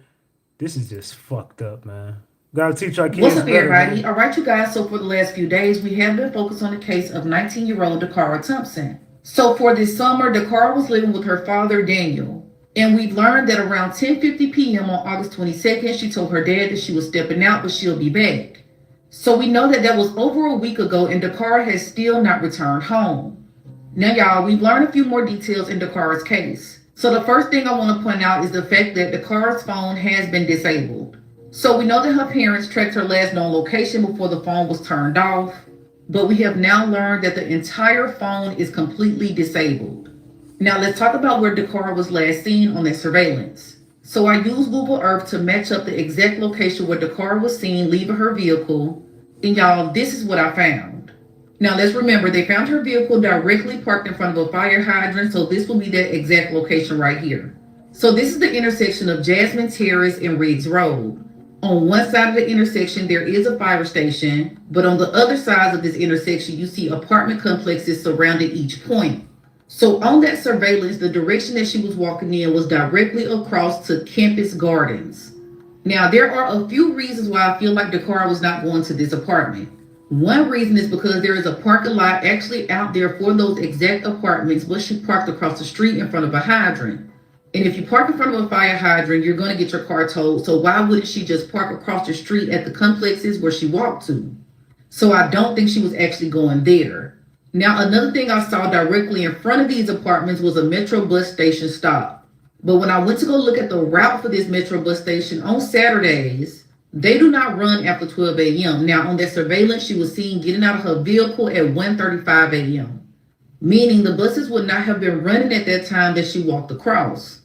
This is just fucked up, man. Gotta teach our kids. What's up, better, everybody? man. All right, you guys. So for the last few days, we have been focused on the case of 19-year-old Dacara Thompson. So for this summer, Dacara was living with her father, Daniel. And we learned that around 10:50 p.m. on August 22nd, she told her dad that she was stepping out, but she'll be back. So we know that was over a week ago, and Dacara has still not returned home. Now, y'all, we've learned a few more details in Dakara's case. So the first thing I want to point out is the fact that Dakara's phone has been disabled. So we know that her parents tracked her last known location before the phone was turned off, but we have now learned that the entire phone is completely disabled. Now let's talk about where Dacara was last seen on that surveillance. So I used Google Earth to match up the exact location where Dacara was seen leaving her vehicle, and y'all, this is what I found. Now let's remember, they found her vehicle directly parked in front of a fire hydrant, so this will be that exact location right here. So this is the intersection of Jasmine Terrace and Riggs Road. On one side of the intersection, there is a fire station, but on the other sides of this intersection, you see apartment complexes surrounding each point. So on that surveillance, the direction that she was walking in was directly across to Campus Gardens. Now, there are a few reasons why I feel like Dacara was not going to this apartment. One reason is because there is a parking lot actually out there for those exact apartments, but she parked across the street in front of a hydrant. And if you park in front of a fire hydrant, you're going to get your car towed. So why wouldn't she just park across the street at the complexes where she walked to? So I don't think she was actually going there. Now, another thing I saw directly in front of these apartments was a Metro bus station stop. But when I went to go look at the route for this Metro bus station on Saturdays, they do not run after 12 a.m. Now, on that surveillance, she was seen getting out of her vehicle at 1:35 a.m., meaning the buses would not have been running at that time that she walked across.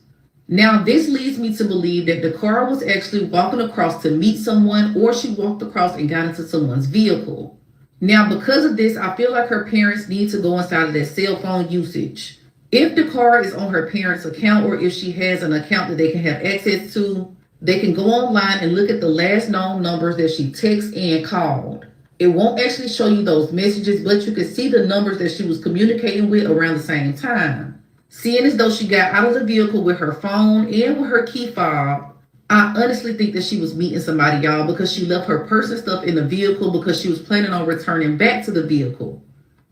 Now, this leads me to believe that Dacara was actually walking across to meet someone, or she walked across and got into someone's vehicle. Now, because of this, I feel like her parents need to go inside of their cell phone usage. If Dacara is on her parents' account, or if she has an account that they can have access to, they can go online and look at the last known numbers that she texted and called. It won't actually show you those messages, but you can see the numbers that she was communicating with around the same time. Seeing as though she got out of the vehicle with her phone and with her key fob, I honestly think that she was meeting somebody, y'all, because she left her purse and stuff in the vehicle because she was planning on returning back to the vehicle.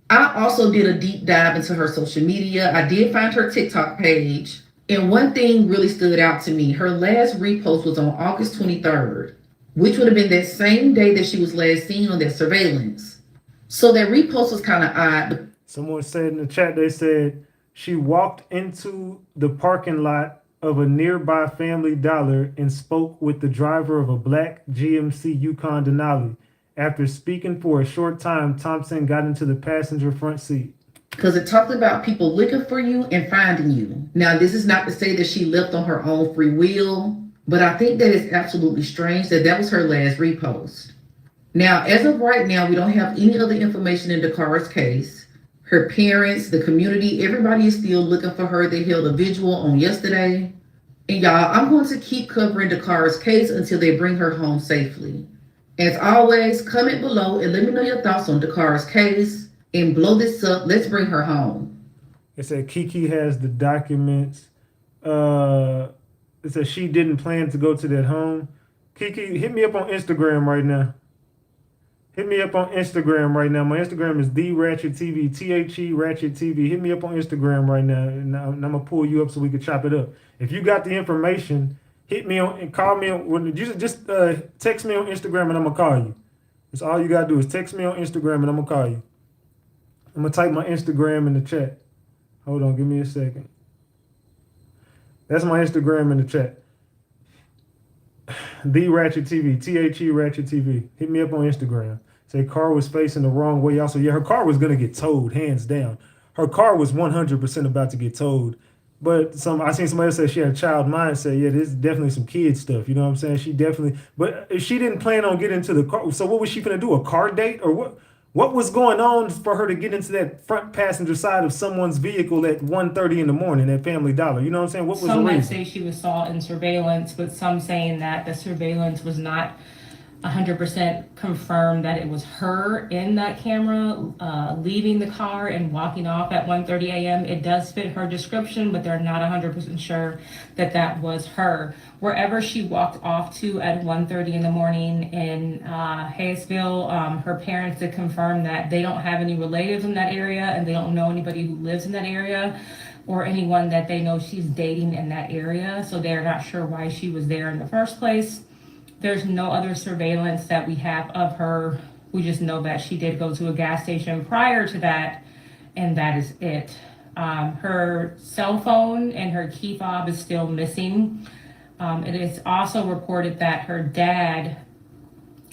I also did a deep dive into her social media. I did find her TikTok page. And one thing really stood out to me. Her last repost was on August 23rd, which would have been that same day that she was last seen on that surveillance. So that repost was kind of odd. Someone said in the chat, they said she walked into the parking lot of a nearby Family Dollar and spoke with the driver of a black GMC Yukon Denali. After speaking for a short time, Thompson got into the passenger front seat. Because it talked about people looking for you and finding you. Now, this is not to say that she left on her own free will, but I think that it's absolutely strange that that was her last repost. Now, as of right now, we don't have any other information in Dacara's case. Her parents, the community, everybody is still looking for her. They held a vigil on yesterday. And y'all, I'm going to keep covering Dacara's case until they bring her home safely. As always, comment below and let me know your thoughts on Dacara's case. And blow this up. Let's bring her home. It said Kiki has the documents. It said she didn't plan to go to that home. Kiki, hit me up on Instagram right now. Hit me up on Instagram right now. My Instagram is TheRatchetTV, THE RatchetTV. Hit me up on Instagram right now, and I'm gonna pull you up so we can chop it up. If you got the information, hit me on and call me on. Just text me on Instagram and I'm gonna call you. That's all you gotta do is text me on Instagram and I'm gonna call you. I'm gonna type my Instagram in the chat. Hold on, give me a second. That's my Instagram in the chat. TheRatchetTV, THE RatchetTV. Hit me up on Instagram. Say car was facing the wrong way. Also, yeah, her car was gonna get towed, hands down. Her car was 100% about to get towed. But I seen somebody say she had a child mindset. Yeah, this is definitely some kid stuff. You know what I'm saying? She definitely, but she didn't plan on getting into the car. So what was she gonna do? A car date or what? What was going on for her to get into that front passenger side of someone's vehicle at 1:30 in the morning at Family Dollar? You know what I'm saying? What was some the reason? might say she was saw in surveillance, but some saying that the surveillance was not 100% confirmed that it was her in that camera leaving the car and walking off at 1:30 a.m. It does fit her description, but they're not 100% sure that that was her. Wherever she walked off to at 1:30 in the morning in Hayesville, her parents did confirm that they don't have any relatives in that area and they don't know anybody who lives in that area or anyone that they know she's dating in that area. So they're not sure why she was there in the first place. There's no other surveillance that we have of her. We just know that she did go to a gas station prior to that, and that is it. Her cell phone and her key fob is still missing. It is also reported that her dad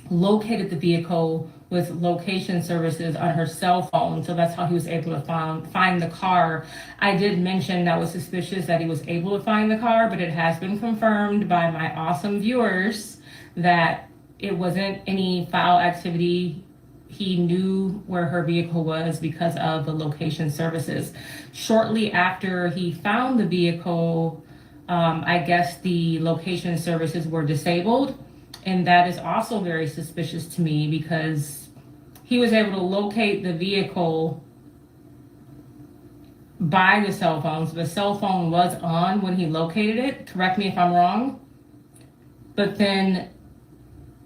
located the vehicle with location services on her cell phone, so that's how he was able to find the car. I did mention that was suspicious that he was able to find the car, but it has been confirmed by my awesome viewers that it wasn't any foul activity. He knew where her vehicle was because of the location services. Shortly after he found the vehicle, I guess the location services were disabled. And that is also very suspicious to me because he was able to locate the vehicle by the cell phone. So the cell phone was on when he located it. Correct me if I'm wrong. But then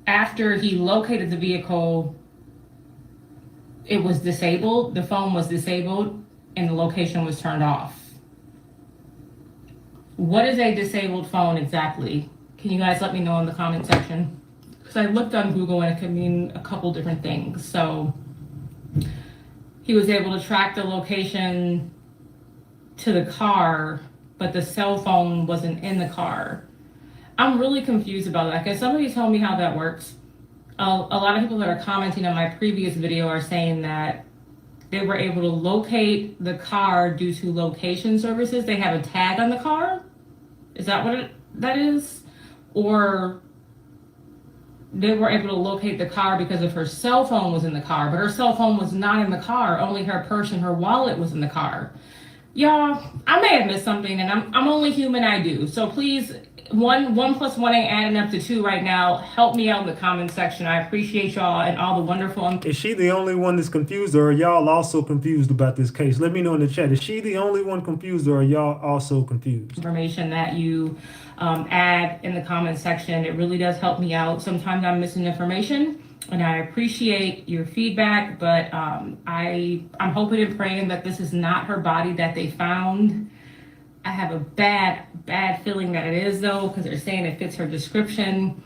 after he located the vehicle, it was disabled. The phone was disabled and the location was turned off. What is a disabled phone exactly? Can you guys let me know in the comment section? Because I looked on Google and it could mean a couple different things. So he was able to track the location to the car, but the cell phone wasn't in the car. I'm really confused about that. Can somebody tell me how that works? A lot of people that are commenting on my previous video are saying that they were able to locate the car due to location services. They have a tag on the car. Is that what that is? Or they were able to locate the car because of her cell phone was in the car, but her cell phone was not in the car. Only her purse and her wallet was in the car. Y'all, I may have missed something, and I'm only human. I do. So please, one plus one ain't adding up to 2 right now. Help me out in the comment section. I appreciate y'all and all the wonderful. Is she the only one that's confused, or are y'all also confused about this case? Let me know in the chat. Is she the only one confused, or are y'all also confused? Information that you add in the comment section. It really does help me out. Sometimes I'm missing information, and I appreciate your feedback, but I'm hoping and praying that this is not her body that they found. I have a bad feeling that it is, though, because they're saying it fits her description.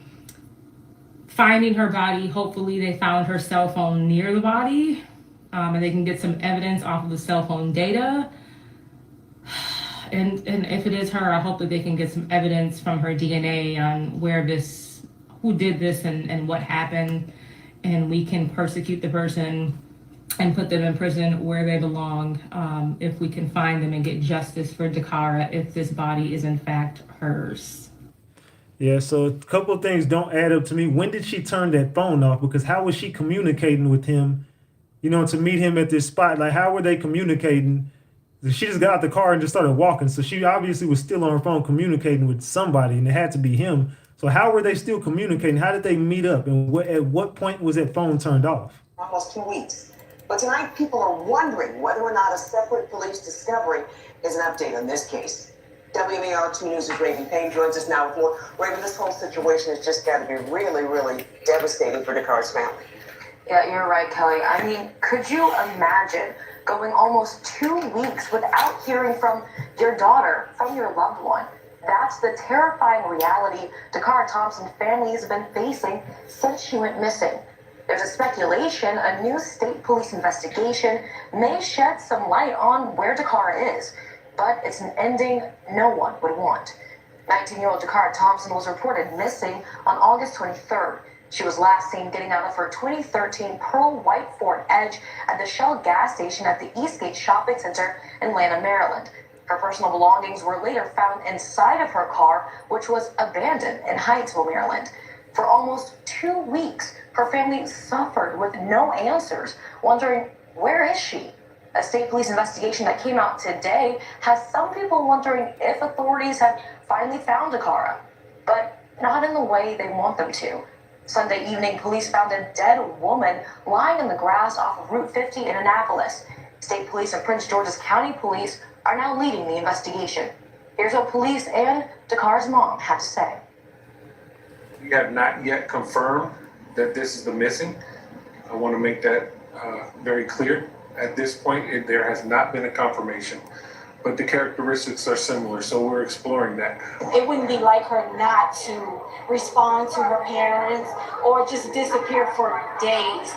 Finding her body, hopefully they found her cell phone near the body, and they can get some evidence off of the cell phone data. And if it is her, I hope that they can get some evidence from her DNA on who did this and what happened, and we can persecute the person and put them in prison where they belong, if we can find them and get justice for Dacara if this body is in fact hers. Yeah, so a couple of things don't add up to me. When did she turn that phone off? Because how was she communicating with him, to meet him at this spot? Like, how were they communicating? She just got out the car and just started walking. So she obviously was still on her phone communicating with somebody, and it had to be him. So how were they still communicating? How did they meet up? And at what point was that phone turned off? Almost 2 weeks. But tonight, people are wondering whether or not a separate police discovery is an update on this case. WMAR2 News' Raven Payne joins us now with more. Raven, this whole situation has just got to be really, really devastating for Dakara's family. Yeah, you're right, Kelly. I mean, could you imagine going almost 2 weeks without hearing from your daughter, from your loved one? That's the terrifying reality Dacara Thompson's family has been facing since she went missing. There's a speculation a new state police investigation may shed some light on where Dacara is, but it's an ending no one would want. 19-year-old Dacara Thompson was reported missing on August 23rd. She was last seen getting out of her 2013 Pearl White Ford Edge at the Shell gas station at the Eastgate Shopping Center in Lanham, Maryland. Her personal belongings were later found inside of her car, which was abandoned in Hyattsville, Maryland. For almost 2 weeks, her family suffered with no answers, wondering, where is she? A state police investigation that came out today has some people wondering if authorities have finally found Dacara, but not in the way they want them to. Sunday evening, police found a dead woman lying in the grass off of Route 50 in Annapolis. State police and Prince George's County Police are now leading the investigation. Here's what police and Dakara's mom had to say. We have not yet confirmed that this is the missing. I want to make that very clear. At this point, there has not been a confirmation, but the characteristics are similar, so we're exploring that. It wouldn't be like her not to respond to her parents or just disappear for days.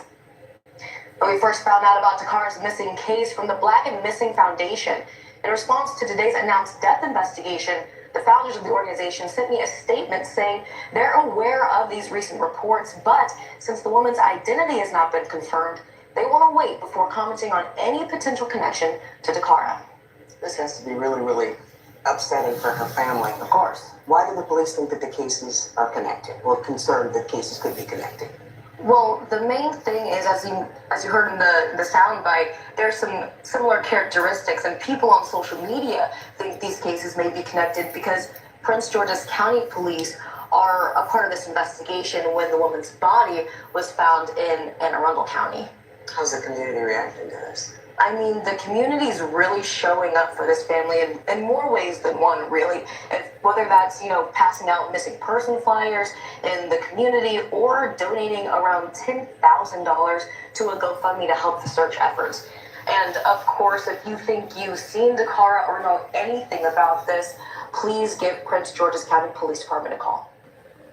When we first found out about Dakara's missing case from the Black and Missing Foundation, in response to today's announced death investigation, the founders of the organization sent me a statement saying they're aware of these recent reports, but since the woman's identity has not been confirmed, they want to wait before commenting on any potential connection to Dacara. This has to be really, really upsetting for her family. Of course. Why do the police think that the cases are connected, or concerned that cases could be connected? Well, the main thing is, as you heard in the soundbite, there's some similar characteristics, and people on social media think these cases may be connected because Prince George's County Police are a part of this investigation when the woman's body was found in Anne Arundel County. How's the community reacting to this? I mean, the community is really showing up for this family in more ways than one, really. Whether that's, passing out missing person flyers in the community or donating around $10,000 to a GoFundMe to help the search efforts. And of course, if you think you've seen Dacara or know anything about this, please give Prince George's County Police Department a call.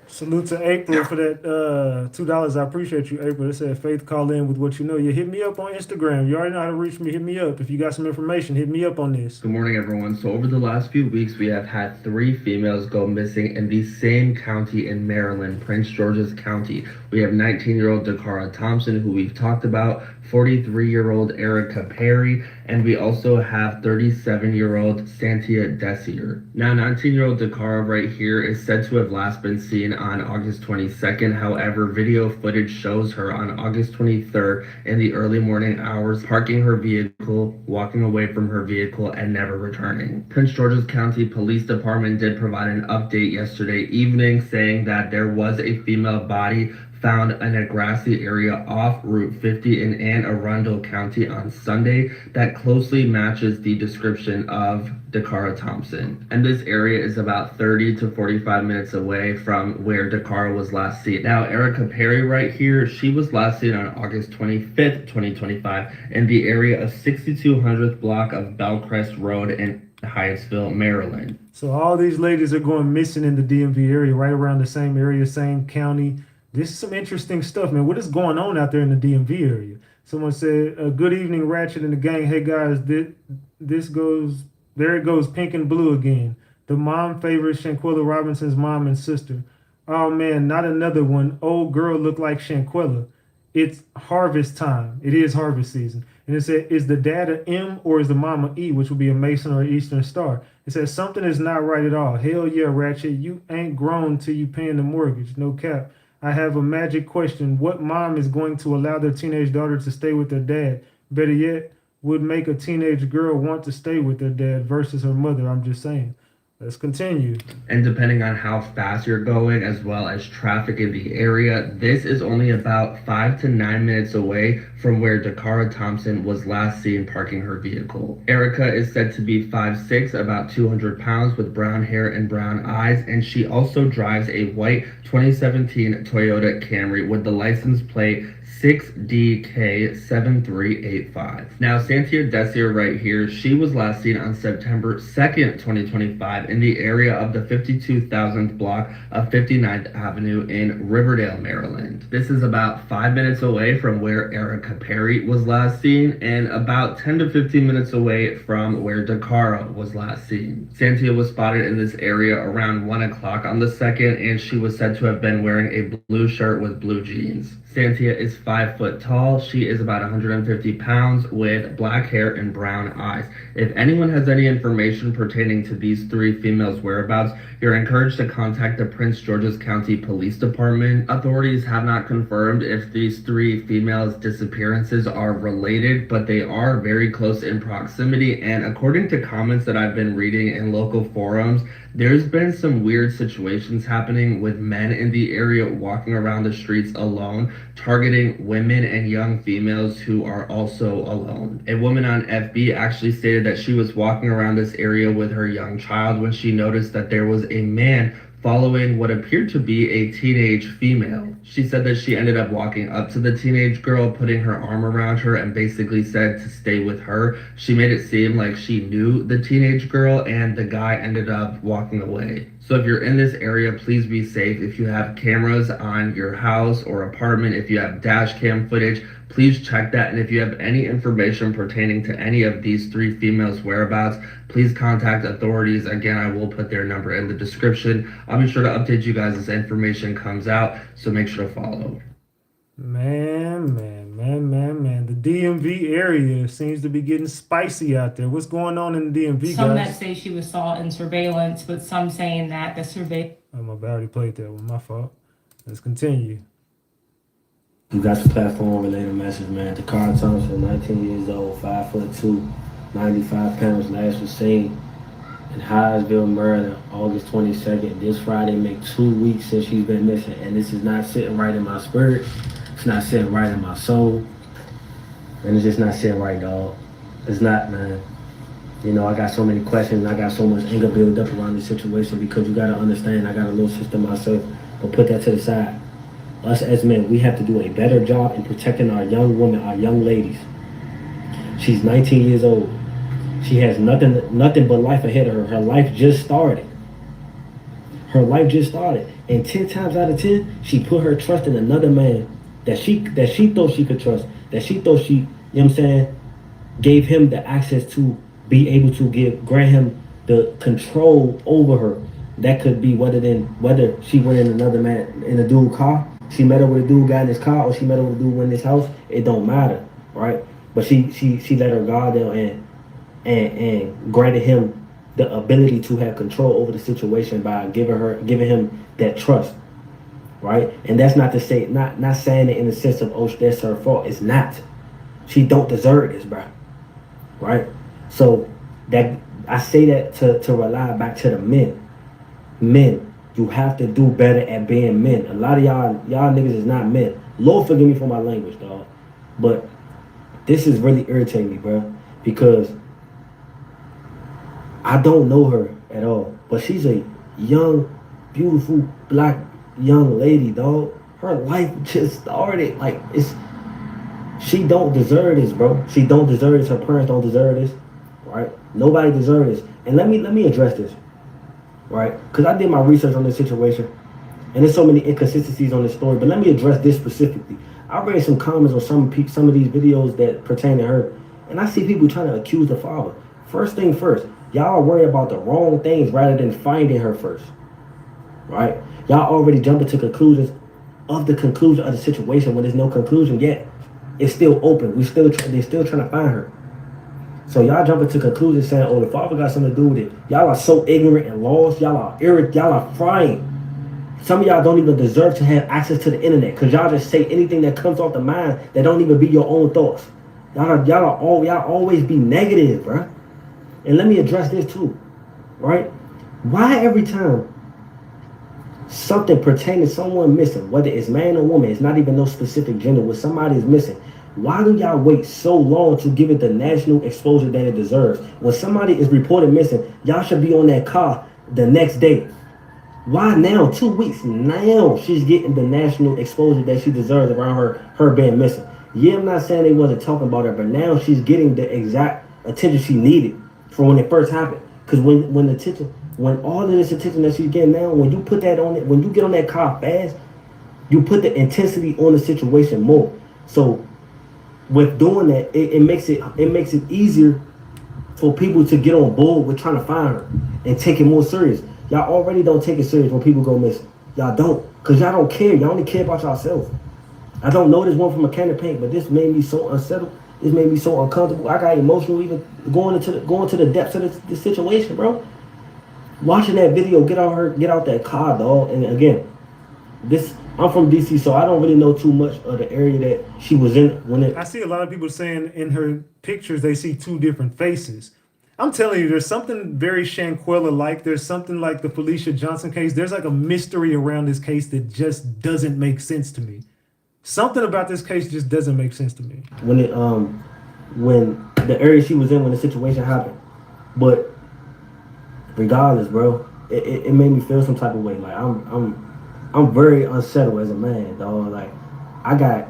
Salute to April for that $2. I appreciate you, April. It said, Faith, call in with what you know. You hit me up on Instagram. You already know how to reach me. Hit me up. If you got some information, hit me up on this. Good morning, everyone. So over the last few weeks, we have had 3 females go missing in the same county in Maryland, Prince George's County. We have 19-year-old Dacara Thompson, who we've talked about, 43-year-old Erica Perry, and we also have 37-year-old Santia Desier. Now, 19-year-old Dacara right here is said to have last been seen on August 22nd. However, video footage shows her on August 23rd in the early morning hours, parking her vehicle, walking away from her vehicle, and never returning. Prince George's County Police Department did provide an update yesterday evening saying that there was a female body found in a grassy area off Route 50 in Anne Arundel County on Sunday that closely matches the description of Dacara Thompson. And this area is about 30 to 45 minutes away from where Dacara was last seen. Now, Erica Perry right here, she was last seen on August 25th, 2025 in the area of 6200th block of Bellcrest Road in Hyattsville, Maryland. So all these ladies are going missing in the DMV area, right around the same area, same county. This is some interesting stuff, man. What is going on out there in the DMV area? Someone said, "Good evening, Ratchet and the gang. Hey guys, there it goes, pink and blue again. The mom favors Shanquella Robinson's mom and sister. Oh man, not another one. Old girl look like Shanquella. It's harvest time. It is harvest season." And it said, "Is the dad a M or is the mom a E, which would be a Mason or Eastern Star?" It says, "Something is not right at all. Hell yeah, Ratchet. You ain't grown till you paying the mortgage. No cap. I have a magic question. What mom is going to allow their teenage daughter to stay with their dad? Better yet, would make a teenage girl want to stay with their dad versus her mother? I'm just saying." Let's continue. And depending on how fast you're going, as well as traffic in the area, this is only about 5 to 9 minutes away from where Dacara Thompson was last seen parking her vehicle. Erica is said to be 5'6", about 200 pounds, with brown hair and brown eyes, and she also drives a white 2017 Toyota Camry with the license plate 6DK7385. Now, Santia Desier right here, she was last seen on September 2nd, 2025 in the area of the 52,000th block of 59th Avenue in Riverdale, Maryland. This is about 5 minutes away from where Erica Perry was last seen and about 10 to 15 minutes away from where Dacara was last seen. Santia was spotted in this area around 1 o'clock on the 2nd, and she was said to have been wearing a blue shirt with blue jeans. Santia is 5 foot tall. She is about 150 pounds with black hair and brown eyes. If anyone has any information pertaining to these 3 females' whereabouts, you're encouraged to contact the Prince George's County Police Department. Authorities have not confirmed if these 3 females' disappearances are related, but they are very close in proximity. And according to comments that I've been reading in local forums, there's been some weird situations happening with men in the area walking around the streets alone, targeting women and young females who are also alone. A woman on FB actually stated that she was walking around this area with her young child when she noticed that there was a man following what appeared to be a teenage female. She said that she ended up walking up to the teenage girl, putting her arm around her, and basically said to stay with her. She made it seem like she knew the teenage girl, and the guy ended up walking away. So if you're in this area, please be safe. If you have cameras on your house or apartment, if you have dash cam footage, please check that. And if you have any information pertaining to any of these 3 females' whereabouts, please contact authorities. Again, I will put their number in the description. I'll be sure to update you guys as information comes out, so make sure to follow. Man. The DMV area seems to be getting spicy out there. What's going on in the DMV, Some guys? that say she was saw in surveillance, but some saying that the Oh, my bad, I already played that one. My fault. Let's continue. You got the platform related message, man. Dacara Thompson, 19 years old, 5'2", 95 pounds, last was seen in Hyattsville, Maryland, August 22nd. This Friday make 2 weeks since she's been missing, and this is not sitting right in my spirit. It's not sitting right in my soul. And it's just not sitting right, dog. It's not, man. You know, I got so many questions, and I got so much anger built up around this situation because you gotta understand, I got a little sister myself, but put that to the side. Us as men, we have to do a better job in protecting our young women, our young ladies. She's 19 years old. She has nothing but life ahead of her. Her life just started. Her life just started. And 10 times out of 10, she put her trust in another man that she thought she could trust, that she thought she, you know what I'm saying, gave him the access to be able to grant him the control over her. That could be whether she went in another man in a dude car, she met up with a dude got in his car, or she met up with a dude in his house. It don't matter, right? But she let her guard down and granted him the ability to have control over the situation by giving him that trust, right? And that's not to say, not saying it in the sense of, oh, that's her fault. It's not. She don't deserve this, bro, right? So that I say that to rely back to the men. Men, you have to do better at being men. A lot of y'all niggas is not men. Lord forgive me for my language, dog. But this is really irritating me, bro, because I don't know her at all. But she's a young, beautiful, black young lady, dog. Her life just started. Like, she don't deserve this, bro. She don't deserve this. Her parents don't deserve this, right? Nobody deserves this. And let me address this, right? Because I did my research on this situation, and there's so many inconsistencies on this story. But let me address this specifically. I read some comments on some of these videos that pertain to her, and I see people trying to accuse the father. First thing first, y'all are worried about the wrong things rather than finding her first, right? Y'all already jumping to conclusions of the conclusion of the situation when there's no conclusion yet. It's still open. They're still trying to find her. So y'all jumping to conclusions saying, "Oh, the father got something to do with it." Y'all are so ignorant and lost. Y'all are frying. Some of y'all don't even deserve to have access to the internet because y'all just say anything that comes off the mind that don't even be your own thoughts. Y'all always be negative, bruh. And let me address this too, right? Why every time something pertaining to someone missing, whether it's man or woman, it's not even no specific gender, when somebody is missing, why do y'all wait so long to give it the national exposure that it deserves? When somebody is reported missing, y'all should be on that car the next day. Why now? 2 weeks. Now she's getting the national exposure that she deserves around her being missing. Yeah, I'm not saying they wasn't talking about her, but now she's getting the exact attention she needed from when it first happened. Because when all of this attention that she's getting now, when you put that on it, when you get on that car fast, you put the intensity on the situation more. So with doing that, it makes it easier for people to get on board with trying to find her and take it more serious. Y'all already don't take it serious when people go missing. Y'all don't, because y'all don't care. Y'all only care about yourself. I don't know this one from a can of paint, but this made me so unsettled. This made me so uncomfortable. I got emotional even going to the depths of this situation, bro. Watching that video, get out that car, dog. And again, I'm from DC, so I don't really know too much of the area that she was in I see a lot of people saying in her pictures they see two different faces. I'm telling you, there's something very Shanquella-like. There's something like the Felicia Johnson case. There's like a mystery around this case that just doesn't make sense to me. Something about this case just doesn't make sense to me. When the area she was in when the situation happened, but regardless, bro, it made me feel some type of way. Like I'm very unsettled as a man, dog. Like I got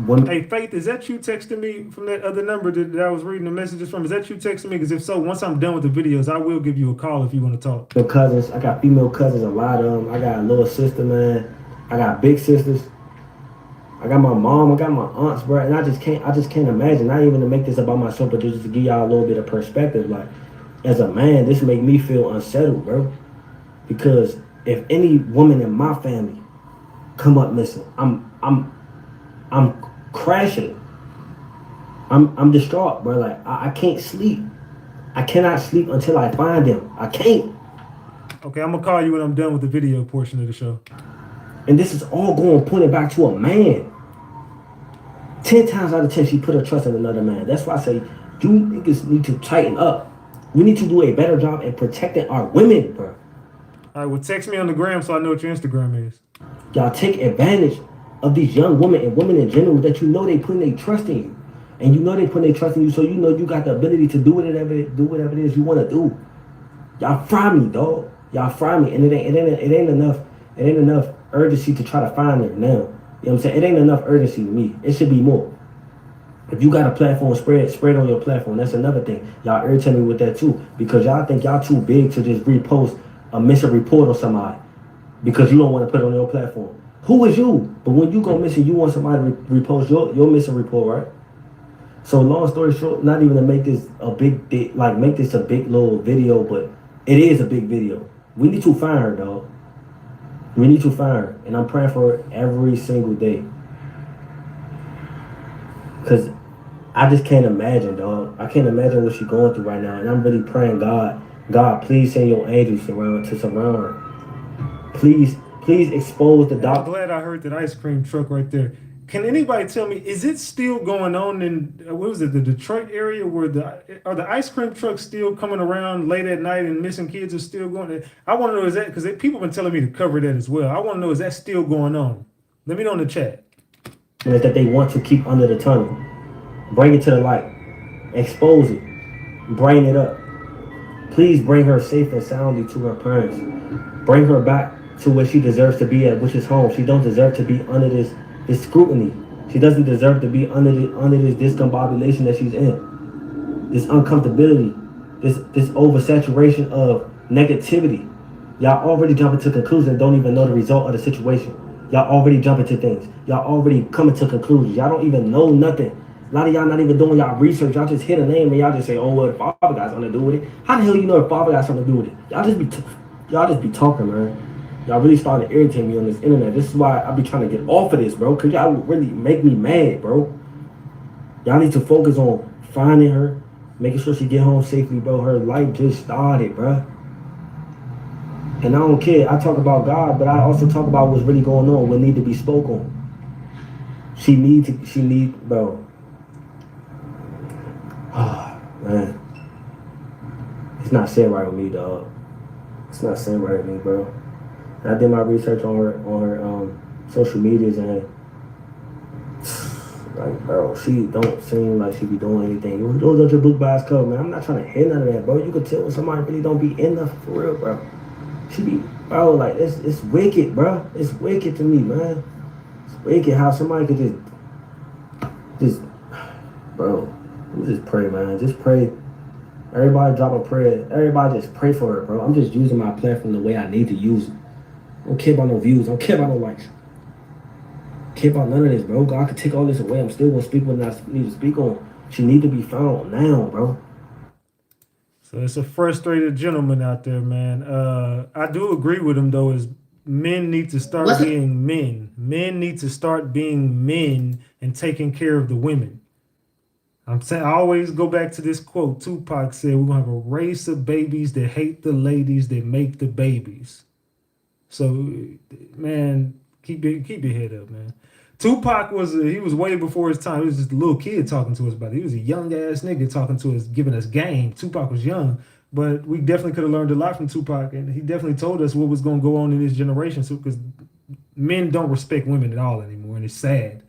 women. Hey, Faith, is that you texting me from that other number that I was reading the messages from? Is that you texting me? Because if so, once I'm done with the videos, I will give you a call if you want to talk. Cousins, I got female cousins, a lot of them. I got a little sister, man. I got big sisters. I got my mom. I got my aunts, bro. And I just can't imagine. Not even to make this about myself, but just to give y'all a little bit of perspective. Like, as a man, this make me feel unsettled, bro. Because if any woman in my family come up missing, I'm crashing. I'm distraught, bro. Like I can't sleep. I cannot sleep until I find them. I can't. Okay, I'm gonna call you when I'm done with the video portion of the show. And this is all going pointed back to a man. 10 times out of 10, she put her trust in another man. That's why I say you niggas need to tighten up. We need to do a better job at protecting our women, bro. All right, well, text me on the gram so I know what your Instagram is. Y'all take advantage of these young women and women in general that you know they putting their trust in you. And you know they putting their trust in you, so you know you got the ability to do whatever it is you want to do. Y'all fry me, dog. Y'all fry me. And it ain't enough urgency to try to find her now. You know what I'm saying? It ain't enough urgency to me. It should be more. If you got a platform, spread on your platform. That's another thing. Y'all irritate me with that too. Because y'all think y'all too big to just repost a missing report on somebody. Because you don't want to put it on your platform. Who is you? But when you go missing, you want somebody to repost your missing report, right? So long story short, not even to make this a big, make this a big little video, but it is a big video. We need to find her, dog. We need to find her. And I'm praying for her every single day. Because I just can't imagine, dog. I can't imagine what she's going through right now. And I'm really praying, God, please send your angels to surround her. Please expose the doctor. I'm glad I heard that ice cream truck right there. Can anybody tell me, is it still going on in, what was it, the Detroit area where are the ice cream trucks still coming around late at night and missing kids are still going there? I want to know, is that, because people have been telling me to cover that as well. I want to know, is that still going on? Let me know in the chat. And it's that they want to keep under the tunnel. Bring it to the light. Expose it. Bring it up. Please bring her safe and soundly to her parents. Bring her back to where she deserves to be at, which is home. She don't deserve to be under this scrutiny. She doesn't deserve to be under this discombobulation that she's in. This uncomfortability. this oversaturation of negativity. Y'all already jumping to conclusions and don't even know the result of the situation. Y'all already jumping to things. Y'all already coming to conclusions. Y'all don't even know nothing. A lot of y'all not even doing y'all research. Y'all just hit a name and y'all just say, oh, well, the father got something to do with it. How the hell you know the father got something to do with it? Y'all just be talking, man. Y'all really starting to irritate me on this internet. This is why I be trying to get off of this, bro. Cause y'all really make me mad, bro. Y'all need to focus on finding her, making sure she get home safely, bro. Her life just started, bro. And I don't care. I talk about God, but I also talk about what's really going on, what need to be spoken. She need, bro. Ah, man. It's not saying right with me, dog. It's not saying right with me, bro. And I did my research on her social medias, and like, bro, she don't seem like she be doing anything. Those are your book by its cover, man. I'm not trying to hear none of that, bro. You can tell when somebody really don't be in nothing for real, bro. She be, bro, like, it's wicked, bro. It's wicked to me, man. It's wicked how somebody could just, bro, just pray, man. Just pray. Everybody drop a prayer. Everybody just pray for her, bro. I'm just using my platform the way I need to use it. I don't care about no views. I don't care about no likes. I don't care about none of this, bro. God could take all this away. I'm still gonna speak what I need to speak on. She need to be found now, bro. So it's a frustrated gentleman out there, man. I do agree with him, though, is men need to start being men. Men need to start being men and taking care of the women. I'm saying, I always go back to this quote. Tupac said, we're going to have a race of babies that hate the ladies that make the babies. So, man, keep your head up, man. Tupac was way before his time. He was just a little kid talking to us about it. He was a young ass nigga talking to us, giving us game. Tupac was young, but we definitely could have learned a lot from Tupac, and he definitely told us what was going to go on in this generation. So, because men don't respect women at all anymore, and it's sad.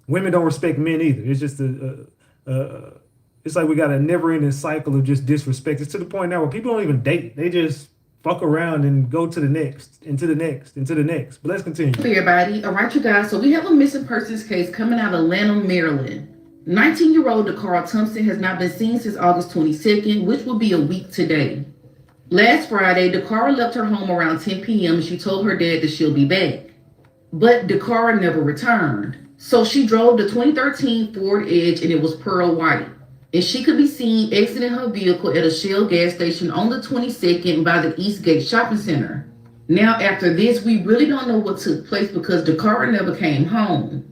Women don't respect men either. It's just it's like we got a never-ending cycle of just disrespect. It's to the point now where people don't even date. They just fuck around and go to the next, into the next, into the next. But let's continue. Hey everybody. All right, you guys. So we have a missing persons case coming out of Lanham, Maryland. 19-year-old Dacara Thompson has not been seen since August 22nd, which will be a week today. Last Friday, Dacara left her home around 10 p.m. and she told her dad that she'll be back. But Dacara never returned. So she drove the 2013 Ford Edge and it was pearl white. And she could be seen exiting her vehicle at a Shell gas station on the 22nd by the Eastgate Shopping Center. Now, after this, we really don't know what took place because Dacara never came home.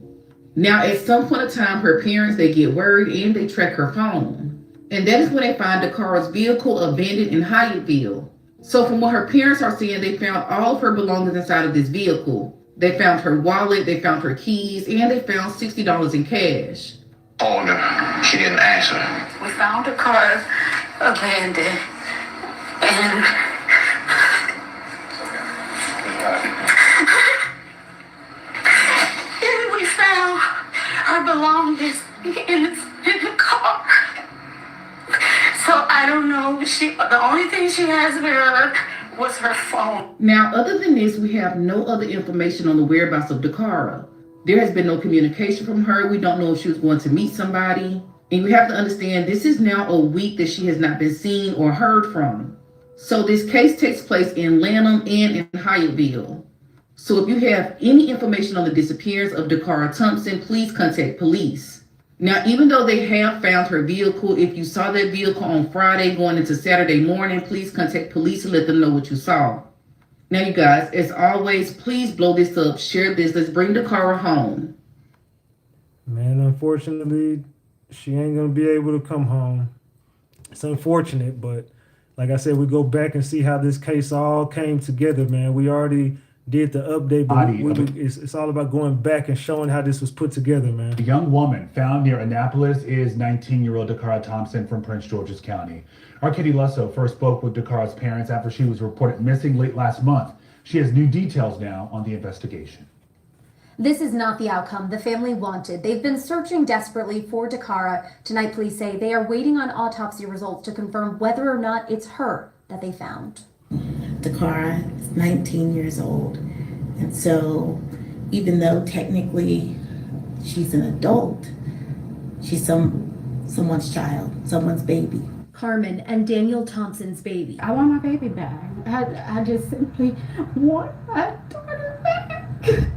Now, at some point in time, her parents, they get worried and they track her phone. And that is when they find Dakara's vehicle abandoned in Hyattville. So from what her parents are saying, they found all of her belongings inside of this vehicle. They found her wallet, they found her keys, and they found $60 in cash. Called her. She didn't answer. We found her car abandoned, and we found her belongings in the car. So I don't know. The only thing she has with her was her phone. Now, other than this, we have no other information on the whereabouts of Dacara. There has been no communication from her. We don't know if she was going to meet somebody. And you have to understand, this is now a week that she has not been seen or heard from. So this case takes place in Lanham and in Hyattville. So if you have any information on the disappearance of Dacara Thompson, please contact police. Now, even though they have found her vehicle, if you saw that vehicle on Friday going into Saturday morning, please contact police and let them know what you saw. Now, you guys, as always, please blow this up, share this. Let's bring Dacara home. Man, unfortunately, she ain't going to be able to come home. It's unfortunate, but like I said, we go back and see how this case all came together, man. We already did the update, but it's all about going back and showing how this was put together, man. The young woman found near Annapolis is 19-year-old Dacara Thompson from Prince George's County. Our Katie Lusso first spoke with Dakara's parents after she was reported missing late last month. She has new details now on the investigation. This is not the outcome the family wanted. They've been searching desperately for Dacara. Tonight, police say they are waiting on autopsy results to confirm whether or not it's her that they found. Dacara is 19 years old. And so even though technically she's an adult, she's someone's child, someone's baby. Carmen, and Daniel Thompson's baby. I want my baby back. I just simply want my daughter back.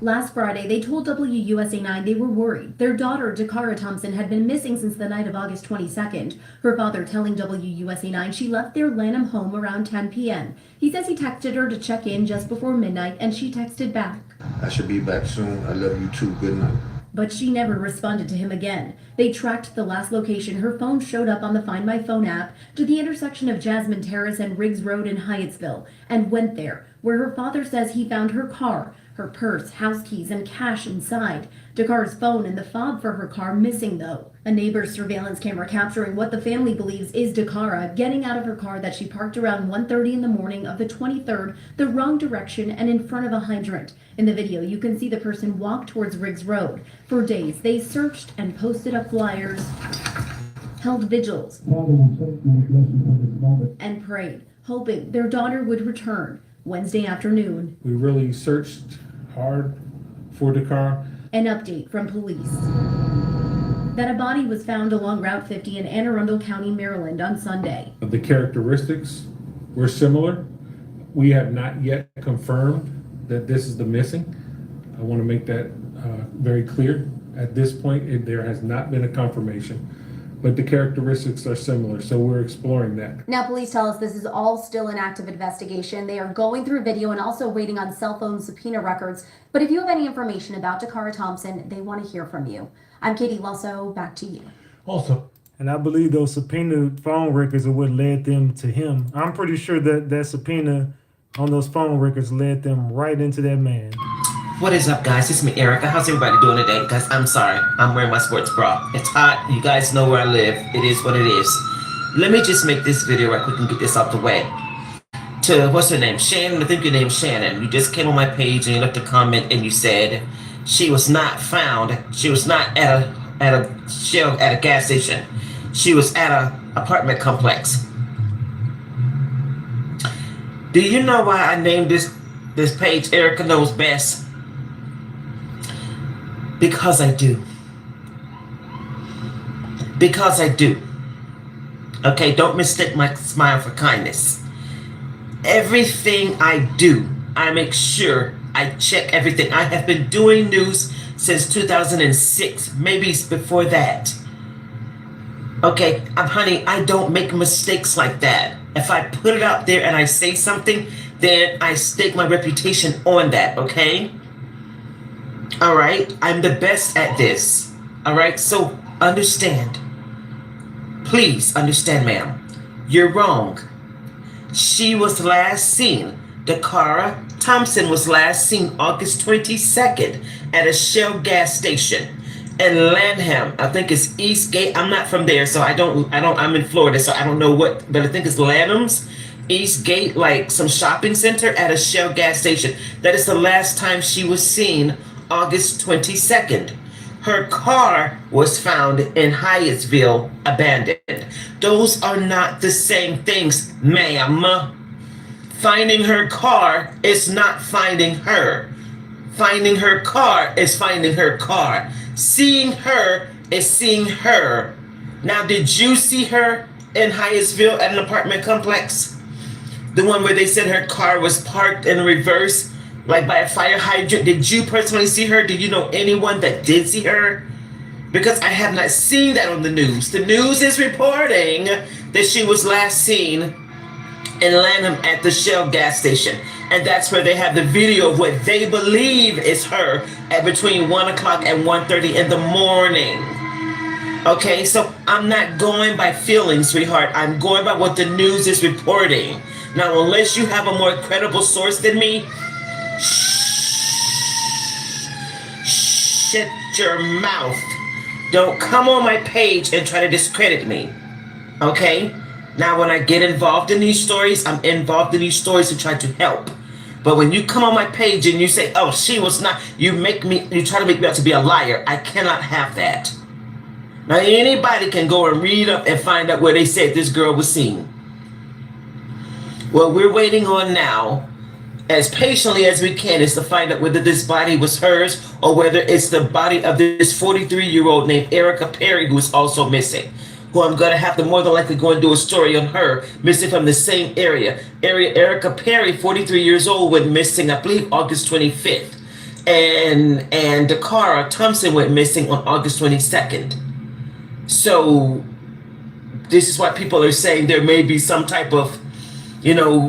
Last Friday, they told WUSA 9 they were worried. Their daughter, Dacara Thompson, had been missing since the night of August 22nd. Her father telling WUSA 9 she left their Lanham home around 10 p.m. He says he texted her to check in just before midnight, and she texted back. I should be back soon. I love you too. Good night. But she never responded to him again. They tracked the last location her phone showed up on the Find My Phone app to the intersection of Jasmine Terrace and Riggs Road in Hyattsville, and went there, where her father says he found her car, her purse, house keys, and cash inside. Dakara's phone and the fob for her car missing, though. A neighbor's surveillance camera capturing what the family believes is Dacara getting out of her car that she parked around 1:30 in the morning of the 23rd, the wrong direction and in front of a hydrant. In the video, you can see the person walk towards Riggs Road. For days, they searched and posted up flyers, held vigils, and prayed, hoping their daughter would return. Wednesday afternoon, We really searched hard for Dacara. an update from police that a body was found along Route 50 in Anne Arundel County, Maryland on Sunday. The characteristics were similar. We have not yet confirmed that this is the missing. I want to make that very clear. At this point, there has not been a confirmation, but the characteristics are similar, so we're exploring that. Now, police tell us this is all still an active investigation. They are going through video and also waiting on cell phone subpoena records. But if you have any information about Dacara Thompson, they want to hear from you. I'm Katie Lusso, back to you. Also, And I believe those subpoenaed phone records are what led them to him. I'm pretty sure that that subpoena on those phone records led them right into that man. What is up, guys? It's me, Erica. How's everybody doing today? Guys, I'm sorry. I'm wearing my sports bra. It's hot. You guys know where I live. It is what it is. Let me just make this video right quick and get this out the way. To, what's her name? Shannon. I think your name's Shannon. You just came on my page and you left a comment and you said she was not found. She was not at a gas station. She was at a apartment complex. Do you know why I named this page Erica Knows Best? Because I do. Because I do. Okay, don't mistake my smile for kindness. Everything I do, I make sure I check everything. I have been doing news since 2006, maybe before that. Okay, honey, I don't make mistakes like that. If I put it out there and I say something, then I stake my reputation on that, okay? All right, I'm the best at this. All right, so understand. Please understand, ma'am. You're wrong. She was last seen. Dacara Thompson was last seen August 22nd at a Shell gas station in Lanham. I think it's Eastgate. I'm not from there, so I'm in Florida, so I don't know what, but I think it's Lanham's Eastgate, like some shopping center at a Shell gas station. That is the last time she was seen, August 22nd. Her car was found in Hyattsville, abandoned. Those are not the same things, ma'am. Finding her car is not finding her. Finding her car is finding her car. Seeing her is seeing her. Now, did you see her in Hyattsville at an apartment complex? The one where they said her car was parked in reverse, like by a fire hydrant. Did you personally see her? Do you know anyone that did see her? Because I have not seen that on the news. The news is reporting that she was last seen in Lanham at the Shell gas station. And that's where they have the video of what they believe is her at between 1 o'clock and 1:30 in the morning. Okay, so I'm not going by feelings, sweetheart. I'm going by what the news is reporting. Now, unless you have a more credible source than me, shut your mouth. Don't come on my page and try to discredit me. Okay? Now, when I get involved in these stories, I'm involved in these stories to try to help. But when you come on my page and you say, oh, she was not, you try to make me out to be a liar. I cannot have that. Now, anybody can go and read up and find out where they said this girl was seen. What we're waiting on now, as patiently as we can, is to find out whether this body was hers or whether it's the body of this 43-year-old named Erica Perry, who is also missing. who I'm gonna have to more than likely go and do a story on her, missing from the same area. Erica Perry, 43 years old, went missing, I believe, August 25th. And Dacara Thompson went missing on August 22nd. So this is why people are saying there may be some type of,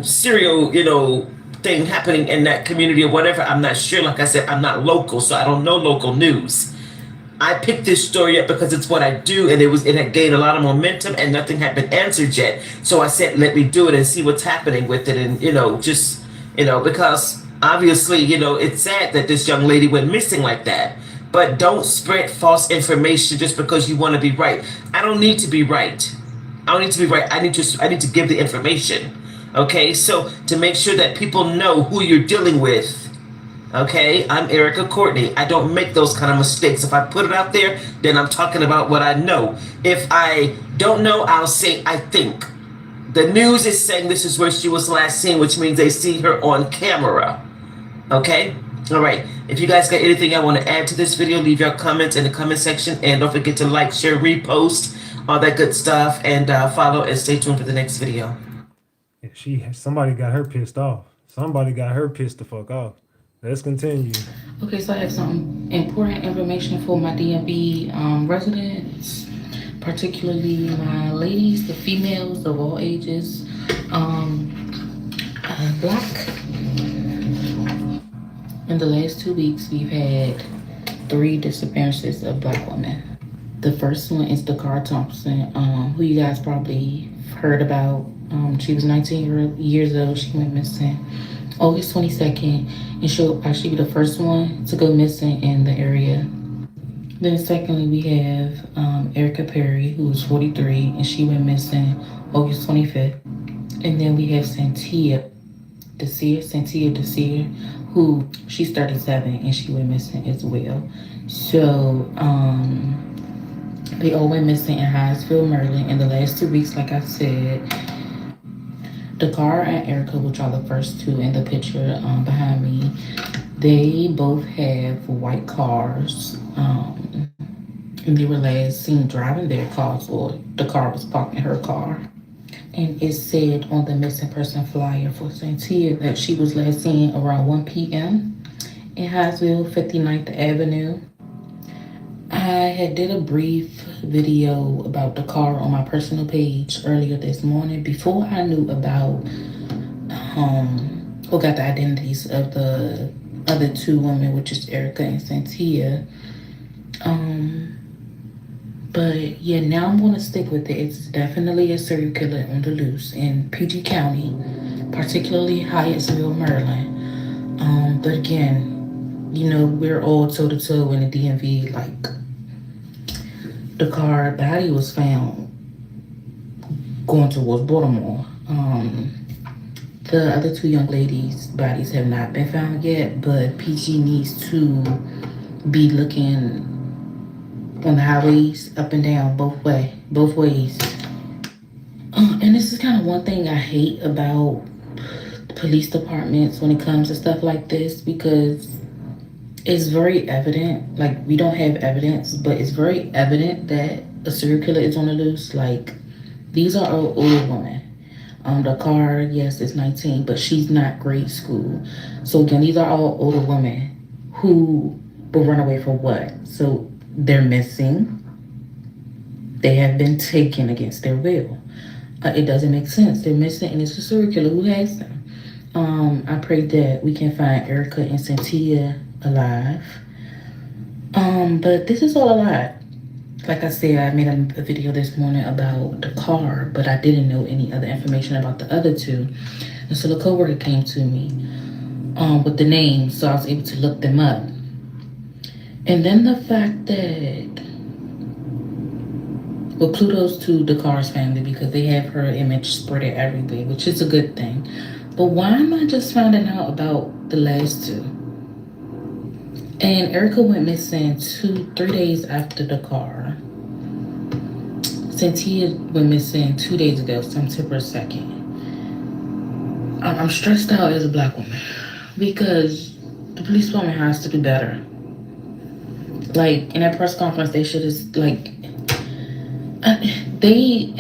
serial, thing happening in that community or whatever. I'm not sure. Like I said, I'm not local, so I don't know local news. I picked this story up because it's what I do, and it had gained a lot of momentum, and nothing had been answered yet. So I said, let me do it and see what's happening with it, and because obviously, it's sad that this young lady went missing like that. But don't spread false information just because you want to be right. I don't need to be right. I need to give the information. Okay, so to make sure that people know who you're dealing with. Okay, I'm Erica Courtney. I don't make those kind of mistakes. If I put it out there, then I'm talking about what I know. If I don't know, I'll say I think. The news is saying this is where she was last seen, which means they see her on camera. Okay? All right. If you guys got anything I want to add to this video, leave your comments in the comment section. And don't forget to like, share, repost, all that good stuff. And follow and stay tuned for the next video. Yeah, somebody got her pissed off. Somebody got her pissed the fuck off. Let's continue. Okay, so I have some important information for my DMV residents, particularly my ladies, the females of all ages, Black. In the last 2 weeks, we've had 3 disappearances of Black women. The first one is Dacara Thompson, who you guys probably heard about. She was 19 years old. She went missing August 22nd, and she'll actually be the first one to go missing in the area. Then secondly, we have Erica Perry, who was 43, and she went missing August 25th. And then we have Santia Desir, who she's 37, and she went missing as well. So they all went missing in Hyattsville, Maryland in the last 2 weeks, like I said. Dacara and Erica, which are the first two in the picture behind me, they both have white cars. And they were last seen driving their cars, or the car was parked in her car. And it said on the missing person flyer for Santia that she was last seen around 1 p.m. in Hyattsville, 59th Avenue. I had did a brief video about the car on my personal page earlier this morning before I knew about who got the identities of the other 2 women, which is Erica and Santia. But yeah, now I'm gonna stick with it. It's definitely a serial killer on the loose in PG County, particularly Hyattsville, Maryland. But again, we're all toe to toe in the DMV. Like, the car body was found going towards Baltimore. The other 2 young ladies' bodies have not been found yet, but PG needs to be looking on the highways up and down both ways. And this is kind of one thing I hate about police departments when it comes to stuff like this, because it's very evident, like, we don't have evidence, but it's very evident that a serial killer is on the loose. Like, these are all older women. The car, yes, is 19, but she's not grade school. So again, these are all older women who will run away for what? So they're missing. They have been taken against their will. It doesn't make sense. They're missing, and it's a serial killer who has them. I pray that we can find Erica and Santia alive. But this is all a lot. Like I said, I made a video this morning about the car, but I didn't know any other information about the other 2. And so the coworker came to me with the names, so I was able to look them up. And then the fact that, well, kudos to Dakara's family, because they have her image spread everywhere, which is a good thing. But why am I just finding out about the last 2? And Erica went missing 3 days after Dacara. Santia went missing 2 days ago, September 2nd. I'm stressed out as a Black woman because the police department has to do better. Like, in that press conference, they should have, like, they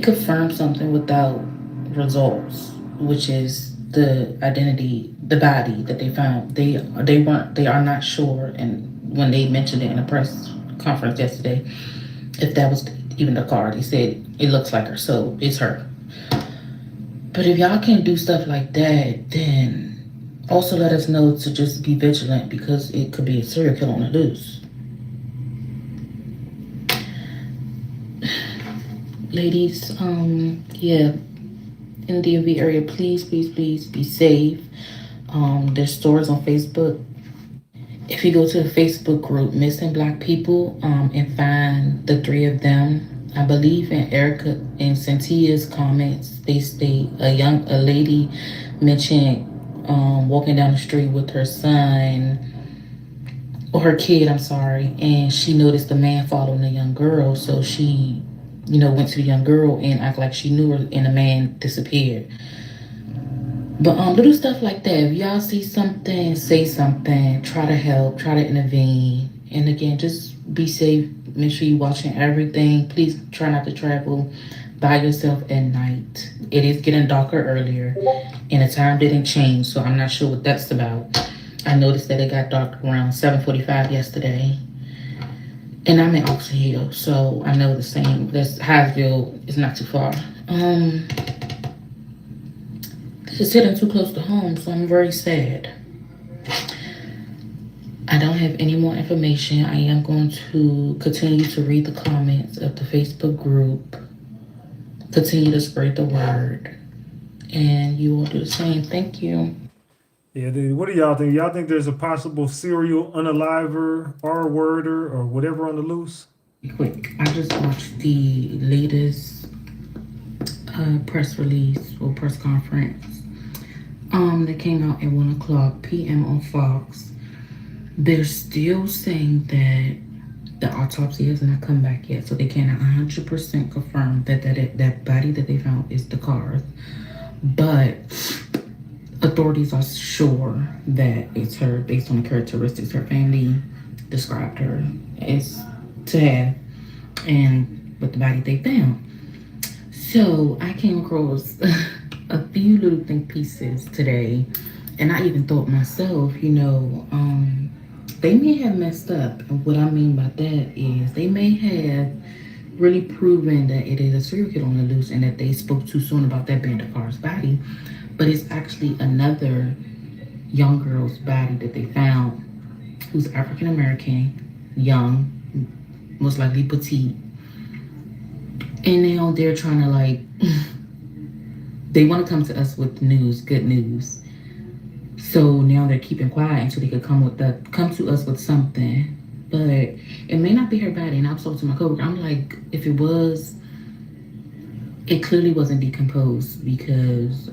confirmed something without results, which is the identity, the body that they found. They are not sure, and when they mentioned it in a press conference yesterday, if that was even the car, they said it looks like her, so it's her. But if y'all can't do stuff like that, then also let us know to just be vigilant, because it could be a serial killer on the loose. Ladies, yeah, in the DMV area, please be safe. There's stores on Facebook. If you go to the Facebook group Missing Black People, and find the 3 of them, I believe in Erica and Cynthia's comments, they state a lady mentioned walking down the street with her son, or her kid, I'm sorry, and she noticed the man following the young girl, so she, went to the young girl and act like she knew her, and the man disappeared. But little stuff like that. If y'all see something, say something. Try to help. Try to intervene. And again, just be safe. Make sure you're watching everything. Please try not to travel by yourself at night. It is getting darker earlier, and the time didn't change, so I'm not sure what that's about. I noticed that it got dark around 7:45 yesterday, and I'm in Oxon Hill, so I know the same. That's Hyattsville is not too far. It's hitting too close to home, so I'm very sad. I don't have any more information. I am going to continue to read the comments of the Facebook group, continue to spread the word, and you will do the same. Thank you. Yeah, what do y'all think? Y'all think there's a possible serial unaliver, R-worder, or whatever on the loose? Quick, I just watched the latest press release or press conference that came out at 1:00 p.m. on Fox. They're still saying that the autopsy has not come back yet, so they cannot 100% confirm that body that they found is Dacara. But authorities are sure that it's her based on the characteristics her family described her as to have, and with the body they found. So I came across a few little think pieces today, and I even thought myself, they may have messed up. And what I mean by that is they may have really proven that it is a serial killer on the loose, and that they spoke too soon about that being Dakara's body, but it's actually another young girl's body that they found, who's African American, young, most likely petite, and now they're trying to they want to come to us with news, good news. So now they're keeping quiet until they could come to us with something. But it may not be her body. And I was talking to my coworker. I'm like, if it was, it clearly wasn't decomposed, because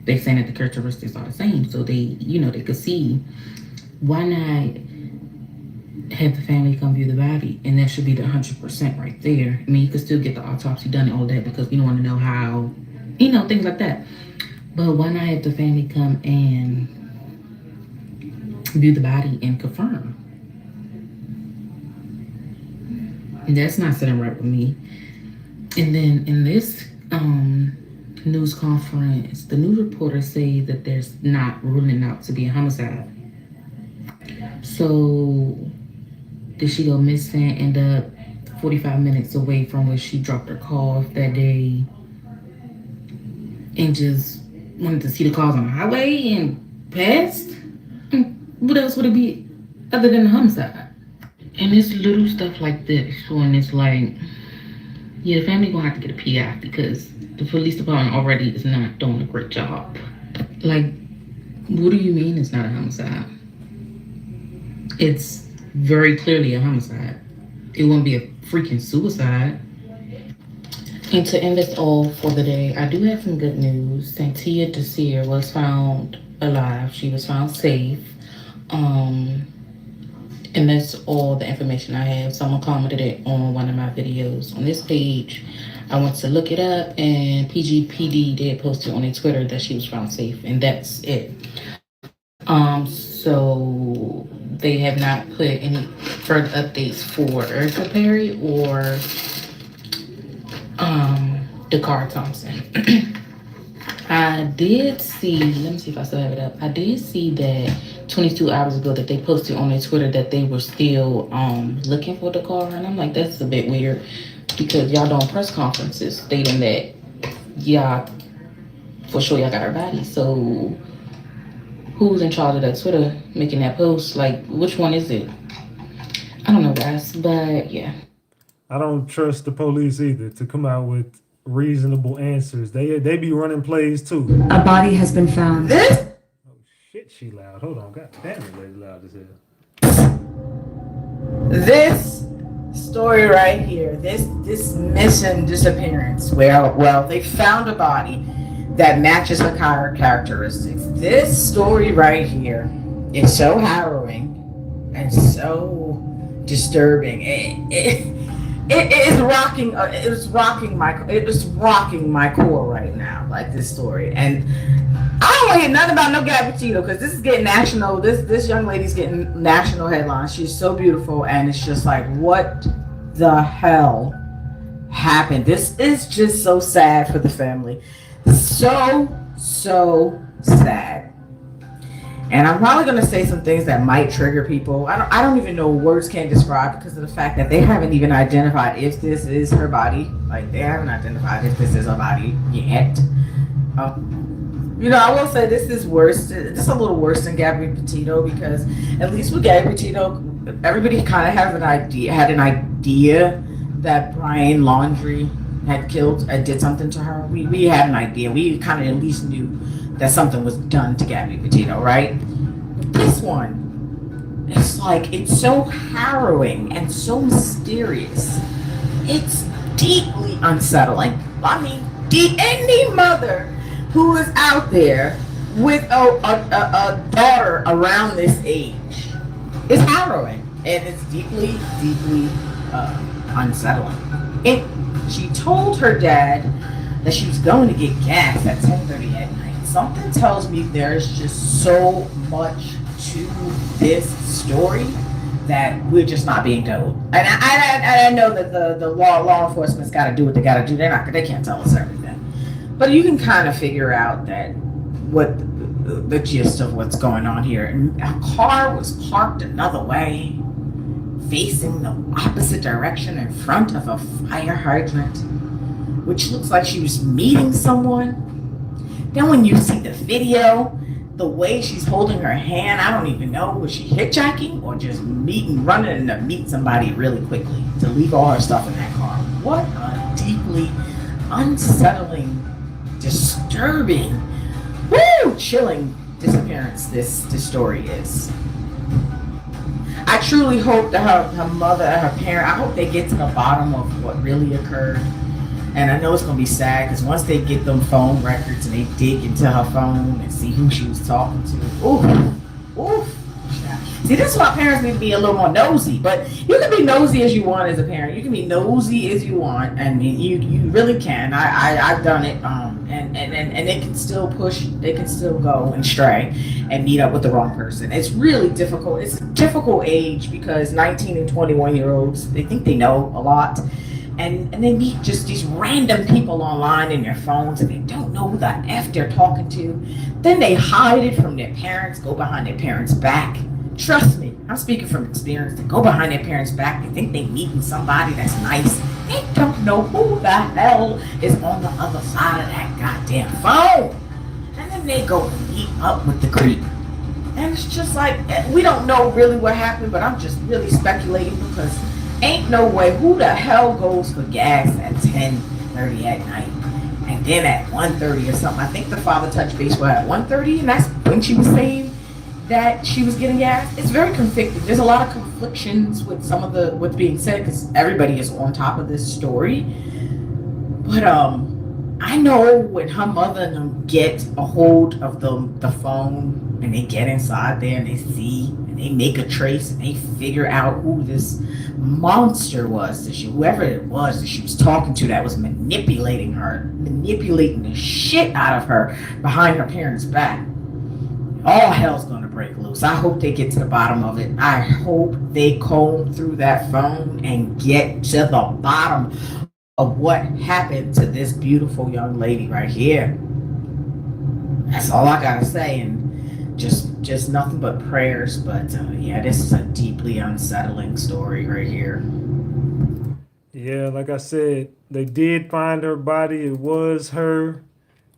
they're saying that the characteristics are the same. So they could see. Why not have the family come view the body? And that should be the 100% right there. I mean, you could still get the autopsy done and all that, because we don't want to know how, things like that. But why not have the family come and view the body and confirm? And that's not sitting right with me. And then in this news conference, the news reporters say that there's not ruling out to be a homicide. So did she go missing, end up 45 minutes away from where she dropped her car off that day, and just wanted to see the cars on the highway and passed? What else would it be other than a homicide? And it's little stuff like this when it's like, yeah, the family gonna have to get a PI, because the police department already is not doing a great job. Like, what do you mean it's not a homicide? It's very clearly a homicide. It wouldn't be a freaking suicide. And to end this all for the day, I do have some good news. Cynthia Dacara was found alive. She was found safe. And that's all the information I have. Someone commented it on one of my videos on this page. I went to look it up, and PGPD did post it on their Twitter that she was found safe, and that's it. So they have not put any further updates for Erica Perry or Dacara Thompson. I did see, let me see if I still have it up. I did see that 22 hours ago that they posted on their Twitter that they were still looking for Dacara, and I'm like, that's a bit weird because y'all doing press conferences stating that y'all for sure y'all got her body. So who's in charge of that Twitter making that post? Like, which one is it? I don't know, guys, but yeah. I don't trust the police either to come out with reasonable answers. They be running plays too. A body has been found. Oh shit, she loud. Hold on, god damn it, lady loud as hell. This story right here, this missing disappearance, well, they found a body that matches her characteristics. This story right here is so harrowing and so disturbing. It is rocking. It was rocking my core right now. Like this story, and I don't want to hear nothing about no Gabby Petito because this is getting national. This young lady's getting national headlines. She's so beautiful, and it's just like, what the hell happened? This is just so sad for the family. So sad. And I'm probably going to say some things that might trigger people. I don't even know words can't describe because of the fact that they haven't even identified if this is her body. Like, they haven't identified if this is her body yet. You know, I will say this is worse. This is a little worse than Gabby Petito because at least with Gabby Petito, everybody kind of had an idea that Brian Laundrie had did something to her. We had an idea. We kind of at least knew that something was done to Gabby Petito, right? But this one, it's so harrowing and so mysterious. It's deeply unsettling. I mean, any mother who is out there with a daughter around this age is harrowing, and it's deeply unsettling. She told her dad that she was going to get gas at 10:30 at night. Something tells me there's just so much to this story that we're just not being told. And I know that the law enforcement's got to do what they got to do. They can't tell us everything, but you can kind of figure out that what the gist of what's going on here. And a car was parked another way, facing the opposite direction in front of a fire hydrant, which looks like she was meeting someone. Then when you see the video, the way she's holding her hand, I don't even know, was she hitchhiking or just running to meet somebody really quickly to leave all her stuff in that car? What a deeply unsettling, disturbing, chilling disappearance this story is. I truly hope that her mother and her parent, I hope they get to the bottom of what really occurred. And I know it's going to be sad because once they get them phone records and they dig into her phone and see who she was talking to, oof. See, this is why parents need to be a little more nosy. But you can be nosy as you want as a parent. You can be nosy as you want. I mean, you really can. I've done it. And they can still they can still go and stray and meet up with the wrong person. It's really difficult. It's a difficult age because 19 and 21-year-olds, they think they know a lot. And they meet just these random people online in their phones and they don't know who the F they're talking to. Then they hide it from their parents, go behind their parents' back. Trust me, I'm speaking from experience. They go behind their parents' back. They think they're meeting somebody that's nice. They don't know who the hell is on the other side of that goddamn phone. And then they go meet up with the creep. And it's just like, we don't know really what happened, but I'm just really speculating because ain't no way who the hell goes for gas at 10:30 at night. And then at 1:30 or something, I think the father touched base with her at 1:30, and that's when she was saying that she was getting gas. It's very conflicting. There's a lot of conflictions with some of what's being said because everybody is on top of this story. But I know when her mother and them get a hold of the phone and they get inside there and they see and they make a trace and they figure out who this monster was, whoever it was that she was talking to that was manipulating the shit out of her behind her parents' back. All hell's gonna break loose. loose. I hope they get to the bottom of it. I hope they comb through that phone and get to the bottom of what happened to this beautiful young lady right here. That's all I gotta say, and just nothing but prayers. But yeah, this is a deeply unsettling story right here. Yeah, like I said, they did find her body. It was her.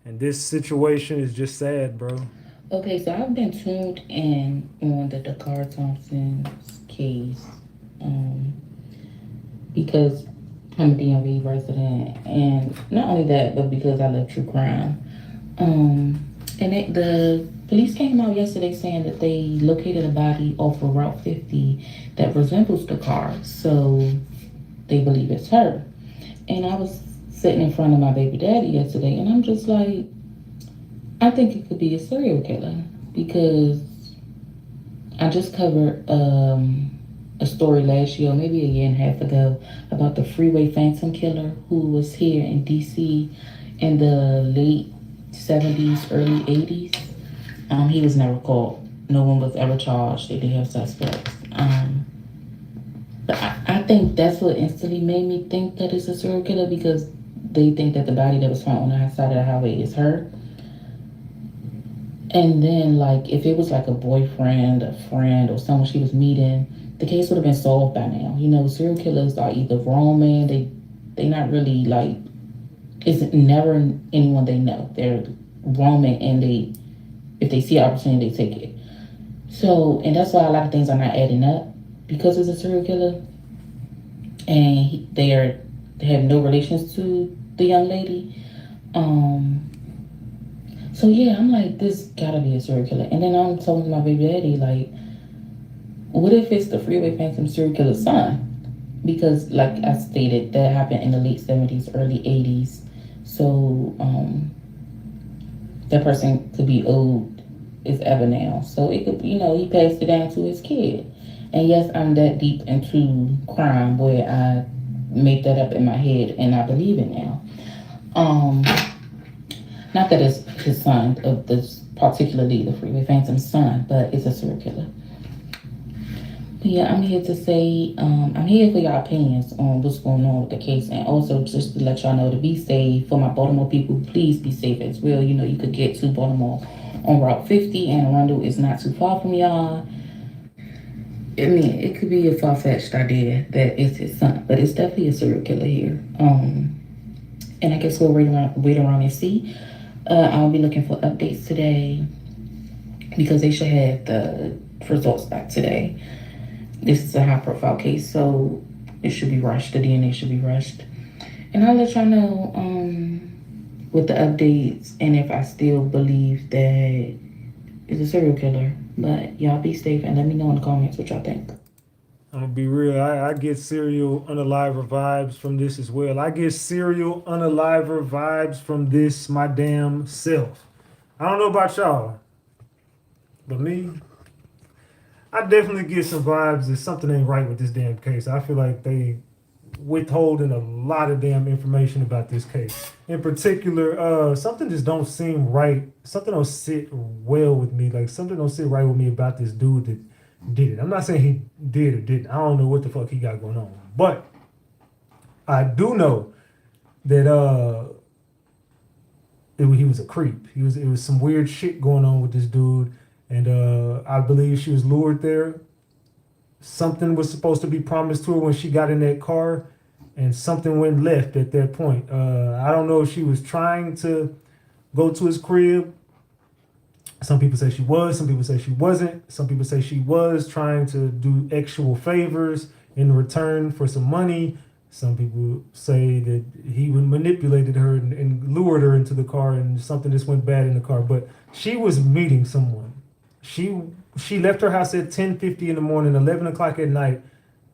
And this situation is just sad, bro. Okay, so I've been tuned in on the Dacara Thompson's case because I'm a DMV resident, and not only that, but because I love true crime. The police came out yesterday saying that they located a body off of Route 50 that resembles the car, so they believe it's her. And I was sitting in front of my baby daddy yesterday, and I'm just like, I think it could be a serial killer because I just covered a story last year, maybe a year and a half ago, about the freeway phantom killer who was here in DC in the late 70s, early 80s. He was never caught. No one was ever charged. They did have suspects. But I think that's what instantly made me think that it's a serial killer, because they think that the body that was found on the side of the highway is her. And then, like, if it was like a boyfriend, a friend, or someone she was meeting, the case would have been solved by now. You know, serial killers are either roaming, they not really, like, it's never anyone they know. They're roaming, and if they see an opportunity, they take it. So, and that's why a lot of things are not adding up, because it's a serial killer, and they have no relations to the young lady. So yeah, I'm like, this gotta be a serial killer. And then I'm telling my baby daddy, like, what if it's the freeway phantom serial killer's son? Because, like I stated, that happened in the late 70s, early 80s. So that person could be old as ever now. So it could, he passed it down to his kid. And yes, I'm that deep into crime where I make that up in my head and I believe it now. Not that it's his son, of this particularly the freeway phantom's son, but it's a serial killer. But yeah, I'm here to say, I'm here for your opinions on what's going on with the case, and also just to let y'all know to be safe. For my Baltimore people, please be safe as well. You could get to Baltimore on Route 50, and Arundel is not too far from y'all. I mean, it could be a far-fetched idea that it's his son, but it's definitely a serial killer here. And I guess we'll wait around and see. I'll be looking for updates today because they should have the results back today. This is a high-profile case, so it should be rushed. The DNA should be rushed. And I'll let y'all know with the updates and if I still believe that it's a serial killer. But y'all be safe and let me know in the comments what y'all think. I'm gonna be real. I get serial unaliver vibes from this as well. I get serial unaliver vibes from this my damn self. I don't know about y'all, but me, I definitely get some vibes that something ain't right with this damn case. I feel like they withholding a lot of damn information about this case. In particular, something just don't seem right. Something don't sit well with me. Like, something don't sit right with me about this dude that did it. I'm not saying he did or didn't. I don't know what the fuck he got going on. But I do know that he was a creep. It was some weird shit going on with this dude. And I believe she was lured there. Something was supposed to be promised to her when she got in that car, and something went left at that point. I don't know if she was trying to go to his crib. Some people say she was, some people say she wasn't. Some people say she was trying to do actual favors in return for some money. Some people say that he manipulated her and lured her into the car, and something just went bad in the car. But she was meeting someone. She left her house at 10:50 in the morning, 11 o'clock at night.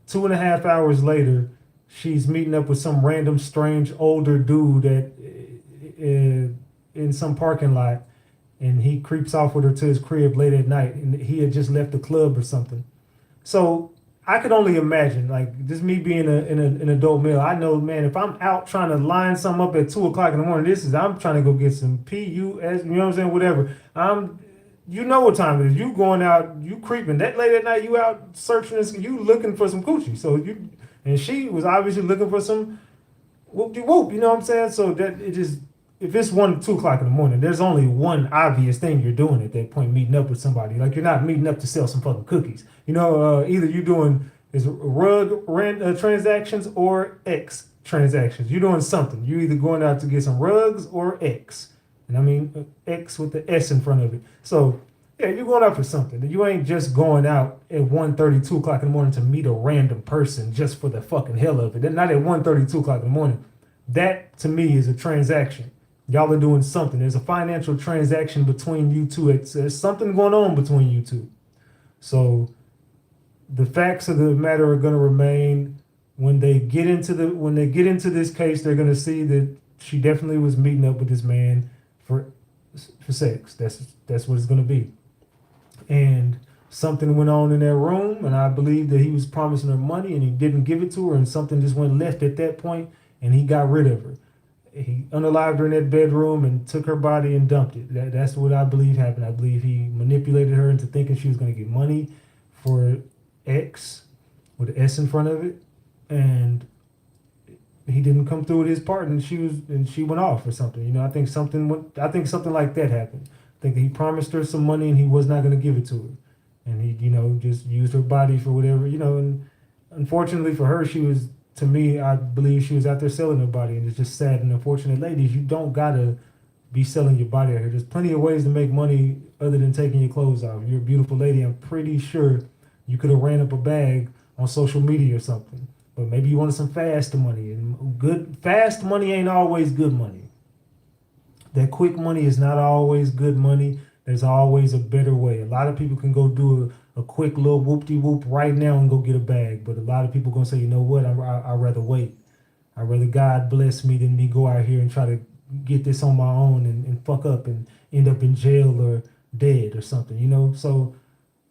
2.5 hours later, she's meeting up with some random, strange, older dude in some parking lot. And he creeps off with her to his crib late at night, and he had just left the club or something. So I could only imagine, like, just me being an adult male, I know, man, if I'm out trying to line something up at 2 o'clock in the morning, I'm trying to go get some PUS, you know what I'm saying, whatever. you know what time it is. You going out, you creeping. That late at night, you out searching this, you looking for some coochie. So you, and she was obviously looking for some whoop-de-whoop, you know what I'm saying? So that it just, if it's 1, 2 o'clock in the morning, there's only one obvious thing you're doing at that point, meeting up with somebody. Like, you're not meeting up to sell some fucking cookies. You know, either you're doing is rug rent transactions or X transactions. You're doing something. You're either going out to get some rugs or X. And I mean, X with the S in front of it. So, yeah, you're going out for something. You ain't just going out at 1:30, 2 o'clock in the morning to meet a random person just for the fucking hell of it. Not at 1:30, 2 o'clock in the morning. That, to me, is a transaction. Y'all are doing something. There's a financial transaction between you two. There's something going on between you two. So the facts of the matter are going to remain. When they get into this case, they're going to see that she definitely was meeting up with this man for sex. That's what it's going to be. And something went on in that room, and I believe that he was promising her money and he didn't give it to her, and something just went left at that point, and he got rid of her. He unalived her in that bedroom and took her body and dumped it. That's what I believe happened. I believe he manipulated her into thinking she was going to get money for X with an S in front of it, and he didn't come through with his part, and she went off or something. You know, I think something like that happened. I think that he promised her some money and he was not going to give it to her, and he, you know, just used her body for whatever, you know. And unfortunately for her, she was, to me, I believe she was out there selling her body, and it's just sad and unfortunate. Ladies, you don't gotta be selling your body out here. There's plenty of ways to make money other than taking your clothes off. You're a beautiful lady. I'm pretty sure you could have ran up a bag on social media or something. But maybe you wanted some fast money, and fast money ain't always good money. That quick money is not always good money. There's always a better way. A lot of people can go do a quick little whoop-de-whoop right now and go get a bag. But a lot of people going to say, you know what, I'd rather wait. I'd rather God bless me than me go out here and try to get this on my own and fuck up and end up in jail or dead or something, you know? So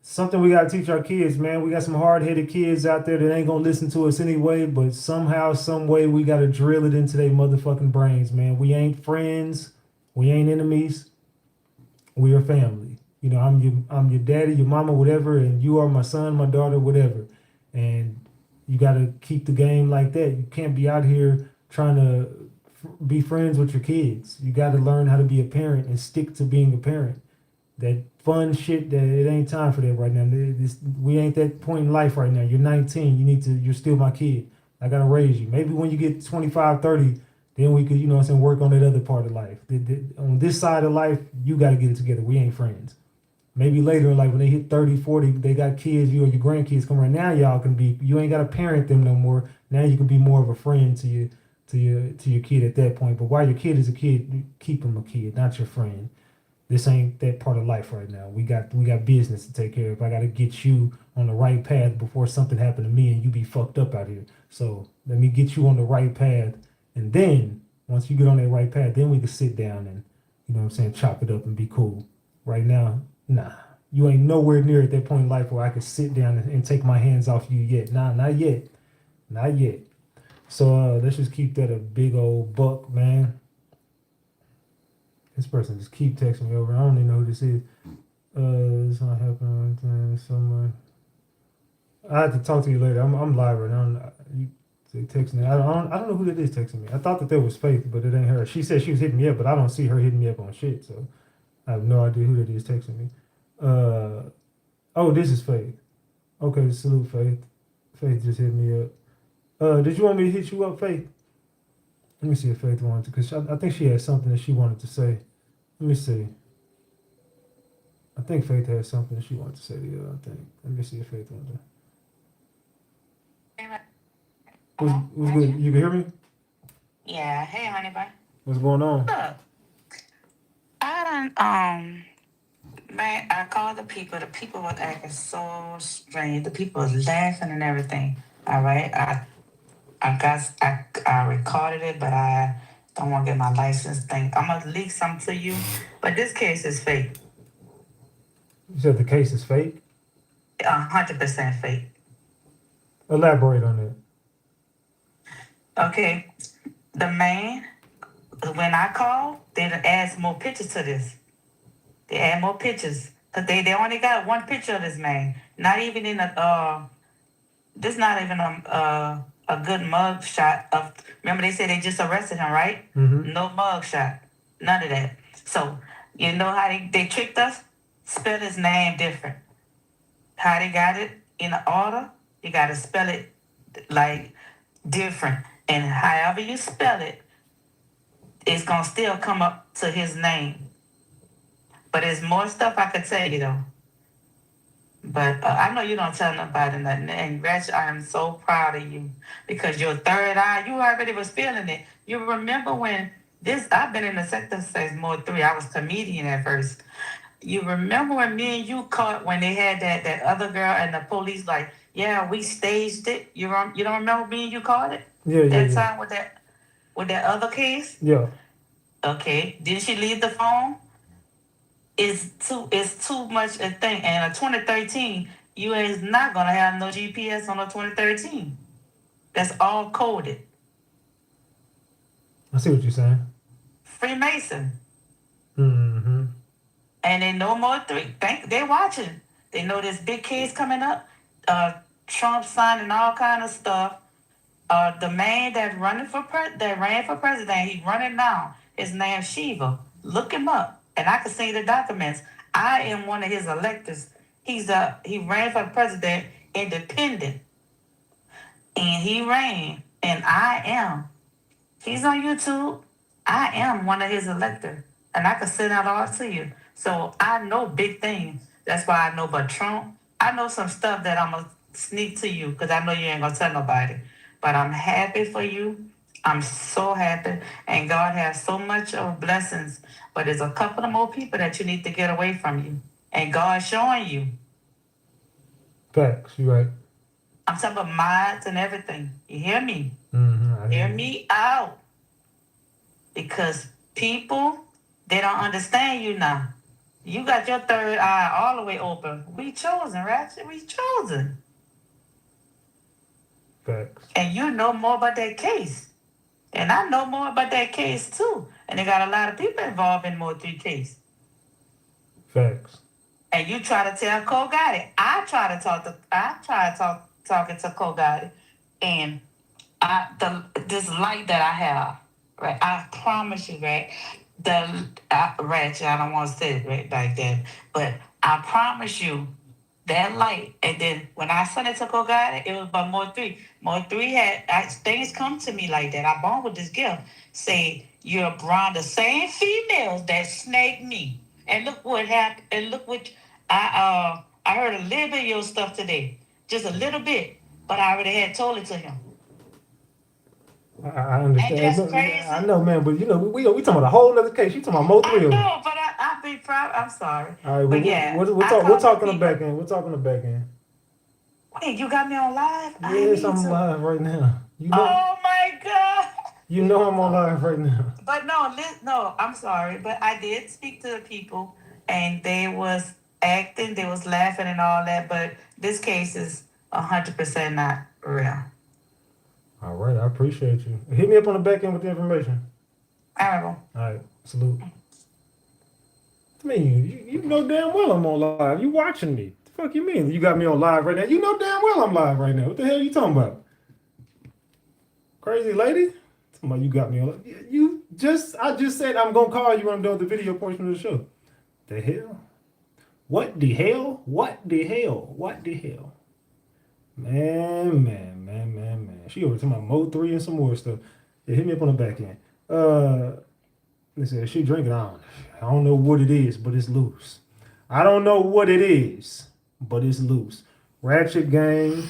something we got to teach our kids, man. We got some hard-headed kids out there that ain't going to listen to us anyway, but somehow, some way, we got to drill it into their motherfucking brains, man. We ain't friends. We ain't enemies. We are family. You know, I'm your daddy, your mama, whatever, and you are my son, my daughter, whatever. And you got to keep the game like that. You can't be out here trying to be friends with your kids. You got to learn how to be a parent and stick to being a parent. That fun shit, that it ain't time for that right now. We ain't that point in life right now. You're 19. You're still my kid. I got to raise you. Maybe when you get 25, 30, then we could, you know what I'm saying, work on that other part of life. On this side of life, you got to get it together. We ain't friends. Maybe later in life, when they hit 30, 40, they got kids, you or your grandkids come around. Now y'all can be, you ain't got to parent them no more. Now you can be more of a friend to your kid at that point. But while your kid is a kid, you keep them a kid, not your friend. This ain't that part of life right now. We got business to take care of. I got to get you on the right path before something happened to me and you be fucked up out here. So let me get you on the right path. And then once you get on that right path, then we can sit down and, you know what I'm saying, chop it up and be cool. Right now, nah. You ain't nowhere near at that point in life where I could sit down and take my hands off you yet. Nah, not yet. Not yet. So let's just keep that a big old buck, man. This person just keep texting me over. I don't even know who this is. It's not happening. Someone. I have to talk to you later. I'm live right now. You text me. I don't know who that is texting me. I thought that was Faith, but it ain't her. She said she was hitting me up, but I don't see her hitting me up on shit. So I have no idea who that is texting me. Oh, this is Faith. Okay, salute, Faith. Faith just hit me up. Did you want me to hit you up, Faith? Let me see if Faith wanted to, because I think she had something that she wanted to say. Let me see. I think Faith had something that she wanted to say to you, I think. Let me see if Faith wanted to. What's good? You can hear me? Yeah, hey honey bun. What's going on? Look, I man, I called the people. The people were acting so strange. The people was laughing and everything. All right, I recorded it, but I don't want to get my license thing. I'm gonna leak something to you, but this case is fake. You said the case is fake? 100% fake. Elaborate on that. Okay, the man, when I called, they add more pictures to this. They add more pictures. Cause they only got one picture of this man. Not even in a this not even a good mug shot of. Remember they said they just arrested him, right? Mm-hmm. No mug shot, none of that. So you know how they tricked us? Spell his name different. How they got it in the order? You got to spell it like different, and however you spell it, it's gonna still come up to his name. But there's more stuff I could tell you though. But I know you don't tell nobody nothing. And Ratchet, I am so proud of you because your third eye, you already was feeling it. You remember when I've been in the sector since more 3. I was comedian at first. You remember when me and you caught when they had that other girl and the police like, yeah, we staged it. You don't remember me and you caught it? Yeah. Time with that other case? Yeah. Okay. Did she leave the phone? It's too much a thing. And a 2013, you is not gonna have no GPS on a 2013. That's all coded. I see what you're saying. Freemason. Mm-hmm. And they know more 3. They watching. They know this big case coming up. Trump signing all kind of stuff. The man that ran for president, he's running now. His name's Shiva. Look him up, and I can see the documents. I am one of his electors. He ran for president independent, and he ran, and I am. He's on YouTube. I am one of his electors, and I can send out all to you. So I know big things. That's why I know about Trump. I know some stuff that I'm gonna sneak to you because I know you ain't gonna tell nobody. But I'm happy for you. I'm so happy. And God has so much of blessings. But there's a couple of more people that you need to get away from you. And God's showing you. Facts, you right. I'm talking about minds and everything. You hear me? Mm-hmm. Hear me out. Because people, they don't understand you now. You got your third eye all the way open. We chosen, Ratchet. We chosen. Facts. And you know more about that case. And I know more about that case too. And they got a lot of people involved in more 3 case. Facts. And you try to tell Cole Gotti. I try to talk talking to Cole Gotti. And this light that I have, right? I promise you, right? Ratchet, I don't want to say it right like that, but I promise you that light. And then when I sent it to Cole Gotti, it was about more 3. More 3 had things come to me like that. I born with this gift. Say you're around the same females that snaked me. And look what happened. And look what I heard a little bit of your stuff today, just a little bit, but I already had told it to him. I understand. Ain't that crazy? I know, man, but you know, we talking about a whole other case. You talking about more 3 of them. No, but I be proud. I'm sorry. All right, but yeah, we're talking the back end. We're talking the back end. Wait, you got me on live? Yes, I'm live right now. You know, oh my God. You know I'm on live right now. But no, I'm sorry, but I did speak to the people, and they was acting, they was laughing and all that. But this case is 100% not real. All right, I appreciate you. Hit me up on the back end with the information. All right, bro. All right, salute. I mean, you know damn well I'm on live. You watching me. The fuck you mean? You got me on live right now. You know damn well I'm live right now. What the hell are you talking about? Crazy lady? Talking about you got me on. I just said I'm gonna call you when I'm done with the video portion of the show. The hell? What the hell? What the hell? What the hell? Man. She over talking about Mo 3 and some more stuff. Yeah, hit me up on the back end. Listen, she drinking. I don't know what it is, but it's loose. I don't know what it is, but it's loose. Ratchet Gang.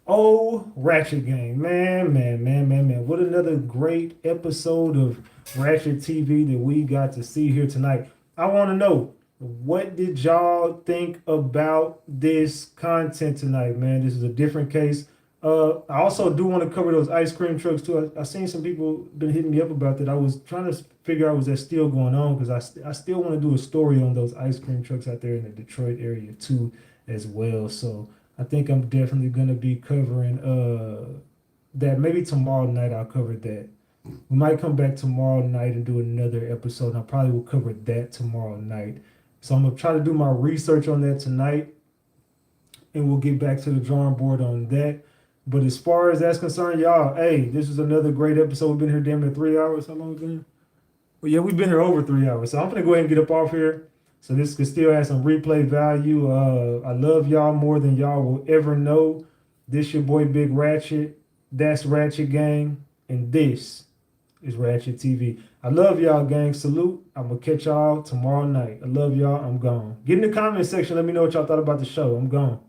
Oh, Ratchet Gang. Man. What another great episode of Ratchet TV that we got to see here tonight. I want to know, what did y'all think about this content tonight, man? This is a different case. I also do want to cover those ice cream trucks too. I seen some people been hitting me up about that. I was trying to figure out was that still going on, because I still want to do a story on those ice cream trucks out there in the Detroit area too as well. So I think I'm definitely going to be covering that. Maybe tomorrow night I'll cover that. We might come back tomorrow night and do another episode. And I probably will cover that tomorrow night. So I'm gonna try to do my research on that tonight, and we'll get back to the drawing board on that. But as far as that's concerned, y'all, hey, this is another great episode. We've been here damn near 3 hours. How long have we been here? Well, yeah, we've been here over 3 hours. So I'm gonna go ahead and get up off here. So this could still have some replay value. I love y'all more than y'all will ever know. This your boy Big Ratchet. That's Ratchet Gang. And this is Ratchet TV. I love y'all, gang. Salute. I'm gonna catch y'all tomorrow night. I love y'all. I'm gone. Get in the comment section. Let me know what y'all thought about the show. I'm gone.